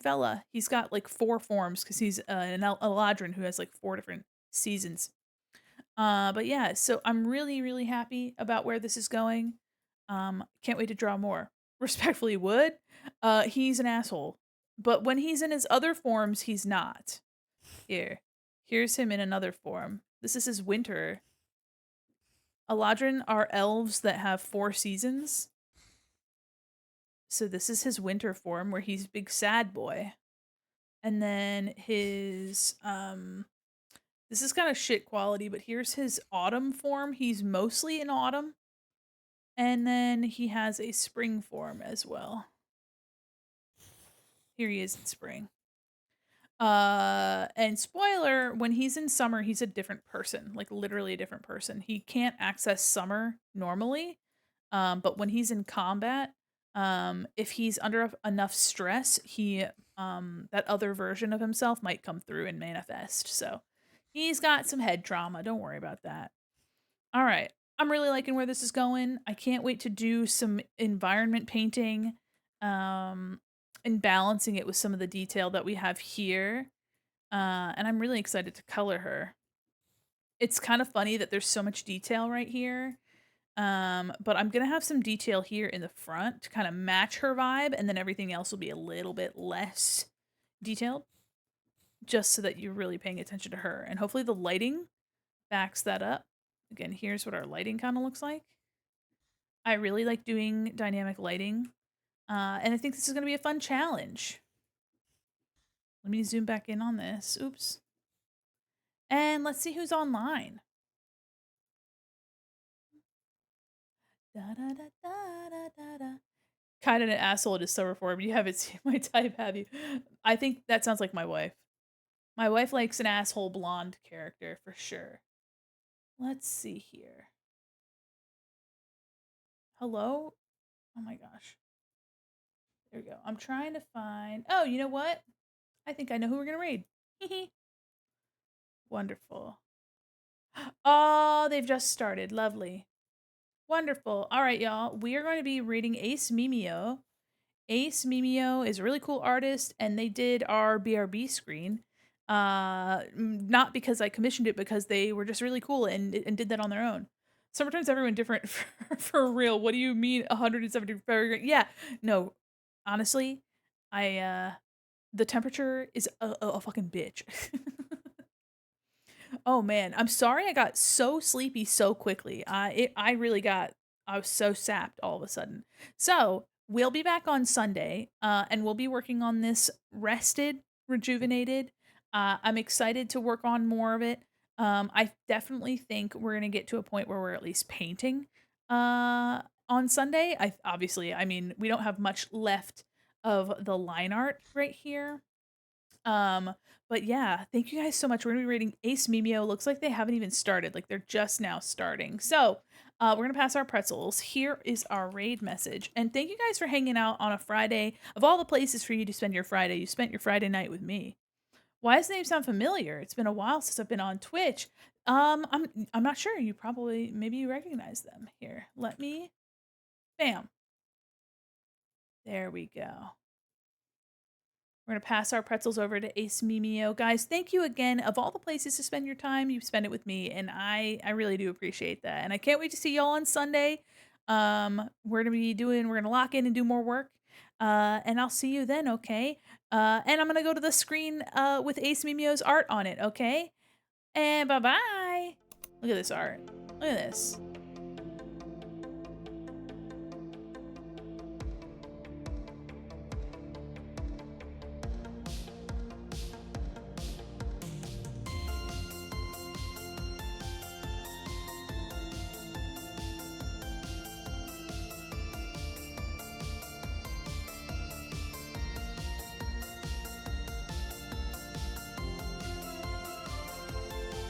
fella. He's got like 4 forms because he's an Eladrin who has like 4 different seasons. But yeah, so I'm really, really happy about where this is going. Can't wait to draw more. Respectfully would. He's an asshole. But when he's in his other forms, he's not. Here. Here's him in another form. This is his winter. Eladrin are elves that have 4 seasons. So this is his winter form where he's big sad boy. And then his this is kind of shit quality, but here's his autumn form. He's mostly in autumn. And then he has a spring form as well. Here he is in spring. And spoiler, when he's in summer, he's a different person, like literally a different person. He can't access summer normally. But when he's in combat, if he's under enough stress, he that other version of himself might come through and manifest. So he's got some head trauma. Don't worry about that. All right. I'm really liking where this is going. I can't wait to do some environment painting and balancing it with some of the detail that we have here. And I'm really excited to color her. It's kind of funny that there's so much detail right here. But I'm gonna have some detail here in the front to kind of match her vibe, and then everything else will be a little bit less detailed, just so that you're really paying attention to her. And hopefully the lighting backs that up. Again, here's what our lighting kind of looks like. I really like doing dynamic lighting, and I think this is gonna be a fun challenge. Let me zoom back in on this. Oops. And let's see who's online. Da da da da da da da. Kind of an asshole to summer form. You haven't seen my type, have you? I think that sounds like my wife. My wife likes an asshole blonde character for sure. Let's see here. Hello? Oh my gosh. There we go. I'm trying to find. Oh, you know what? I think I know who we're gonna read. Wonderful. Oh, they've just started. Lovely. Wonderful. All right, y'all. We are going to be reading Ace Mimio. Ace Mimio is a really cool artist, and they did our BRB screen. Not because I commissioned it, because they were just really cool and did that on their own. Sometimes everyone different for real. What do you mean 170 Fahrenheit? Yeah, no, honestly, I the temperature is a fucking bitch. Oh man, I'm sorry I got so sleepy so quickly. I was so sapped all of a sudden. So we'll be back on Sunday, and we'll be working on this rested, rejuvenated. I'm excited to work on more of it. I definitely think we're gonna get to a point where we're at least painting on Sunday. I mean, we don't have much left of the line art right here. Um, but yeah, thank you guys so much. We're gonna be reading Ace Mimio. Looks like they haven't even started, like they're just now starting. So we're gonna pass our pretzels. Here is our raid message. And thank you guys for hanging out on a Friday. Of all the places for you to spend your Friday, you spent your Friday night with me. Why does the name sound familiar? It's been a while since I've been on Twitch. I'm not sure. You probably maybe you recognize them. Here, let me bam. There we go. We're going to pass our pretzels over to Ace Mimio. Guys, thank you again. Of all the places to spend your time, you spend it with me, and I really do appreciate that. And I can't wait to see y'all on Sunday. We're going to lock in and do more work. And I'll see you then, okay? And I'm going to go to the screen with Ace Mimio's art on it, okay? And bye-bye. Look at this art. Look at this.